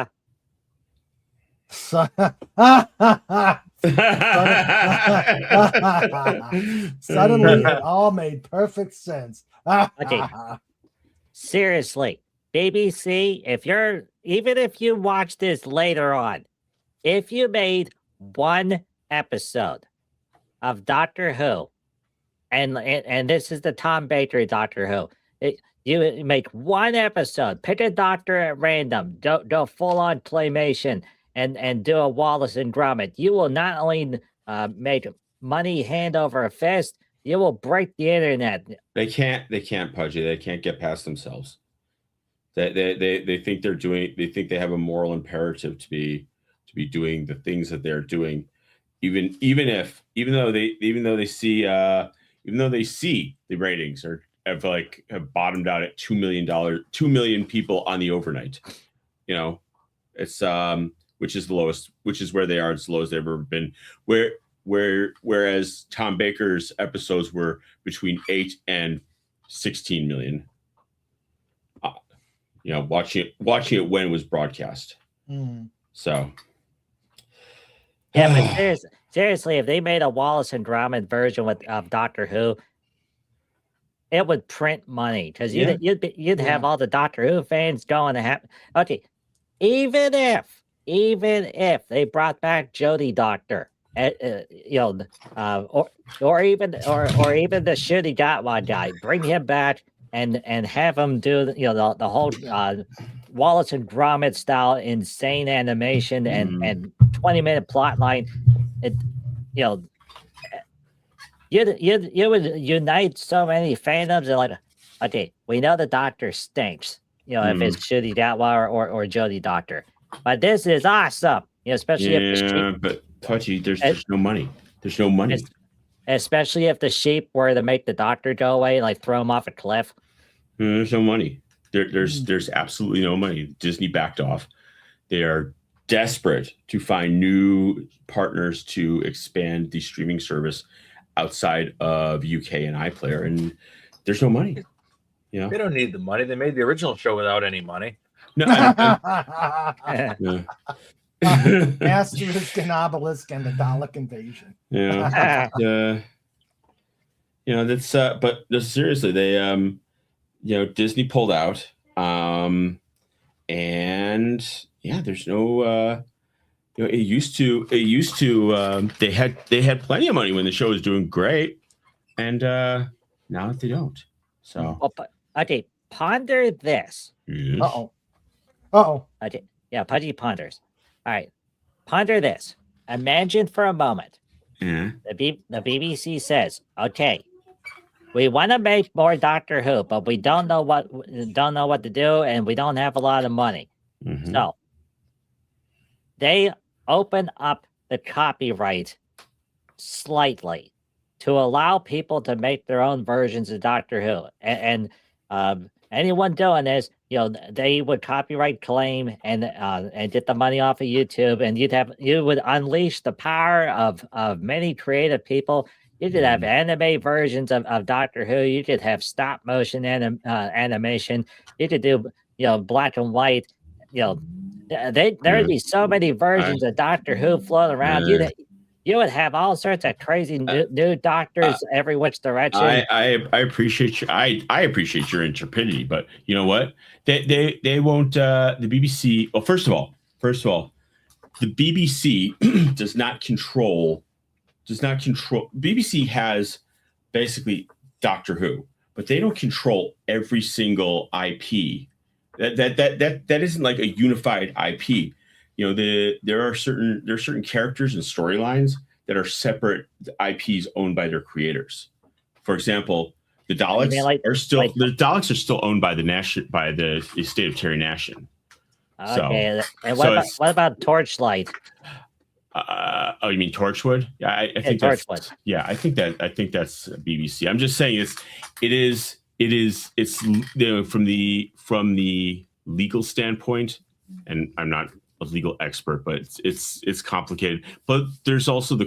Speaker 2: Suddenly, it all made perfect sense.
Speaker 8: Okay. Seriously, BBC, even if you watch this later on, if you made one episode of Doctor Who, and this is the Tom Baker Doctor Who, you make one episode, pick a doctor at random, do full on claymation, and do a Wallace and Gromit. You will not only make money hand over fist, you will break the internet.
Speaker 4: They can't, Pudgy. They can't get past themselves. They think they're doing. They think they have a moral imperative to be doing the things that they're doing, even though they see the ratings have bottomed out at $2 million people on the overnight. You know, it's which is the lowest, which is where they are. It's the lowest they've ever been. Whereas Tom Baker's episodes were between 8 and 16 million. Watching it when it was broadcast. So,
Speaker 8: yeah, but seriously, if they made a Wallace and Gromit version of Doctor Who, it would print money because you'd have all the Doctor Who fans going to have. Okay, even if they brought back Jodie Doctor, or even the shitty Gatwa guy, bring him back and have him do the whole Wallace and Gromit style insane animation and 20-minute plot line. You would unite so many fandoms and okay, we know the Doctor stinks, if it's shitty Gatwa or Jodie Doctor, but this is awesome, especially if
Speaker 4: but Touchy, there's no money. There's no money.
Speaker 8: Especially if the sheep were to make the Doctor go away, throw him off a cliff.
Speaker 4: There's no money. There's absolutely no money. Disney backed off. They are desperate to find new partners to expand the streaming service outside of UK and iPlayer, and there's no money.
Speaker 5: They don't need the money. They made the original show without any money.
Speaker 4: No.
Speaker 2: Asterisk and Obelisk and the Dalek invasion.
Speaker 4: Yeah. That's but seriously, they Disney pulled out. And there's no it used to they had plenty of money when the show was doing great, and now they don't. So
Speaker 8: okay, ponder this.
Speaker 4: Yes.
Speaker 8: Okay, yeah, Pudgy ponders. All right, ponder this. Imagine for a moment.
Speaker 4: Yeah.
Speaker 8: The BBC says, okay, we want to make more Doctor Who, but we don't know what to do, and we don't have a lot of money.
Speaker 4: Mm-hmm.
Speaker 8: So they open up the copyright slightly to allow people to make their own versions of Doctor Who, and anyone doing this, they would copyright claim and get the money off of YouTube, and you would unleash the power of many creative people. You could have anime versions of Doctor Who. You could have stop motion animation. You could do black and white. There'd be so many versions of Doctor Who floating around. You would have all sorts of crazy new doctors every which direction.
Speaker 4: I appreciate your I appreciate your intrepidity, but you know what? They won't. The BBC. Well, first of all, the BBC does not control. BBC has basically Doctor Who, but they don't control every single IP. That isn't like a unified IP. You know, there are certain characters and storylines that are separate IPs owned by their creators. For example, the Daleks are still owned by the estate of Terry Nation.
Speaker 8: Okay, and what about Torchlight?
Speaker 4: Oh, you mean Torchwood? Yeah, I think that's Torchwood. Yeah, I think that's BBC. I'm just saying it's from the legal standpoint, and I'm not a legal expert, but it's complicated. But there's also the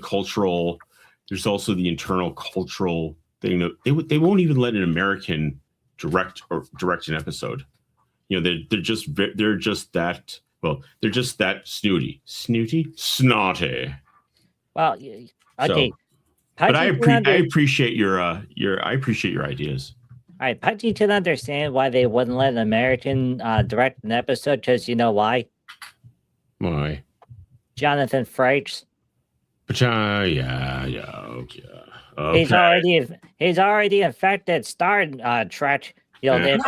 Speaker 4: internal cultural thing that they won't even let an American direct an episode. You know, they're just that. Well, they're just that snooty.
Speaker 8: Well, okay.
Speaker 4: So, but I appreciate your ideas.
Speaker 8: All right, Pudgy can understand why they wouldn't let an American direct an episode, because you know why?
Speaker 4: Why?
Speaker 8: Jonathan Frakes.
Speaker 4: But okay.
Speaker 8: He's already infected Star Trek. You know, then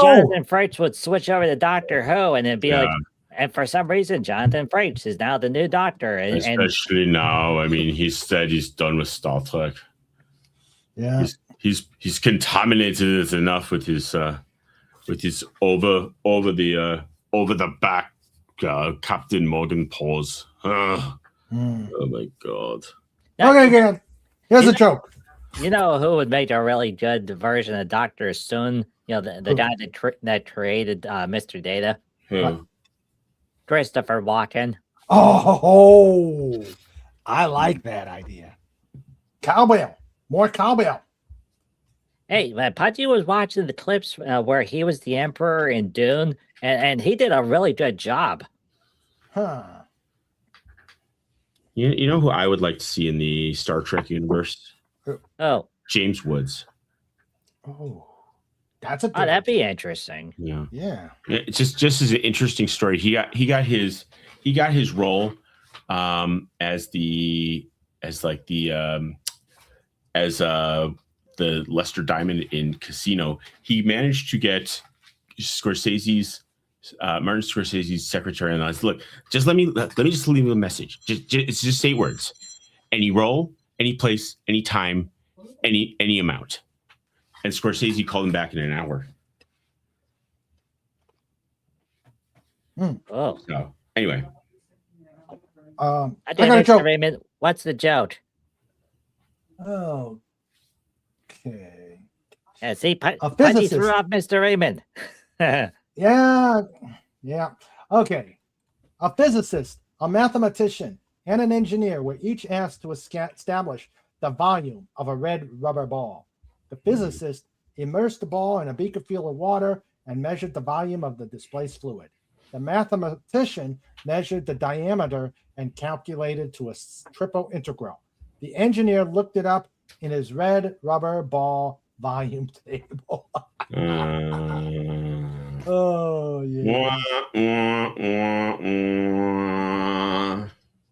Speaker 8: Jonathan Frakes would switch over to Doctor Who, and it'd be like, and for some reason, Jonathan Frakes is now the new Doctor.
Speaker 4: Especially now. I mean, he said he's done with Star Trek.
Speaker 2: Yeah,
Speaker 4: he's contaminated it enough with his over the back Captain Morgan pause. Oh my God.
Speaker 2: Okay, good. Here's a joke.
Speaker 8: You know who would make a really good version of Dr. Soon? You know, the guy that created Mr. Data?
Speaker 4: Who?
Speaker 8: Christopher Walken.
Speaker 2: Oh, I like that idea. Cowbell. More cowbell.
Speaker 8: Hey, Pudgy was watching the clips where he was the Emperor in Dune, and he did a really good job.
Speaker 2: Huh.
Speaker 4: You know who I would like to see in the Star Trek universe?
Speaker 8: Oh.
Speaker 4: James Woods.
Speaker 2: Oh. That's a
Speaker 8: that'd be interesting.
Speaker 2: Yeah.
Speaker 4: It's just as an interesting story. He got his role as the Lester Diamond in Casino. He managed to get Martin Scorsese's secretary on the look. Just let me just leave a message. It's just 8 words. Any role, any place, any time, any amount. And Scorsese called him back in an hour.
Speaker 8: Oh.
Speaker 4: So anyway.
Speaker 2: I got a joke.
Speaker 8: Raymond, what's the joke?
Speaker 2: Okay.
Speaker 8: Yeah, see, Pudgy threw off Mr. Raymond.
Speaker 2: Yeah. Okay. A physicist, a mathematician, and an engineer were each asked to establish the volume of a red rubber ball. The physicist immersed the ball in a beaker full of water and measured the volume of the displaced fluid. The mathematician measured the diameter and calculated to a triple integral. The engineer looked it up in his red rubber ball volume table. Oh, yeah.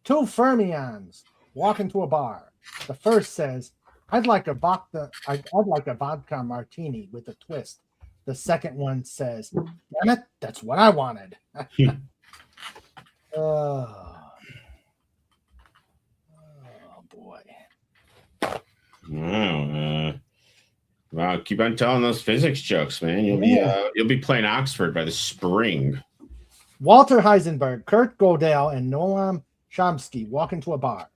Speaker 2: 2 fermions walk into a bar. The first says, I'd like a vodka martini with a twist. The second one says, damn it, that's what I wanted. Oh boy.
Speaker 4: Wow, keep on telling those physics jokes, man. You'll be playing Oxford by the spring.
Speaker 2: Walter Heisenberg, Kurt Gödel, and Noam Chomsky walk into a bar.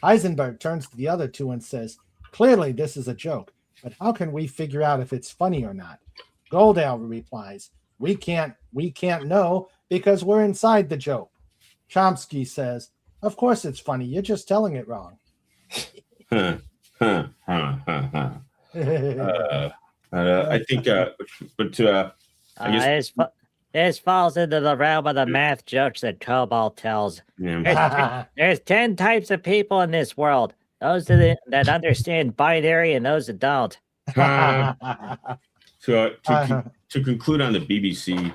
Speaker 2: Heisenberg turns to the other two and says, clearly this is a joke, but how can we figure out if it's funny or not? Gödel replies, we can't know because we're inside the joke. Chomsky says, of course it's funny, you're just telling it wrong.
Speaker 4: I think, I guess
Speaker 8: This falls into the realm of the math jokes that Cobalt tells.
Speaker 4: Yeah.
Speaker 8: There's 10 types of people in this world. Those that understand binary and those that don't.
Speaker 4: So to conclude on the BBC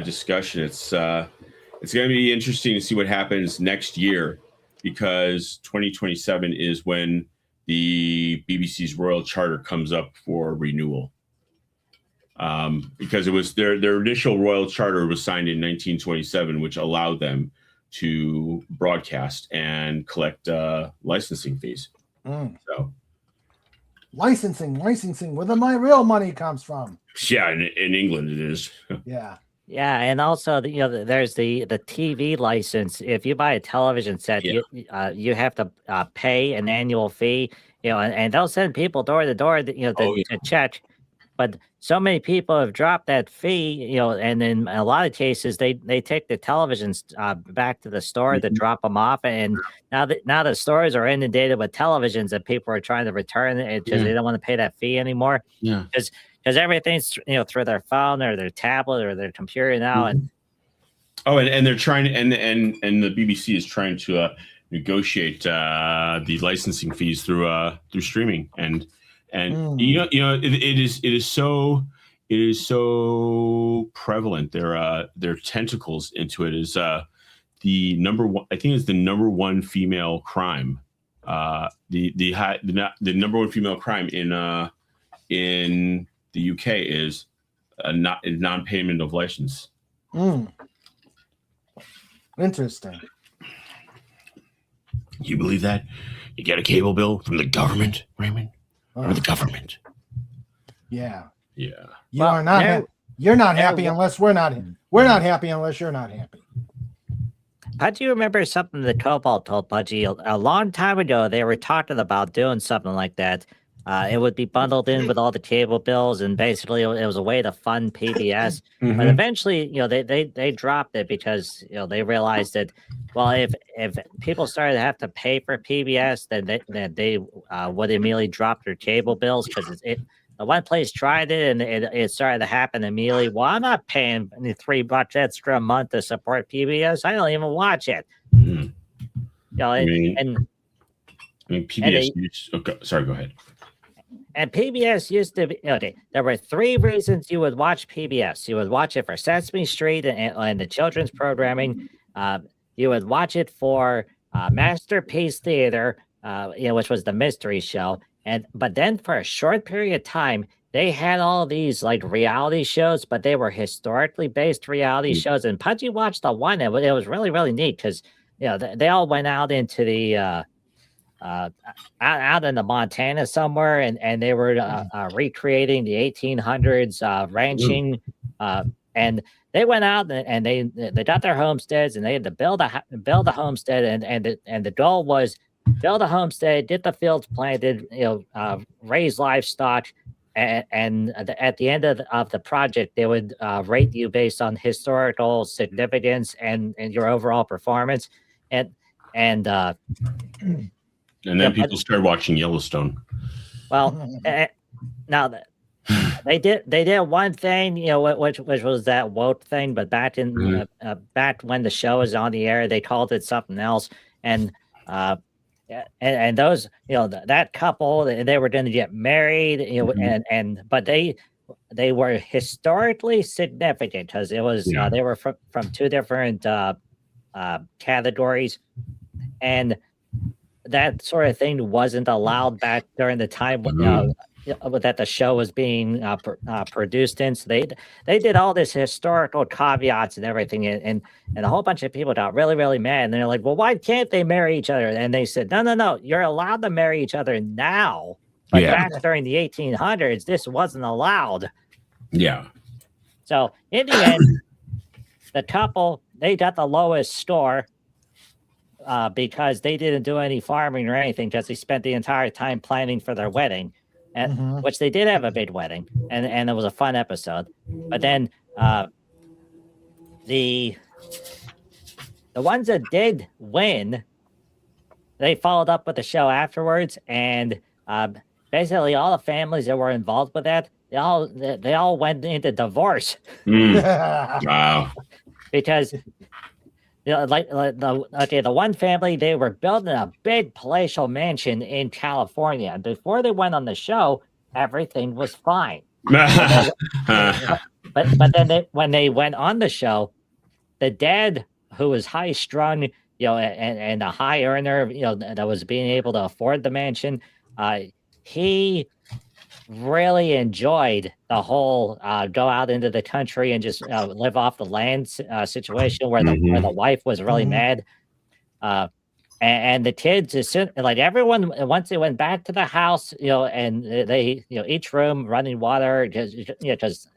Speaker 4: discussion, it's going to be interesting to see what happens next year, because 2027 is when the BBC's Royal Charter comes up for renewal. Because it was their initial Royal Charter was signed in 1927, which allowed them to broadcast and collect licensing fees. So
Speaker 2: licensing, where my real money comes from.
Speaker 4: Yeah, in England it is.
Speaker 2: Yeah.
Speaker 8: Yeah, and also there's the TV license. If you buy a television set, you have to pay an annual fee. And they'll send people door to door, to check. But so many people have dropped that fee, and in a lot of cases, they take the televisions back to the store to drop them off. And now the stores are inundated with televisions that people are trying to return because they don't want to pay that fee anymore.
Speaker 4: Yeah.
Speaker 8: Because everything's through their phone or their tablet or their computer now. And
Speaker 4: they're trying, and the BBC is trying to negotiate the licensing fees through streaming and it is so prevalent. Their tentacles into it is the number one. I think it's the number one female crime. The number one female crime in the UK is non-payment of license.
Speaker 2: Interesting.
Speaker 4: You believe that? You get a cable bill from the government, Raymond? Or the government.
Speaker 2: Yeah.
Speaker 4: Yeah.
Speaker 2: You're not happy unless we're not. We're not happy unless you're not happy.
Speaker 8: How do you remember something that Cobalt told Pudgy a long time ago? They were talking about doing something like that. It would be bundled in with all the cable bills, and basically it was a way to fund PBS. But eventually, they dropped it because they realized that, well, if people started to have to pay for PBS, then they would immediately drop their cable bills, because the one place tried it and it started to happen immediately. Well, I'm not paying $3 extra a month to support PBS. I don't even watch it.
Speaker 4: PBS. Sorry, go ahead.
Speaker 8: And PBS used to be, there were three reasons you would watch PBS. You would watch it for Sesame Street and the children's programming. You would watch it for Masterpiece Theater, which was the mystery show. But then for a short period of time, they had all these like reality shows, but they were historically based reality shows. And Pudgy watched the one, and it was really, really neat because they all went out into the out in the Montana somewhere, and they were recreating the 1800s ranching, and they went out and they got their homesteads, and they had to build a homestead, and the goal was build a homestead, get the fields planted, raise livestock, and at the end of the project, they would rate you based on historical significance and your overall performance, and
Speaker 4: then people started watching Yellowstone.
Speaker 8: Well, now they did one thing, which was that woke thing, but back in back when the show was on the air, they called it something else, and those that couple, they were going to get married, but they were historically significant because it was they were from two different categories, and that sort of thing wasn't allowed back during the time that the show was being produced in. So they did all this historical caveats and everything, and a whole bunch of people got really, really mad. And they're like, well, why can't they marry each other? And they said, no, you're allowed to marry each other now. But back during the 1800s, this wasn't allowed.
Speaker 4: Yeah.
Speaker 8: So in the end, the couple, they got the lowest score because they didn't do any farming or anything, because they spent the entire time planning for their wedding, and which they did have a big wedding, and it was a fun episode. But then the ones that did win, they followed up with the show afterwards, and basically all the families that were involved with that, they all went into divorce
Speaker 4: Wow.
Speaker 8: because the one family, they were building a big palatial mansion in California, and before they went on the show, everything was fine. But then when they went on the show, the dad, who was high strung, and a high earner, that was being able to afford the mansion, he really enjoyed the whole go out into the country and just live off the land situation where the wife was really mad. And the kids, everyone, once they went back to the house, and they, each room running water, because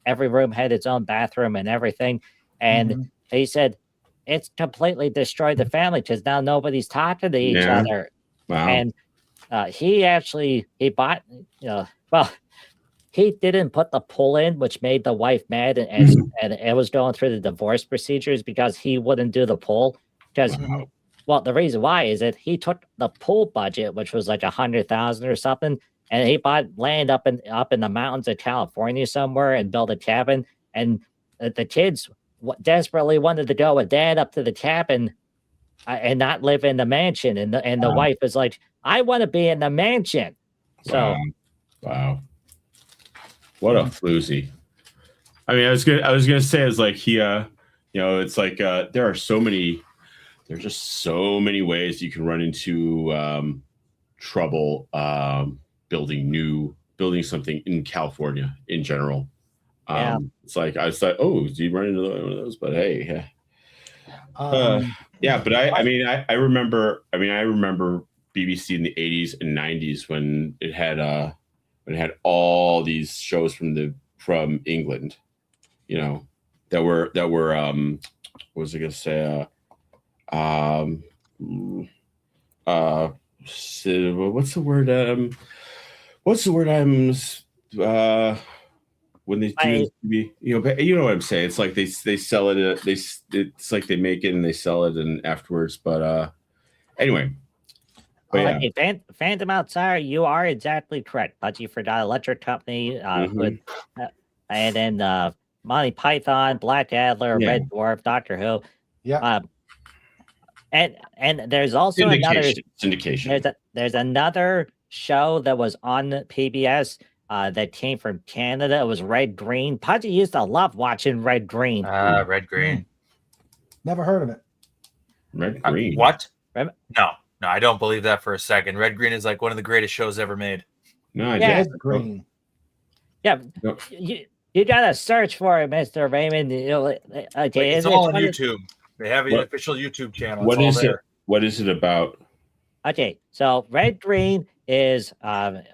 Speaker 8: every room had its own bathroom and everything. And he said it's completely destroyed the family because now nobody's talking to each other.
Speaker 4: Wow.
Speaker 8: And he bought, he didn't put the pull in, which made the wife mad, and it was going through the divorce procedures because he wouldn't do the pull. Because, well, the reason why is that he took the pool budget, which was like $100,000 or something, and he bought land up in the mountains of California somewhere and built a cabin. And the kids desperately wanted to go with dad up to the cabin and not live in the mansion. And the wife was like, I want to be in the mansion. So,
Speaker 4: wow. What a floozy. I mean, I was gonna say, it's like he, it's like there are just so many ways you can run into trouble building something in California in general. It's like I was like, oh, do you run into one of those? But hey, but I remember BBC in the 80s and 90s when it had all these shows from England, that were what was I gonna say? What's the word? When they do TV, you know what I'm saying? It's like they sell it. It's like they make it and they sell it, and afterwards. But anyway.
Speaker 8: Phantom Outsider, you are exactly correct. But you forgot Electric Company, and then Monty Python, Black Adler, Red Dwarf, Doctor Who.
Speaker 2: Yeah.
Speaker 8: And there's also
Speaker 4: syndication.
Speaker 8: There's another show that was on PBS that came from Canada. It was Red Green. Pudgy used to love watching Red Green.
Speaker 5: Red Green.
Speaker 2: Never heard of it.
Speaker 4: Red Green.
Speaker 5: What? No, I don't believe that for a second. Red Green is like one of the greatest shows ever made.
Speaker 4: No, I
Speaker 2: Red Green.
Speaker 8: Yeah, you gotta search for it, Mr. Raymond.
Speaker 5: It's all on YouTube. They have an official YouTube channel.
Speaker 4: What is it? What is it about?
Speaker 8: Okay, so Red Green is they're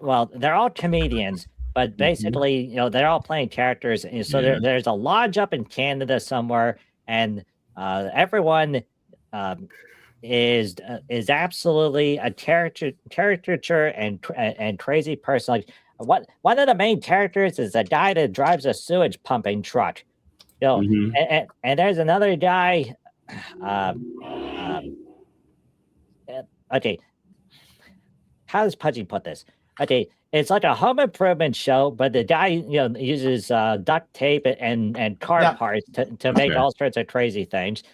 Speaker 8: all comedians, but basically, they're all playing characters. And so there's a lodge up in Canada somewhere, and everyone is absolutely a caricature and crazy person. Like one of the main characters is a guy that drives a sewage pumping truck. And there's another guy. Okay, how does Pudgy put this? Okay, it's like a home improvement show, but the guy uses duct tape and car parts to make all sorts of crazy things.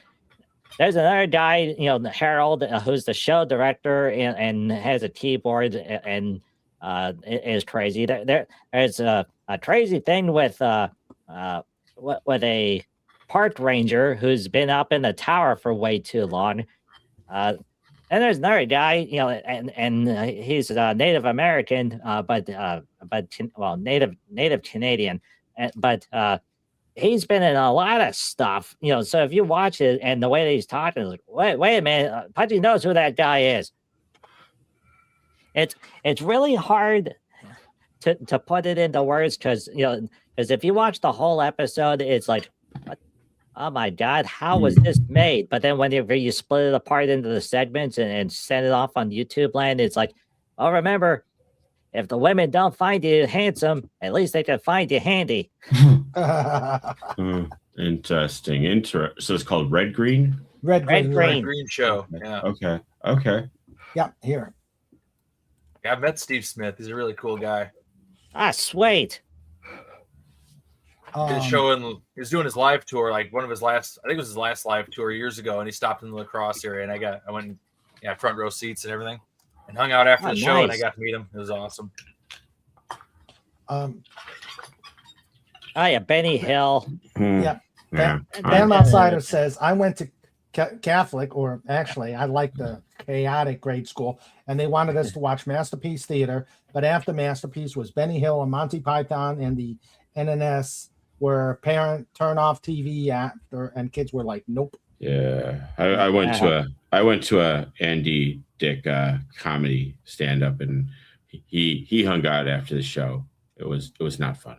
Speaker 8: There's another guy, Harold, who's the show director and has a keyboard and is crazy. There's a crazy thing with a park ranger who's been up in the tower for way too long. And there's another guy, and he's Native American, but Native Canadian, but he's been in a lot of stuff, So if you watch it and the way that he's talking, like, wait a minute, Pudgy knows who that guy is. It's really hard to put it into words because if you watch the whole episode, it's like, oh my God, how was this made? But then whenever you split it apart into the segments and send it off on YouTube land, it's like, oh, remember, if the women don't find you handsome, at least they can find you handy.
Speaker 4: Interesting. So it's called Red Green?
Speaker 2: Red Green
Speaker 5: show. Yeah.
Speaker 4: Okay.
Speaker 2: Yeah, here.
Speaker 5: Yeah, I've met Steve Smith. He's a really cool guy.
Speaker 8: Sweet.
Speaker 5: He was doing his live tour, like one of his last, I think it was his last live tour years ago, and he stopped in the lacrosse area, and I went, front row seats and everything, and hung out after the show, and I got to meet him. It was awesome.
Speaker 8: Benny Hill.
Speaker 2: Yeah. Bam Outsider says, I went to Catholic, or actually, I like the chaotic grade school, and they wanted us to watch Masterpiece Theater, but after Masterpiece was Benny Hill and Monty Python and the NNS, where parent turn off TV after, and kids were like, nope.
Speaker 4: Yeah, I went to a Andy Dick comedy stand up, and he hung out after the show. It was not fun.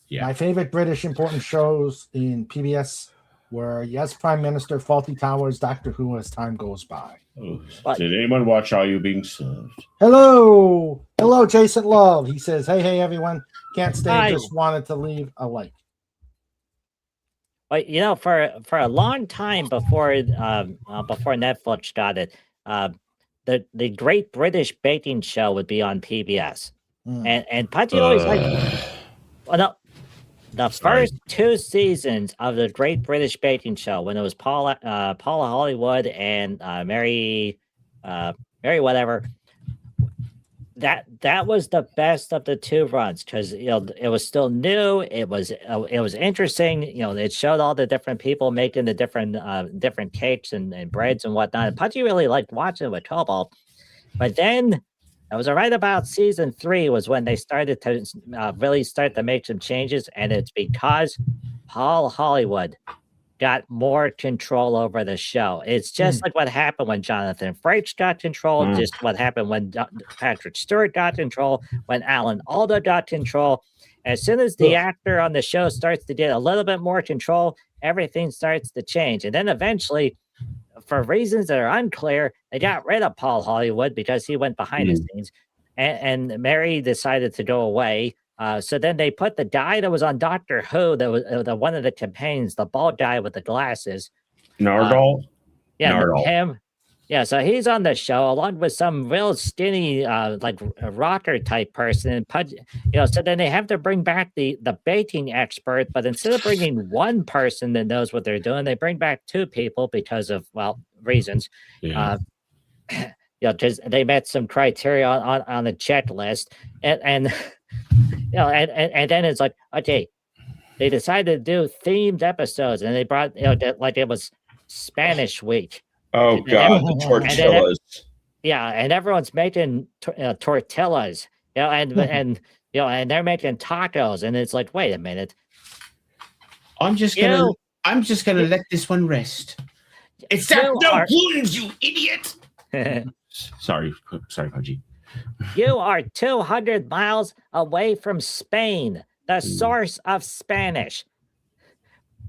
Speaker 4: Yeah,
Speaker 2: my favorite British important shows in PBS were Yes, Prime Minister, Faulty Towers, Doctor Who as time goes by.
Speaker 4: Oh, did anyone watch Are You Being Served?
Speaker 2: Hello, Jason Love. He says, hey everyone, can't stay. Hi. Just wanted to leave a like.
Speaker 8: But for a long time before Netflix got it, the Great British Baking Show would be on PBS, and Pudgy always the first 2 seasons of the Great British Baking Show, when it was Paula Hollywood and Mary whatever. That was the best of the 2 runs, because it was still new. It was interesting. It showed all the different people making the different cakes and breads and whatnot. And Pudgy really liked watching it with Cobalt. But then it was right about season 3 was when they started to really start to make some changes, and it's because Paul Hollywood got more control over the show. It's just like what happened when Jonathan Frakes got control, just what happened when Patrick Stewart got control, when Alan Alda got control. As soon as the actor on the show starts to get a little bit more control, everything starts to change. And then eventually, for reasons that are unclear, they got rid of Paul Hollywood because he went behind the scenes, and Mary decided to go away. So then they put the guy that was on Doctor Who, that was one of the companions, the bald guy with the glasses.
Speaker 4: Nardole?
Speaker 8: Nardole. Him. Yeah, so he's on the show along with some real skinny, like a rocker type person. So then they have to bring back the baking expert, but instead of bringing one person that knows what they're doing, they bring back 2 people because of, reasons.
Speaker 4: Yeah.
Speaker 8: Because they met some criteria on the checklist, and then it's like, okay, they decided to do themed episodes, and they brought like it was Spanish Week.
Speaker 4: Oh God, the tortillas!
Speaker 8: And everyone's making tortillas, and they're making tacos, and it's like, wait a minute,
Speaker 4: I'm just gonna let this one rest. It's that no wounds, you idiot! Sorry, Pudgy.
Speaker 8: You are 200 miles away from Spain, the source of Spanish.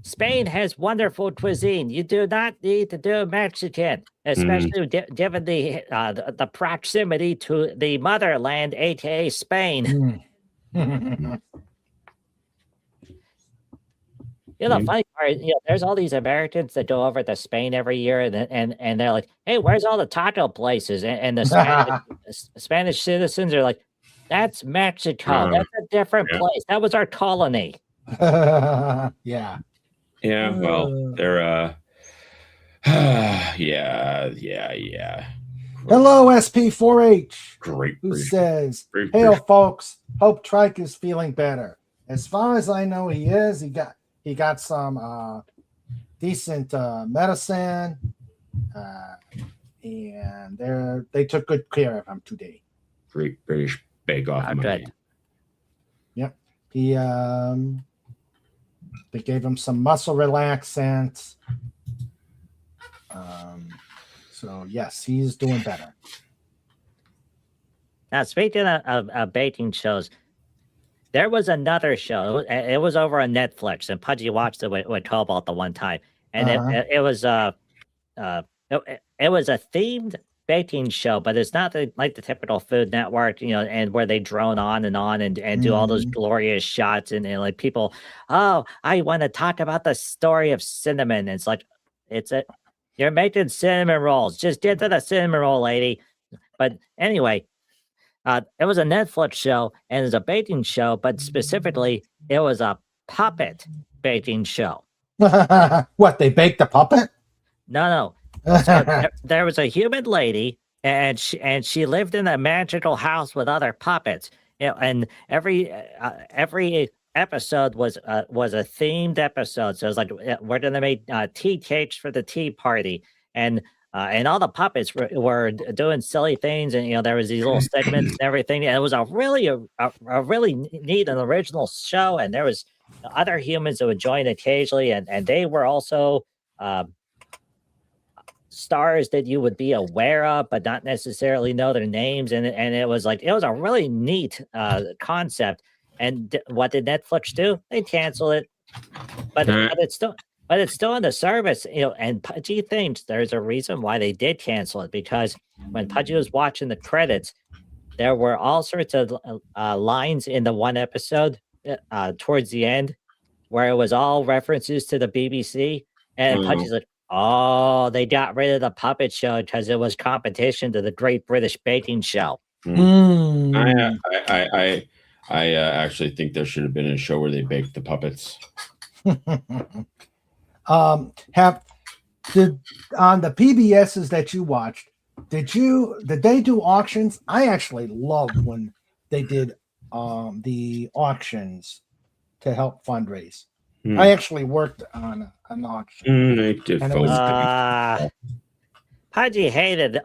Speaker 8: Spain has wonderful cuisine. You do not need to do Mexican, especially given the proximity to the motherland, aka Spain. The funny part, there's all these Americans that go over to Spain every year, and they're like, "Hey, where's all the taco places?" And the Spanish citizens are like, "That's Mexico. That's a different place. That was our colony."
Speaker 2: Yeah.
Speaker 4: Yeah, well, they're yeah.
Speaker 2: Hello, SP4H.
Speaker 4: Great.
Speaker 2: Who says, "Hail, folks. Hope Trike is feeling better. As far as I know, he is. He got some decent medicine, and they took good care of him today."
Speaker 4: Great British Bake Off.
Speaker 8: Good.
Speaker 2: Yep. They gave him some muscle relaxants. So yes, he's doing better.
Speaker 8: Now, speaking of baking shows, there was another show. It was over on Netflix, and Pudgy watched it with Cobalt the one time, and it was a themed baking show, but it's not like the typical Food Network, and where they drone on and do all those glorious shots and like people, oh, I want to talk about the story of cinnamon. It's like, you're making cinnamon rolls. Just get to the cinnamon roll, lady. But anyway, It was a Netflix show and it's a baking show, but specifically, it was a puppet baking show.
Speaker 2: What, they baked the puppet?
Speaker 8: No. So there was a human lady, and she lived in a magical house with other puppets. And every episode was a themed episode. So it was like we're gonna make tea cakes for the tea party, and all the puppets were doing silly things, and there was these little segments and everything. And it was a really neat and original show, and there was other humans that would join occasionally, and they were also stars that you would be aware of, but not necessarily know their names. And it was a really neat concept. And what did Netflix do? They canceled it, but it's still in the service. And Pudgy thinks there's a reason why they did cancel it, because when Pudgy was watching the credits, there were all sorts of lines in the one episode towards the end where it was all references to the BBC, and Pudgy's like, oh, they got rid of the puppet show because it was competition to the Great British Baking Show.
Speaker 4: I actually think there should have been a show where they baked the puppets.
Speaker 2: On the PBSs that you watched, did they do auctions? I actually loved when they did the auctions to help fundraise. I actually worked on an auction.
Speaker 8: Pudgy hated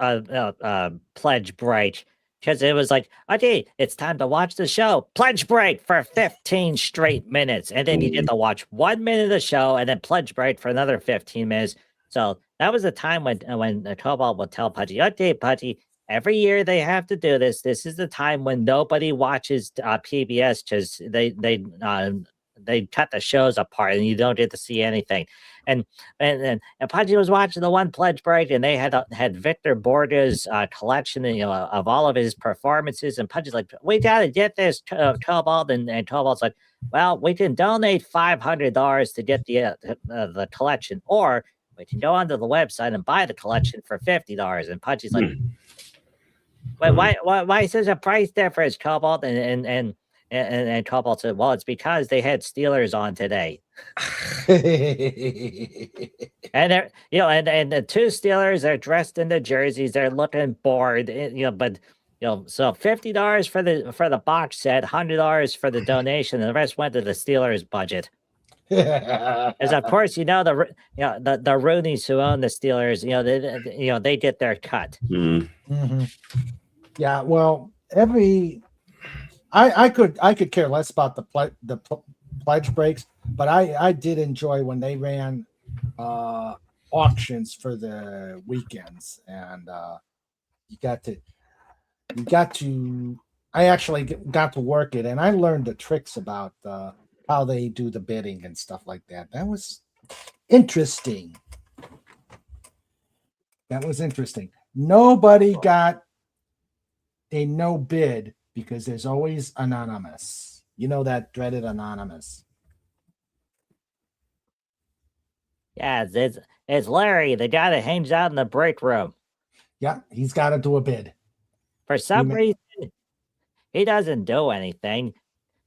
Speaker 8: Pledge Break because it was like, okay, it's time to watch the show. Pledge Break for 15 straight minutes. And then you get to watch 1 minute of the show and then Pledge Break for another 15 minutes. So that was the time when Cobalt would tell Pudgy, okay, Pudgy, every year they have to do this. This is the time when nobody watches PBS because they cut the shows apart and you don't get to see anything. And Pudgy was watching the one Pledge Break, and they had Victor Borda's collection, of all of his performances. And Pudgy's like, we got to get this, Cobalt. And Cobalt's like, well, we can donate $500 to get the collection, or we can go onto the website and buy the collection for $50. And Pudgy's like, wait, why is there a price difference, Cobalt? And Cobalt said, well, it's because they had Steelers on today. And they're, and the two Steelers are dressed in the jerseys, they're looking bored, but so $50 for the box set, $100 for the donation, and the rest went to the Steelers budget. As of course, the Roonies who own the Steelers, they get their cut.
Speaker 2: Yeah, well, I could care less about the pledge breaks, but I did enjoy when they ran auctions for the weekends, and I actually got to work it, and I learned the tricks about how they do the bidding and stuff like that. That was interesting. Nobody got a no bid because there's always anonymous. That dreaded anonymous.
Speaker 8: Yeah, it's Larry, the guy that hangs out in the break room.
Speaker 2: Yeah, he's got to do a bid.
Speaker 8: For some reason, he doesn't do anything.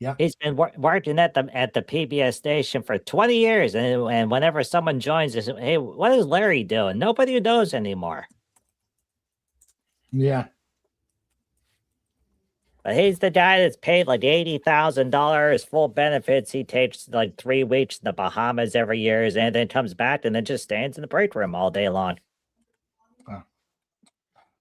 Speaker 2: Yeah,
Speaker 8: he's been working at the PBS station for 20 years, and whenever someone joins us, hey, what is Larry doing? Nobody knows anymore.
Speaker 2: Yeah.
Speaker 8: But he's the guy that's paid like $80,000 full benefits. He takes like 3 weeks in the Bahamas every year and then comes back and then just stands in the break room all day long.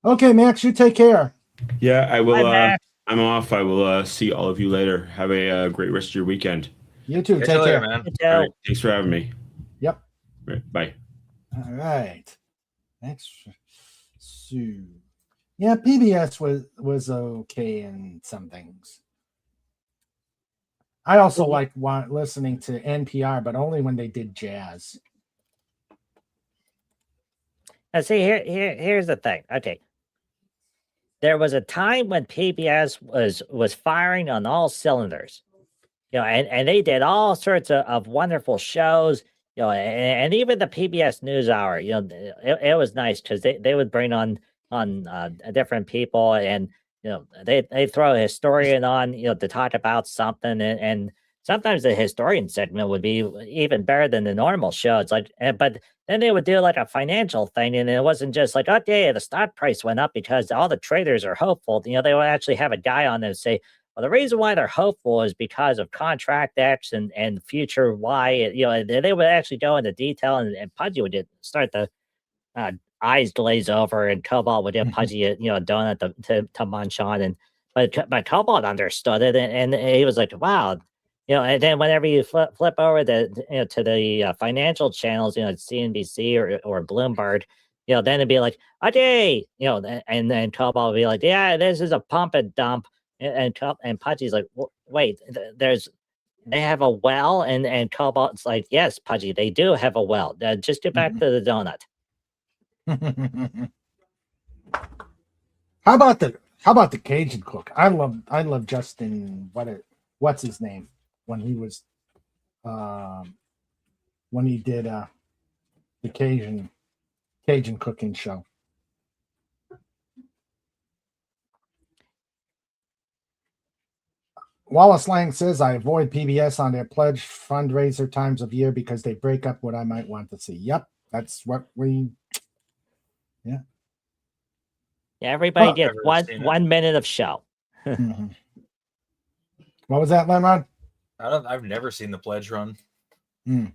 Speaker 2: Okay, Max, you take care.
Speaker 4: Yeah, I will.
Speaker 8: Bye,
Speaker 4: I'm off. I will see all of you later. Have a great rest of your weekend.
Speaker 2: You too. Take care,
Speaker 5: man.
Speaker 4: All right, thanks for having me.
Speaker 2: Yep.
Speaker 4: All right, bye.
Speaker 2: All right. Next. Sue. Yeah, PBS was okay in some things. I also like listening to NPR, but only when they did jazz.
Speaker 8: Now, see, here's the thing. Okay. There was a time when PBS was firing on all cylinders. And they did all sorts of wonderful shows, and even the PBS NewsHour, it was nice because they would bring on different people, and they throw a historian on, to talk about something, and sometimes the historian segment would be even better than the normal show. It's like, but then they would do like a financial thing, and it wasn't just like, okay, the stock price went up because all the traders are hopeful. They would actually have a guy on there and say, well, the reason why they're hopeful is because of contract X and future Y. They would actually go into detail, and Pudgy would start to eyes glaze over, and Cobalt would give Pudgy a donut to munch on, but Cobalt understood it, and he was like, wow. And then whenever you flip over to the financial channels, CNBC or Bloomberg, then it'd be like, okay, and then Cobalt would be like, yeah, this is a pump and dump, and Pudgy's like, wait, they have a well, and Cobalt's like, yes, Pudgy, they do have a well. Just get back to the donut.
Speaker 2: How about the Cajun cook? I love Justin. What's his name when he was when he did the Cajun cooking show. Wallace Lang says, I avoid PBS on their pledge fundraiser times of year because they break up what I might want to see. Yep, that's what we. Yeah.
Speaker 8: Yeah, everybody gets 1 minute of show.
Speaker 2: Mm-hmm. What was that, Lemon?
Speaker 5: I've never seen the pledge run.
Speaker 2: Mm.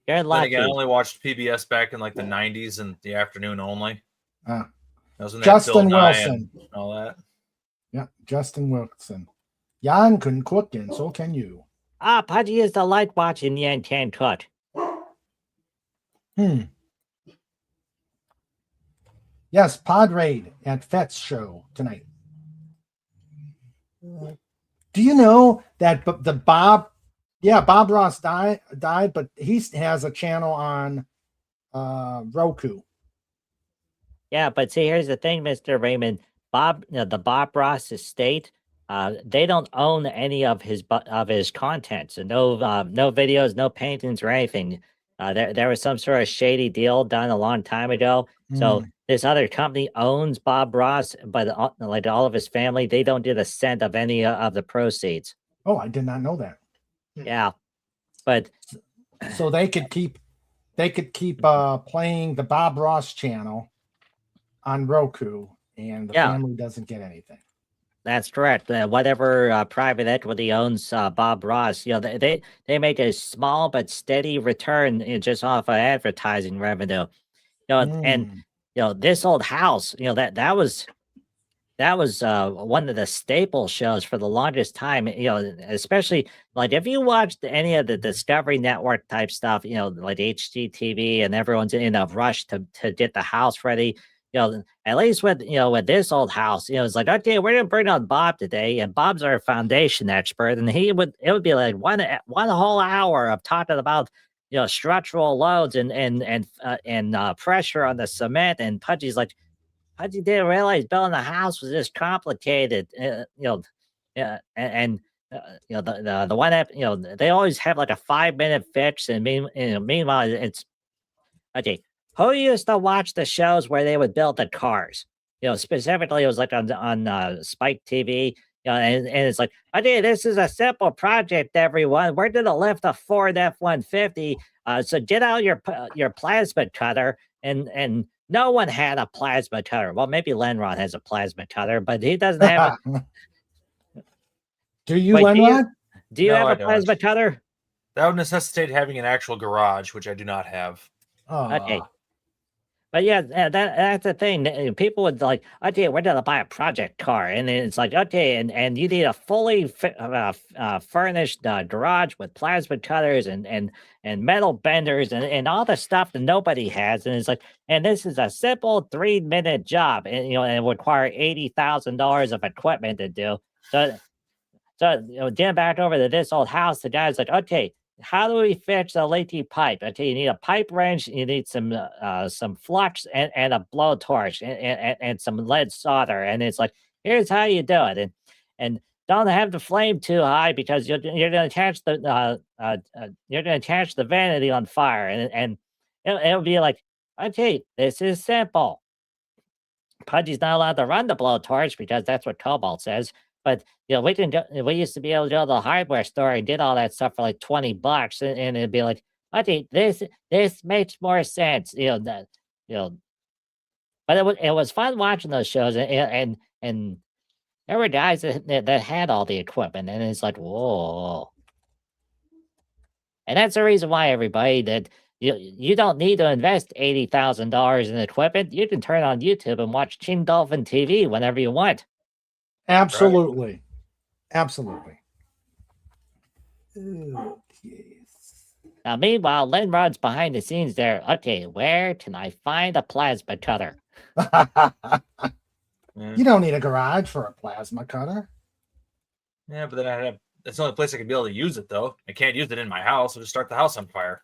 Speaker 8: You're lucky.
Speaker 5: Again, I only watched PBS back in like the 90s and the afternoon only.
Speaker 2: That
Speaker 5: was when
Speaker 2: Justin Wilson.
Speaker 5: And all that.
Speaker 2: Yeah, Justin Wilson. Jan can cook, and so can you.
Speaker 8: Pudgy is the light watching Yan can cook.
Speaker 2: Yes, Pod Raid at Fett's show tonight. Do you know that Bob Ross died, but he has a channel on Roku.
Speaker 8: Yeah, but see, here's the thing, Mr. Raymond. The Bob Ross estate, they don't own any of his content. So no videos, no paintings or anything. There was some sort of shady deal done a long time ago. So this other company owns Bob Ross, but like all of his family, they don't get a cent of any of the proceeds.
Speaker 2: Oh, I did not know that.
Speaker 8: Yeah, but
Speaker 2: so they could keep playing the Bob Ross channel on Roku, and the family doesn't get anything.
Speaker 8: That's correct. Whatever private equity owns Bob Ross, they make a small but steady return just off of advertising revenue. And this old house, that was one of the staple shows for the longest time. Especially like if you watched any of the Discovery Network type stuff, like HGTV, and everyone's in a rush to get the house ready. At least with this old house, it's like, okay, we're gonna bring on Bob today, and Bob's our foundation expert, and it would be like one whole hour of talking about structural loads and pressure on the cement. And Pudgy's like, Pudgy didn't realize building a house was this complicated. The one that they always have like a 5-minute fix, and meanwhile it's okay. Who used to watch the shows where they would build the cars? Specifically, it was like on Spike TV. And it's like, okay, this is a simple project, everyone. We're going to lift a Ford F-150. So get out your plasma cutter. And no one had a plasma cutter. Well, maybe Lenrod has a plasma cutter, but he doesn't have a...
Speaker 2: Do you, Lenrod?
Speaker 8: Do you have a plasma cutter?
Speaker 5: That would necessitate having an actual garage, which I do not have.
Speaker 8: Okay. But yeah, that's the thing. People would like, okay, we're gonna buy a project car, and then it's like, okay, and you need a fully furnished garage with plasma cutters and metal benders and all the stuff that nobody has. And it's like, and this is a simple 3-minute job, and and it would require $80,000 of equipment to do. So getting back over to this old house, the guy's like, okay, how do we fix a leaky pipe? Okay, you need a pipe wrench, you need some flux and a blowtorch and some lead solder. And it's like, here's how you do it. And don't have the flame too high because you're going to catch the vanity on fire. And it'll be like, okay, this is simple. Pudgy's not allowed to run the blowtorch because that's what Cobalt says. But we used to be able to go to the hardware store and get all that stuff for like $20, and it'd be like, Pudgy, this makes more sense. But it was fun watching those shows, and there were guys that had all the equipment, and it's like, whoa. And that's the reason why, everybody, that you don't need to invest $80,000 in equipment. You can turn on YouTube and watch King Dolphin TV whenever you want.
Speaker 2: Absolutely. Right. Absolutely. Okay.
Speaker 8: Now, meanwhile, Linrod's behind the scenes there. Okay, where can I find a plasma cutter?
Speaker 2: You don't need a garage for a plasma cutter.
Speaker 5: Yeah, but then that's the only place I can be able to use it, though. I can't use it in my house. I'll just start the house on fire.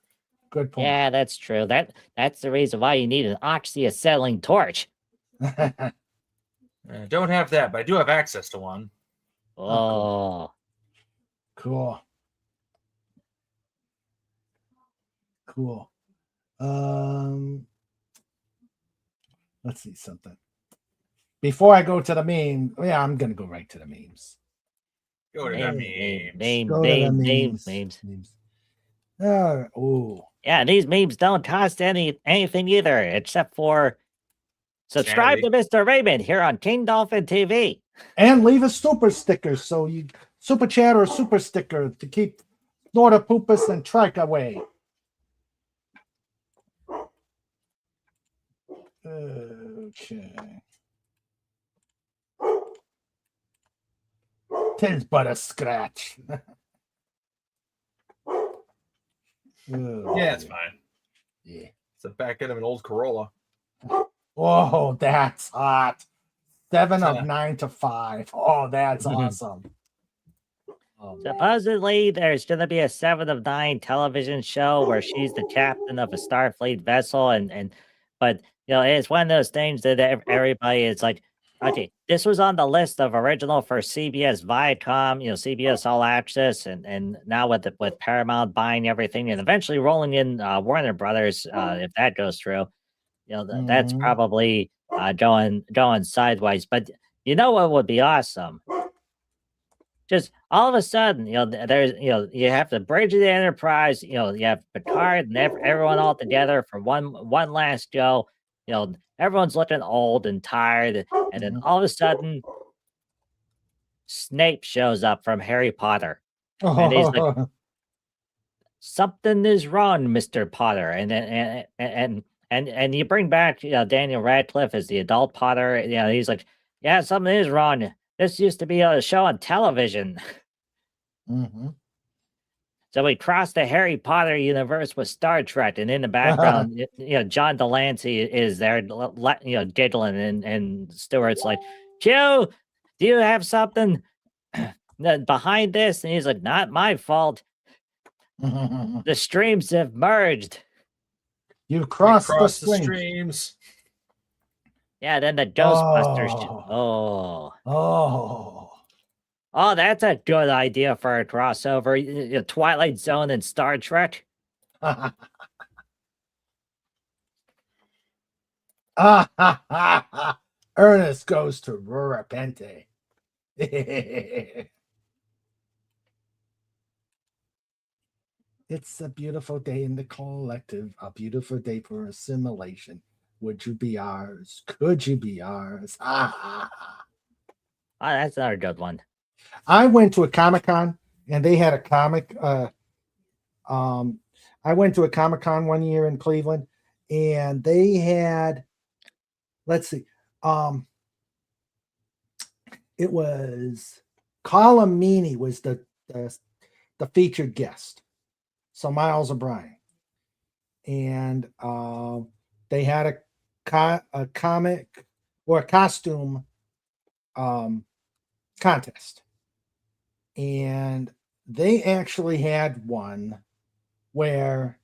Speaker 2: Good point.
Speaker 8: Yeah, that's true. That's the reason why you need an oxyacetylene torch.
Speaker 5: I don't have that, but I do have access to one.
Speaker 8: Oh.
Speaker 2: Cool. Let's see something. Before I go to the meme, I'm gonna go right to the memes.
Speaker 5: Go to the
Speaker 2: memes. Oh.
Speaker 8: Yeah, these memes don't cost anything either, except for subscribe to Mr. Raymond here on King Dolphin TV.
Speaker 2: And leave a super sticker, so you super chat or super sticker to keep Snorter, Poopus, and Trike away. Okay. 'Tis but a scratch.
Speaker 5: Yeah, it's fine.
Speaker 2: Yeah.
Speaker 5: It's the back end of an old Corolla.
Speaker 2: Oh, that's hot. 7 of 9 to 5. Oh, that's awesome.
Speaker 8: Supposedly, there's going to be a 7 of 9 television show where she's the captain of a Starfleet vessel, but it's one of those things that everybody is like, okay, this was on the list of original for CBS Viacom, CBS All Access, and now with Paramount buying everything and eventually rolling in Warner Brothers, if that goes through, that's probably going sideways. But you know what would be awesome? Just all of a sudden, there's, you have to bridge the Enterprise. You have Picard and everyone all together for one last go. Everyone's looking old and tired, and then all of a sudden, Snape shows up from Harry Potter, and he's like, "Something is wrong, Mr. Potter," and you bring back Daniel Radcliffe as the adult Potter. He's like, "Yeah, something is wrong. This used to be a show on television." So we crossed the Harry Potter universe with Star Trek, and in the background, John Delancey is there, giggling, and Stewart's like, "Q, do you have something behind this?" And he's like, "Not my fault. The streams have merged.
Speaker 2: You crossed the streams."
Speaker 8: Yeah, then the Ghostbusters. Oh, that's a good idea for a crossover. Twilight Zone and Star Trek.
Speaker 2: Ernest goes to Rurapente. It's a beautiful day in the collective, a beautiful day for assimilation. Would you be ours? Could you be ours?
Speaker 8: Oh, that's another good one.
Speaker 2: I went to a Comic-Con and they had a comic. I went to a Comic-Con one year in Cleveland and they had, let's see, it was Colin Meaney was the featured guest. So Miles O'Brien. And they had a comic or a costume contest. And they actually had one where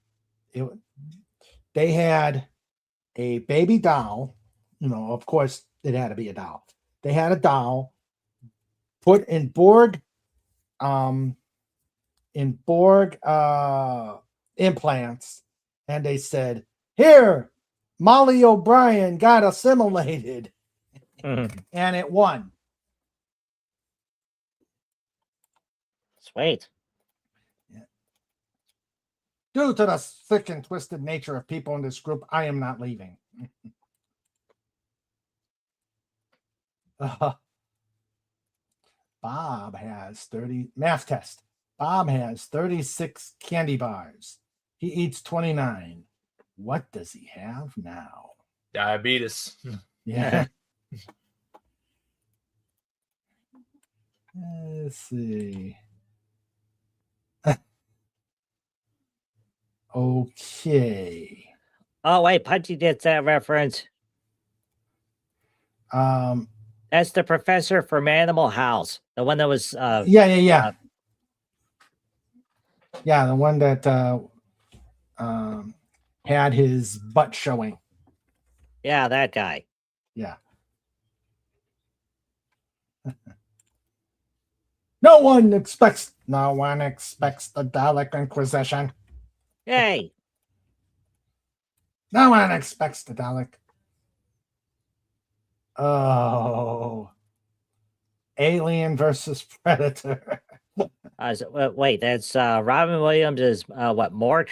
Speaker 2: they had a baby doll. Of course, it had to be a doll. They had a doll put in Borg implants, and they said, "Here, Molly O'Brien got assimilated." And it won.
Speaker 8: Sweet.
Speaker 2: Due to the sick and twisted nature of people in this group, I am not leaving. Bob has 30 math test. Bob has 36 candy bars. He eats 29. What does he have now?
Speaker 5: Diabetes.
Speaker 2: Yeah. Let's see. Okay.
Speaker 8: Oh wait, Punchy gets that reference. That's the professor from Animal House, the one that was.
Speaker 2: Yeah, the one that had his butt showing.
Speaker 8: Yeah, that guy.
Speaker 2: Yeah. No one expects the Dalek Inquisition.
Speaker 8: Hey.
Speaker 2: No one expects the Dalek. Oh. Alien versus Predator.
Speaker 8: Wait, that's Robin Williams is what, Mort?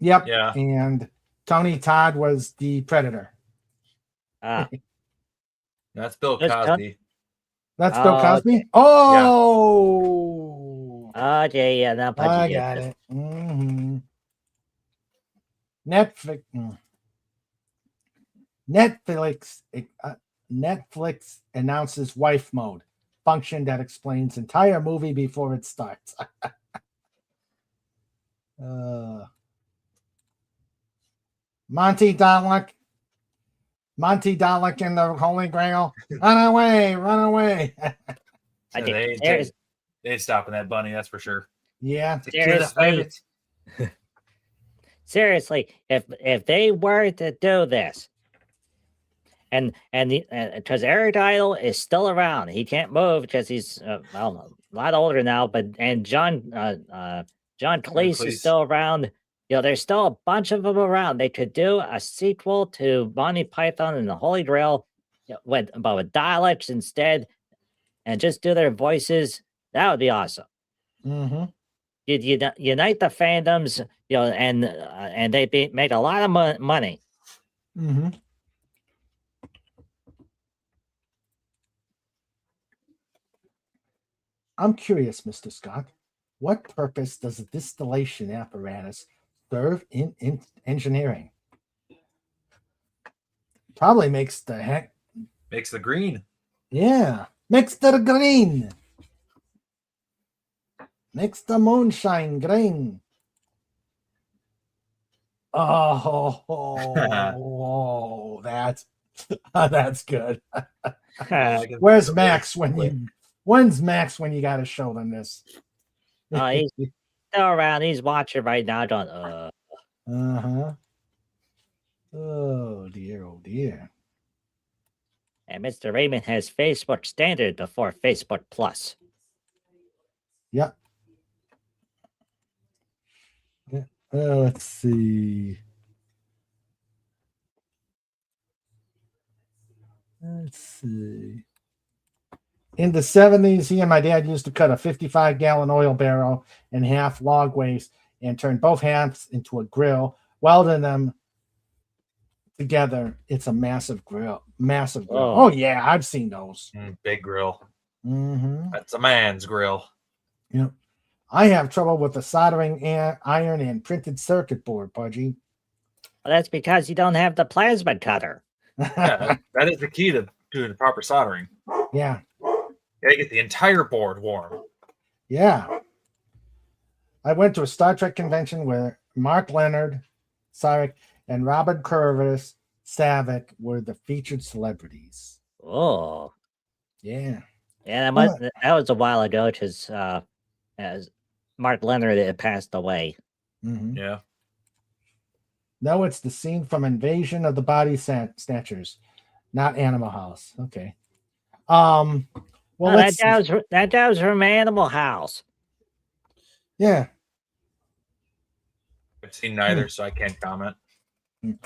Speaker 2: Yep.
Speaker 5: Yeah.
Speaker 2: And Tony Todd was the Predator.
Speaker 5: That's Bill
Speaker 8: Just
Speaker 5: Cosby.
Speaker 2: That's Bill Cosby?
Speaker 8: Okay.
Speaker 2: Oh!
Speaker 8: Yeah. Now Punchy
Speaker 2: I
Speaker 8: gets
Speaker 2: got
Speaker 8: it.
Speaker 2: it. Mm-hmm. Netflix announces wife mode function that explains entire movie before it starts. Monty Dalek and the Holy Grail. Run away.
Speaker 5: They ain't stopping that bunny, that's for sure.
Speaker 2: Yeah.
Speaker 8: Seriously, if they were to do this, and because Eric Idle is still around, he can't move because he's a lot older now. But John Cleese is still around. There's still a bunch of them around. They could do a sequel to Monty Python and the Holy Grail, with Daleks instead, and just do their voices. That would be awesome.
Speaker 2: Mm-hmm.
Speaker 8: You'd unite the fandoms, and they make a lot of money.
Speaker 2: Mm-hmm. I'm curious, Mr. Scott. What purpose does the distillation apparatus serve in engineering? Probably makes the
Speaker 5: green.
Speaker 2: Yeah, makes the green. Makes the moonshine green. Oh, that's good. When's Max when you got to show them this?
Speaker 8: He's still around. He's watching right now. Going,
Speaker 2: Uh-huh. Oh dear.
Speaker 8: And Mr. Raymond has Facebook Standard before Facebook Plus.
Speaker 2: Yep. Yeah. Let's see. In the 70s, he and my dad used to cut a 55-gallon oil barrel in half log waste and turn both halves into a grill, welding them together. It's a massive grill. Oh yeah, I've seen those.
Speaker 5: Big grill.
Speaker 2: Mm-hmm.
Speaker 5: That's a man's grill.
Speaker 2: Yep. I have trouble with the soldering iron and printed circuit board, Pudgy.
Speaker 8: Well, that's because you don't have the plasma cutter.
Speaker 5: Yeah, that is the key to doing the proper soldering.
Speaker 2: Yeah.
Speaker 5: You gotta get the entire board warm.
Speaker 2: Yeah. I went to a Star Trek convention where Mark Leonard, Sarek, and Robin Curtis Savick were the featured celebrities.
Speaker 8: Oh.
Speaker 2: Yeah.
Speaker 8: Yeah, that was a while ago because as Mark Leonard had passed away.
Speaker 2: Mm-hmm.
Speaker 5: Yeah.
Speaker 2: No, it's the scene from Invasion of the Body Snatchers, not Animal House. Okay. Well,
Speaker 8: that was from Animal House.
Speaker 2: Yeah.
Speaker 5: I've seen neither, so I can't comment.
Speaker 2: Who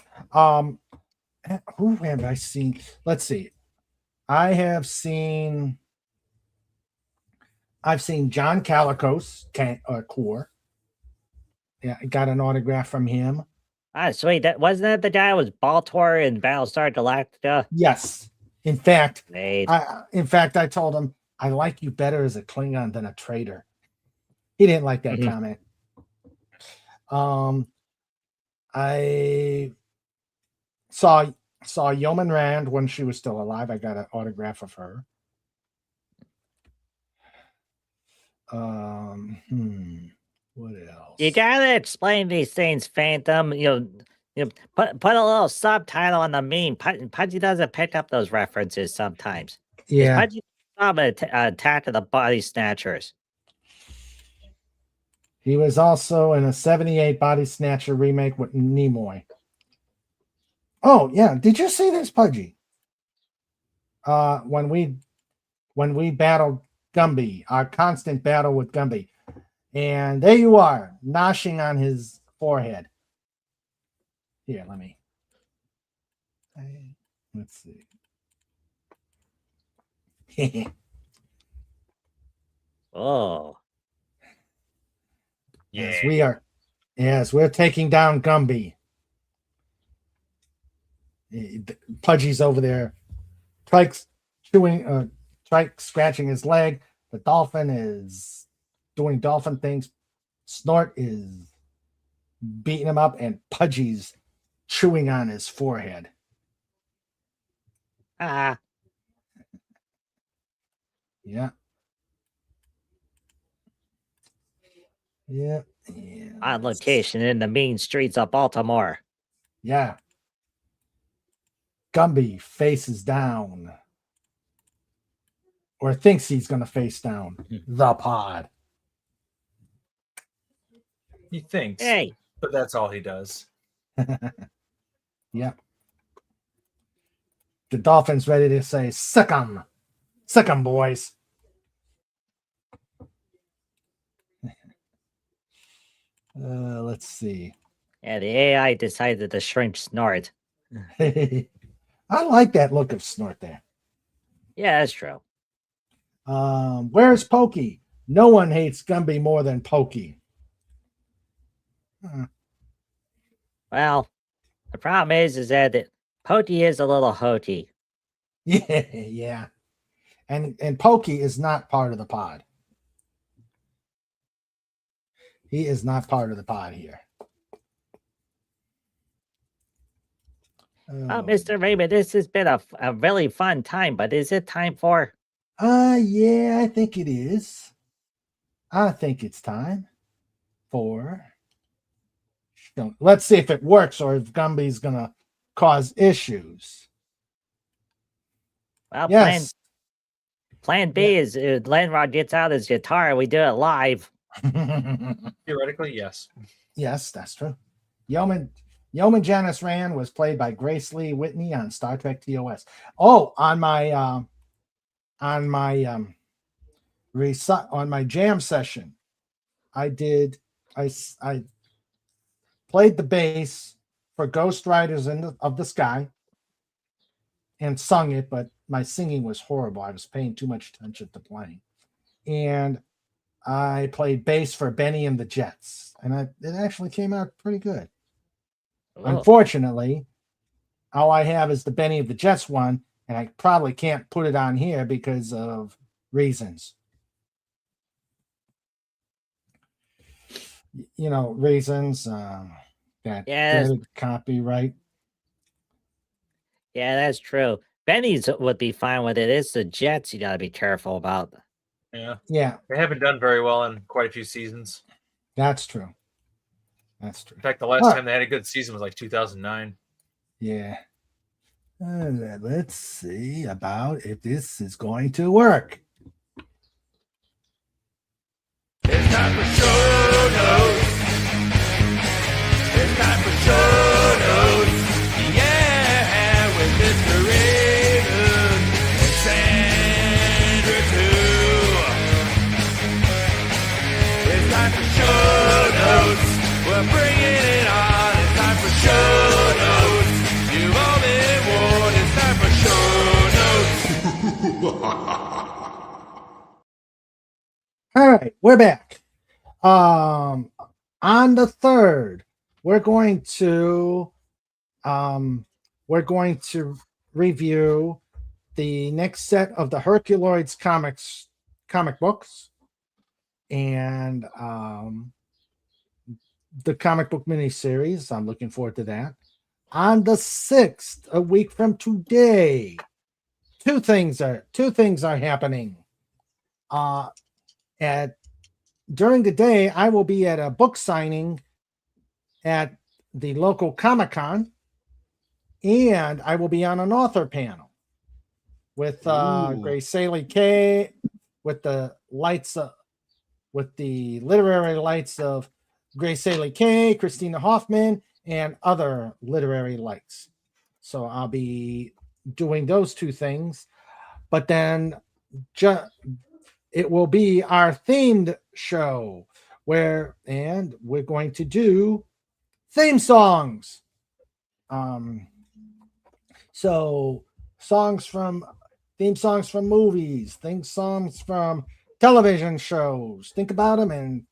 Speaker 2: have I seen? Let's see. I've seen John Calico's core. Yeah, I got an autograph from him.
Speaker 8: Ah, sweet. Wasn't that the guy who was Baltor in Battlestar Galactica?
Speaker 2: Yes. In fact,
Speaker 8: Great.
Speaker 2: I told him I like you better as a Klingon than a traitor. He didn't like that comment. I saw Yeoman Rand when she was still alive. I got an autograph of her. What else?
Speaker 8: You gotta explain these things, Phantom. Put a little subtitle on the meme. Pudgy doesn't pick up those references sometimes.
Speaker 2: Yeah.
Speaker 8: Pudgy Attack of the Body Snatchers.
Speaker 2: He was also in a 78 Body Snatcher remake with Nimoy. Oh, yeah. Did you see this, Pudgy? When we battled Gumby, our constant battle with Gumby. And there you are, noshing on his forehead. Here, let's see.
Speaker 8: Oh.
Speaker 2: Yes, we're taking down Gumby. Pudgy's over there. Trike's scratching his leg. The dolphin is doing dolphin things. Snort is beating him up, and Pudgy's chewing on his forehead.
Speaker 8: Ah.
Speaker 2: Yeah. Yeah.
Speaker 8: On location in the mean streets of Baltimore.
Speaker 2: Yeah. Gumby faces down. Or thinks he's going to face down the pod.
Speaker 5: He thinks.
Speaker 8: Hey.
Speaker 5: But that's all he does.
Speaker 2: Yep. The Dolphin's ready to say, sick 'em. Sick 'em, boys. Let's see.
Speaker 8: Yeah, the AI decided to shrink Snort.
Speaker 2: I like that look of Snort there.
Speaker 8: Yeah, that's true.
Speaker 2: Where's Pokey? No one hates Gumby more than Pokey.
Speaker 8: Well, the problem is that Pokey is a little hokey.
Speaker 2: Yeah. And Pokey is not part of the pod. He is not part of the pod here.
Speaker 8: Mr. Raymond, this has been a really fun time, but is it time for...
Speaker 2: Yeah, I think it is. I think it's time for... Let's see if it works or if Gumby's going to cause issues.
Speaker 8: Well,
Speaker 2: yes.
Speaker 8: Plan B is Lenrod gets out his guitar and we do it live.
Speaker 5: Theoretically, yes.
Speaker 2: Yes, that's true. Yeoman Janice Rand was played by Grace Lee Whitney on Star Trek TOS. Oh, on my jam session, I played the bass for Ghost Riders of the Sky and sung it, but my singing was horrible. I was paying too much attention to playing. And I played bass for Benny and the Jets, and it actually came out pretty good. Oh. Unfortunately, all I have is the Benny of the Jets one, and I probably can't put it on here because of reasons. Reasons that copyright.
Speaker 8: Yeah, that's true. Benny's would be fine with it. It's the Jets you got to be careful about.
Speaker 2: Yeah.
Speaker 5: They haven't done very well in quite a few seasons.
Speaker 2: That's true. In
Speaker 5: fact, the last time they had a good season was like 2009.
Speaker 2: Yeah. Let's see about if this is going to work.
Speaker 9: It's time for show notes. It's time for show notes. Yeah, with Mr. Raven and Sandra too. It's time for show notes. We're bringing it on. It's time for show notes. You've all been warned. It's time for show notes.
Speaker 2: All right, we're back. On the 3rd, we're going to review the next set of the Herculoids comic books, and the comic book miniseries. I'm looking forward to that. On the 6th, a week from today, two things are happening. During the day, I will be at a book signing at the local Comic-Con, and I will be on an author panel with Grace Saley K, with the literary lights of Grace Saley K, Christina Hoffman, and other literary lights. So I'll be doing those two things, but then it will be our themed show we're going to do theme songs. So theme songs from movies, theme songs from television shows. Think about them, and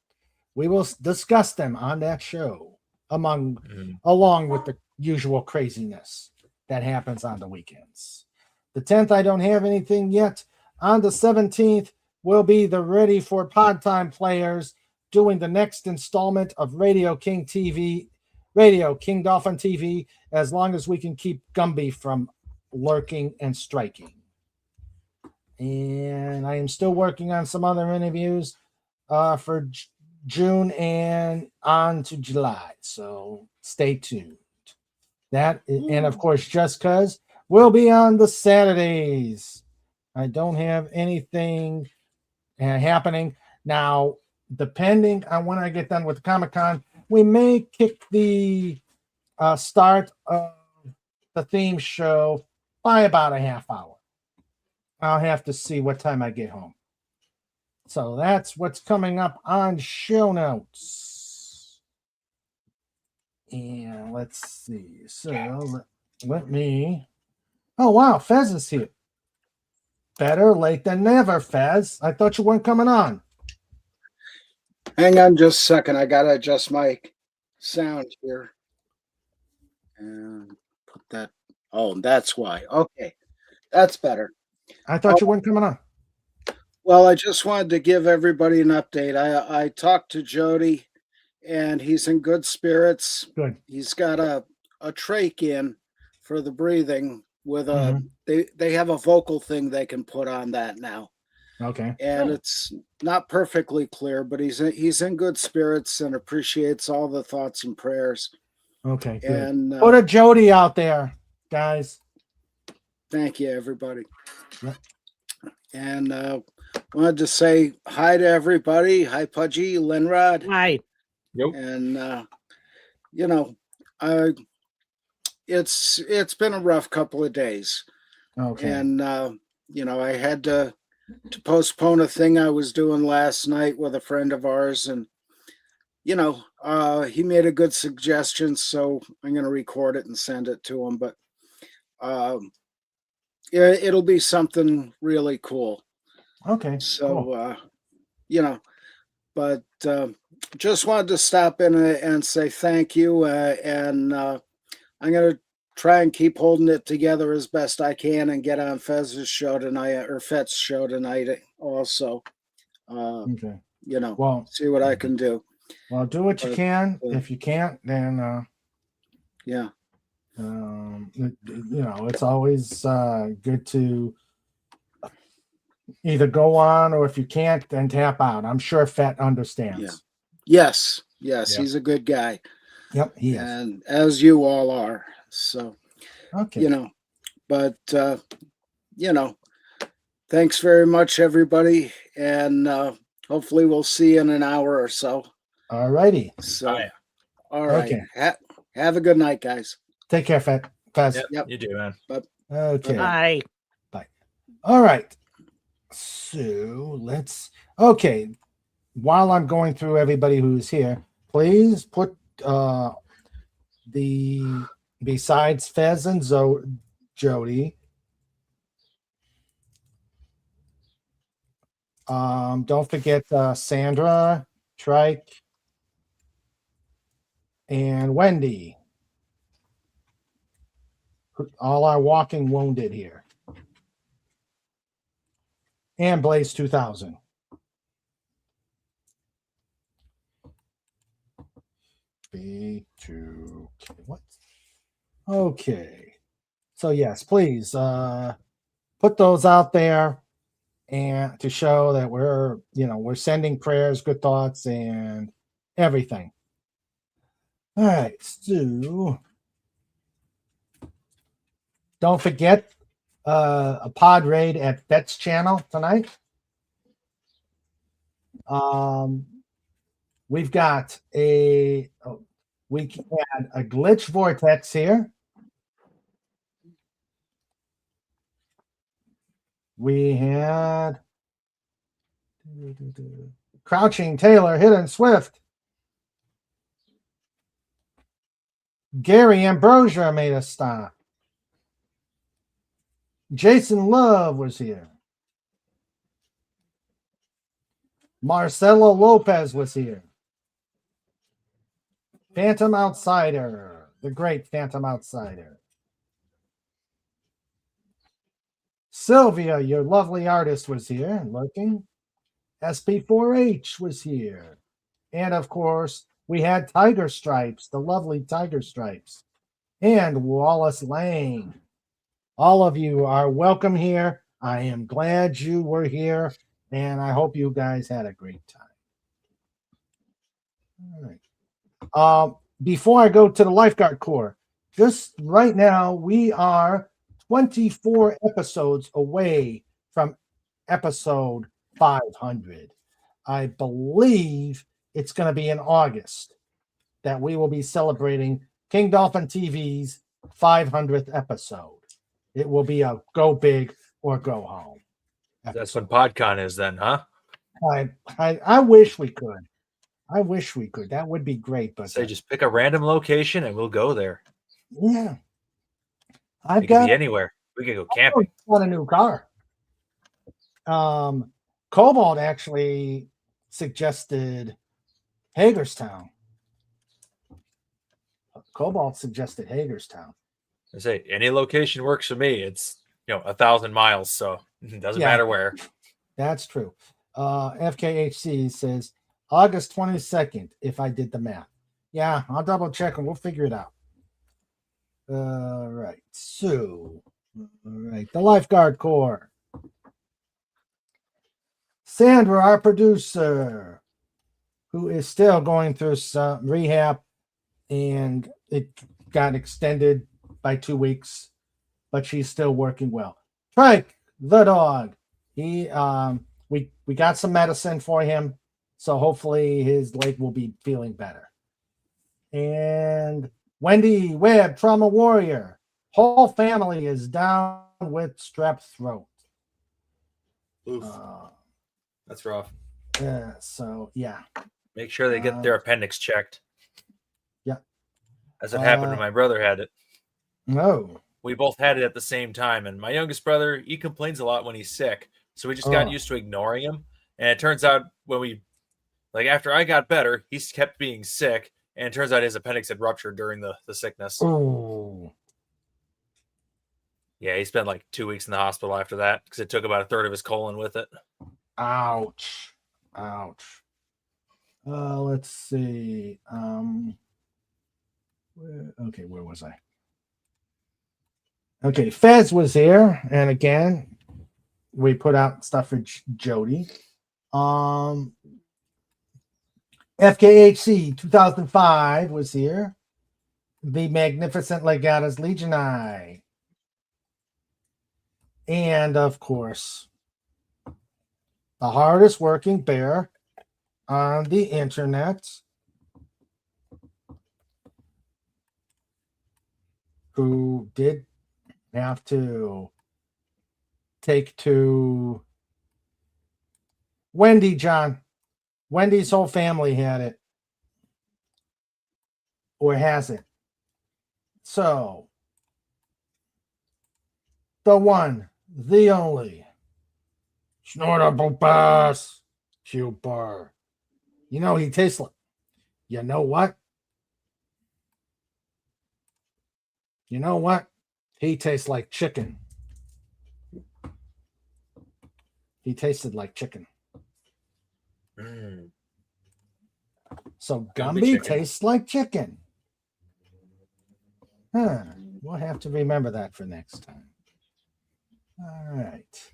Speaker 2: we will discuss them on that show along with the usual craziness that happens on the weekends. The 10th, I don't have anything yet. On the 17th, will be the Ready for Pod Time players doing the next installment of Radio King Dolphin TV, as long as we can keep Gumby from lurking and striking. And I am still working on some other interviews for June and on to July. So stay tuned. And of course, Just Cuz will be on the Saturdays. I don't have anything happening now. Depending on when I get done with Comic-Con, we may kick the start of the theme show by about a half hour. I'll have to see what time I get home. So that's what's coming up on show notes. And let's see. So let me. Oh, wow. Fez is here. Better late than never, Fez. I thought you weren't coming on.
Speaker 10: Hang on just a second. I got to adjust my sound here. And put that. Oh, that's why. Okay. That's better.
Speaker 2: I thought you weren't coming on.
Speaker 10: Well, I just wanted to give everybody an update. I talked to Jody, and he's in good spirits.
Speaker 2: Good.
Speaker 10: He's got a trach in for the breathing with a they have a vocal thing they can put on that now.
Speaker 2: Okay.
Speaker 10: And it's not perfectly clear, but he's in good spirits and appreciates all the thoughts and prayers.
Speaker 2: Okay. Good.
Speaker 10: And
Speaker 2: put a Jody out there, guys.
Speaker 10: Thank you, everybody.
Speaker 2: Yep.
Speaker 10: And wanted to say hi to everybody. Hi, Pudgy, Lenrod.
Speaker 8: Hi.
Speaker 5: Yep.
Speaker 10: And it's been a rough couple of days.
Speaker 2: Okay.
Speaker 10: And I had to postpone a thing I was doing last night with a friend of ours, and he made a good suggestion, so I'm going to record it and send it to him. But it'll be something really cool.
Speaker 2: Okay.
Speaker 10: So cool. But just wanted to stop in and say thank you, and I'm going to try and keep holding it together as best I can and get on Fez's show tonight, or Fett's show tonight also.
Speaker 2: Okay.
Speaker 10: Well, see what I can do.
Speaker 2: Well, do what you can. If you can't, then
Speaker 10: yeah.
Speaker 2: It's always good to either go on, or if you can't, then tap out. I'm sure Fett understands.
Speaker 10: Yeah. Yes, he's a good guy.
Speaker 2: Yep, he is.
Speaker 10: And as you all are. So,
Speaker 2: okay.
Speaker 10: But thanks very much, everybody. And hopefully we'll see you in an hour or so.
Speaker 2: All righty.
Speaker 10: So, all right.
Speaker 2: Okay.
Speaker 10: Have a good night, guys.
Speaker 2: Take care, Fett.
Speaker 5: Yep. You do, man.
Speaker 2: Okay.
Speaker 8: Bye.
Speaker 2: Bye. All right. So okay. While I'm going through everybody who's here, please put besides Fez and Jody, Don't forget Sandra, Trike, and Wendy. All our walking wounded here. And Blaze 2000. B2. What? Okay. So yes, please put those out there and to show that we're sending prayers, good thoughts, and everything. All right, so don't forget a pod raid at Bet's channel tonight. We've got we had a glitch vortex here. We had Crouching Taylor, Hidden Swift. Gary Ambrosia made us stop. Jason Love was here. Marcelo Lopez was here. Phantom Outsider, the great Phantom Outsider. Sylvia, your lovely artist, was here lurking. SP4H was here. And of course, we had Tiger Stripes, the lovely Tiger Stripes. And Wallace Lane. All of you are welcome here. I am glad you were here, and I hope you guys had a great time. All right. Before I go to the Lifeguard Corps, just right now, we are 24 episodes away from episode 500. I believe it's going to be in August that we will be celebrating King Dolphin TV's 500th episode. It will be a go big or go home.
Speaker 5: That's when PodCon is then, huh?
Speaker 2: I wish we could. I wish we could. That would be great. But
Speaker 5: say just pick a random location and we'll go there.
Speaker 2: Yeah.
Speaker 5: It could be anywhere. We could go camping.
Speaker 2: On a new car. Cobalt actually suggested Hagerstown. Cobalt suggested Hagerstown.
Speaker 5: I say any location works for me. It's 1,000 miles, so it doesn't matter where.
Speaker 2: That's true. FKHC says August 22nd, if I did the math. Yeah, I'll double check and we'll figure it out. Right. So, all right. The Lifeguard Corps. Sandra, our producer, who is still going through some rehab, and it got extended by 2 weeks, but she's still working well. Trike, the dog. We got some medicine for him, so hopefully his leg will be feeling better. And Wendy Webb, Trauma Warrior. Whole family is down with strep throat.
Speaker 5: Oof. That's rough.
Speaker 2: So yeah.
Speaker 5: Make sure they get their appendix checked.
Speaker 2: Yeah.
Speaker 5: As it happened when my brother had it.
Speaker 2: No.
Speaker 5: We both had it at the same time. And my youngest brother, he complains a lot when he's sick. So we just got used to ignoring him. And it turns out after I got better, he kept being sick. And it turns out his appendix had ruptured during the sickness.
Speaker 2: Oh.
Speaker 5: Yeah, he spent 2 weeks in the hospital after that because it took about a third of his colon with it.
Speaker 2: Ouch. Let's see. Where was I? Okay, Fez was here, and again, we put out stuff for Jody. FKHC 2005 was here. The Magnificent Legatus Legionii. And of course, the hardest working bear on the internet, who did have to take to Wendy, John. Wendy's whole family had it. Or has it. So, the one, the only, Snortable Bass. Super. You know, he tastes like. You know what? You know what? He tastes like chicken. He tasted like chicken. So Gumby tastes like chicken. Huh. We'll have to remember that for next time. All right.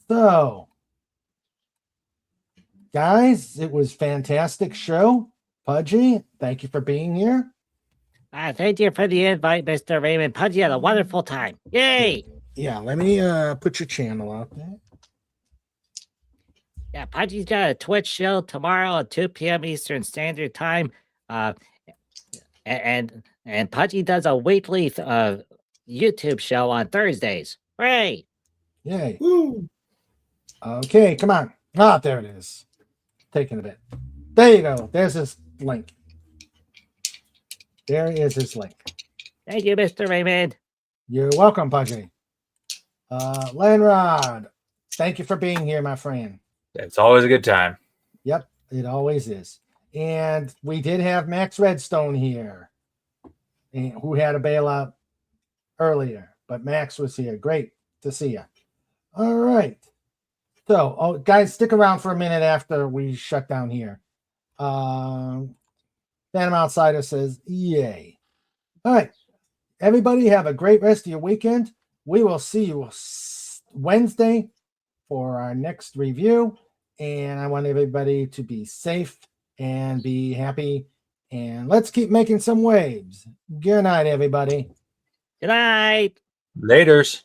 Speaker 2: So, guys, it was fantastic show. Pudgy, thank you for being here.
Speaker 8: Thank you for the invite, Mr. Raymond. Pudgy had a wonderful time. Yay!
Speaker 2: Yeah, let me put your channel out there.
Speaker 8: Yeah, Pudgy's got a Twitch show tomorrow at 2 p.m. Eastern Standard Time. And Pudgy does a weekly YouTube show on Thursdays. Hooray!
Speaker 2: Yay. Woo. Okay, come on. Ah, there it is. Taking a bit. There you go. There's his link. There is his link.
Speaker 8: Thank you, Mr. Raymond.
Speaker 2: You're welcome, Pudgy. Lanrod, thank you for being here, my friend.
Speaker 5: It's always a good time.
Speaker 2: Yep, it always is. And we did have Max Redstone here, who had a bailout earlier, but Max was here. Great to see you. All right. So, guys, stick around for a minute after we shut down here. Phantom Outsider says, yay. All right. Everybody have a great rest of your weekend. We will see you Wednesday for our next review. And I want everybody to be safe and be happy. And let's keep making some waves. Good night, everybody.
Speaker 8: Good night.
Speaker 5: Laters.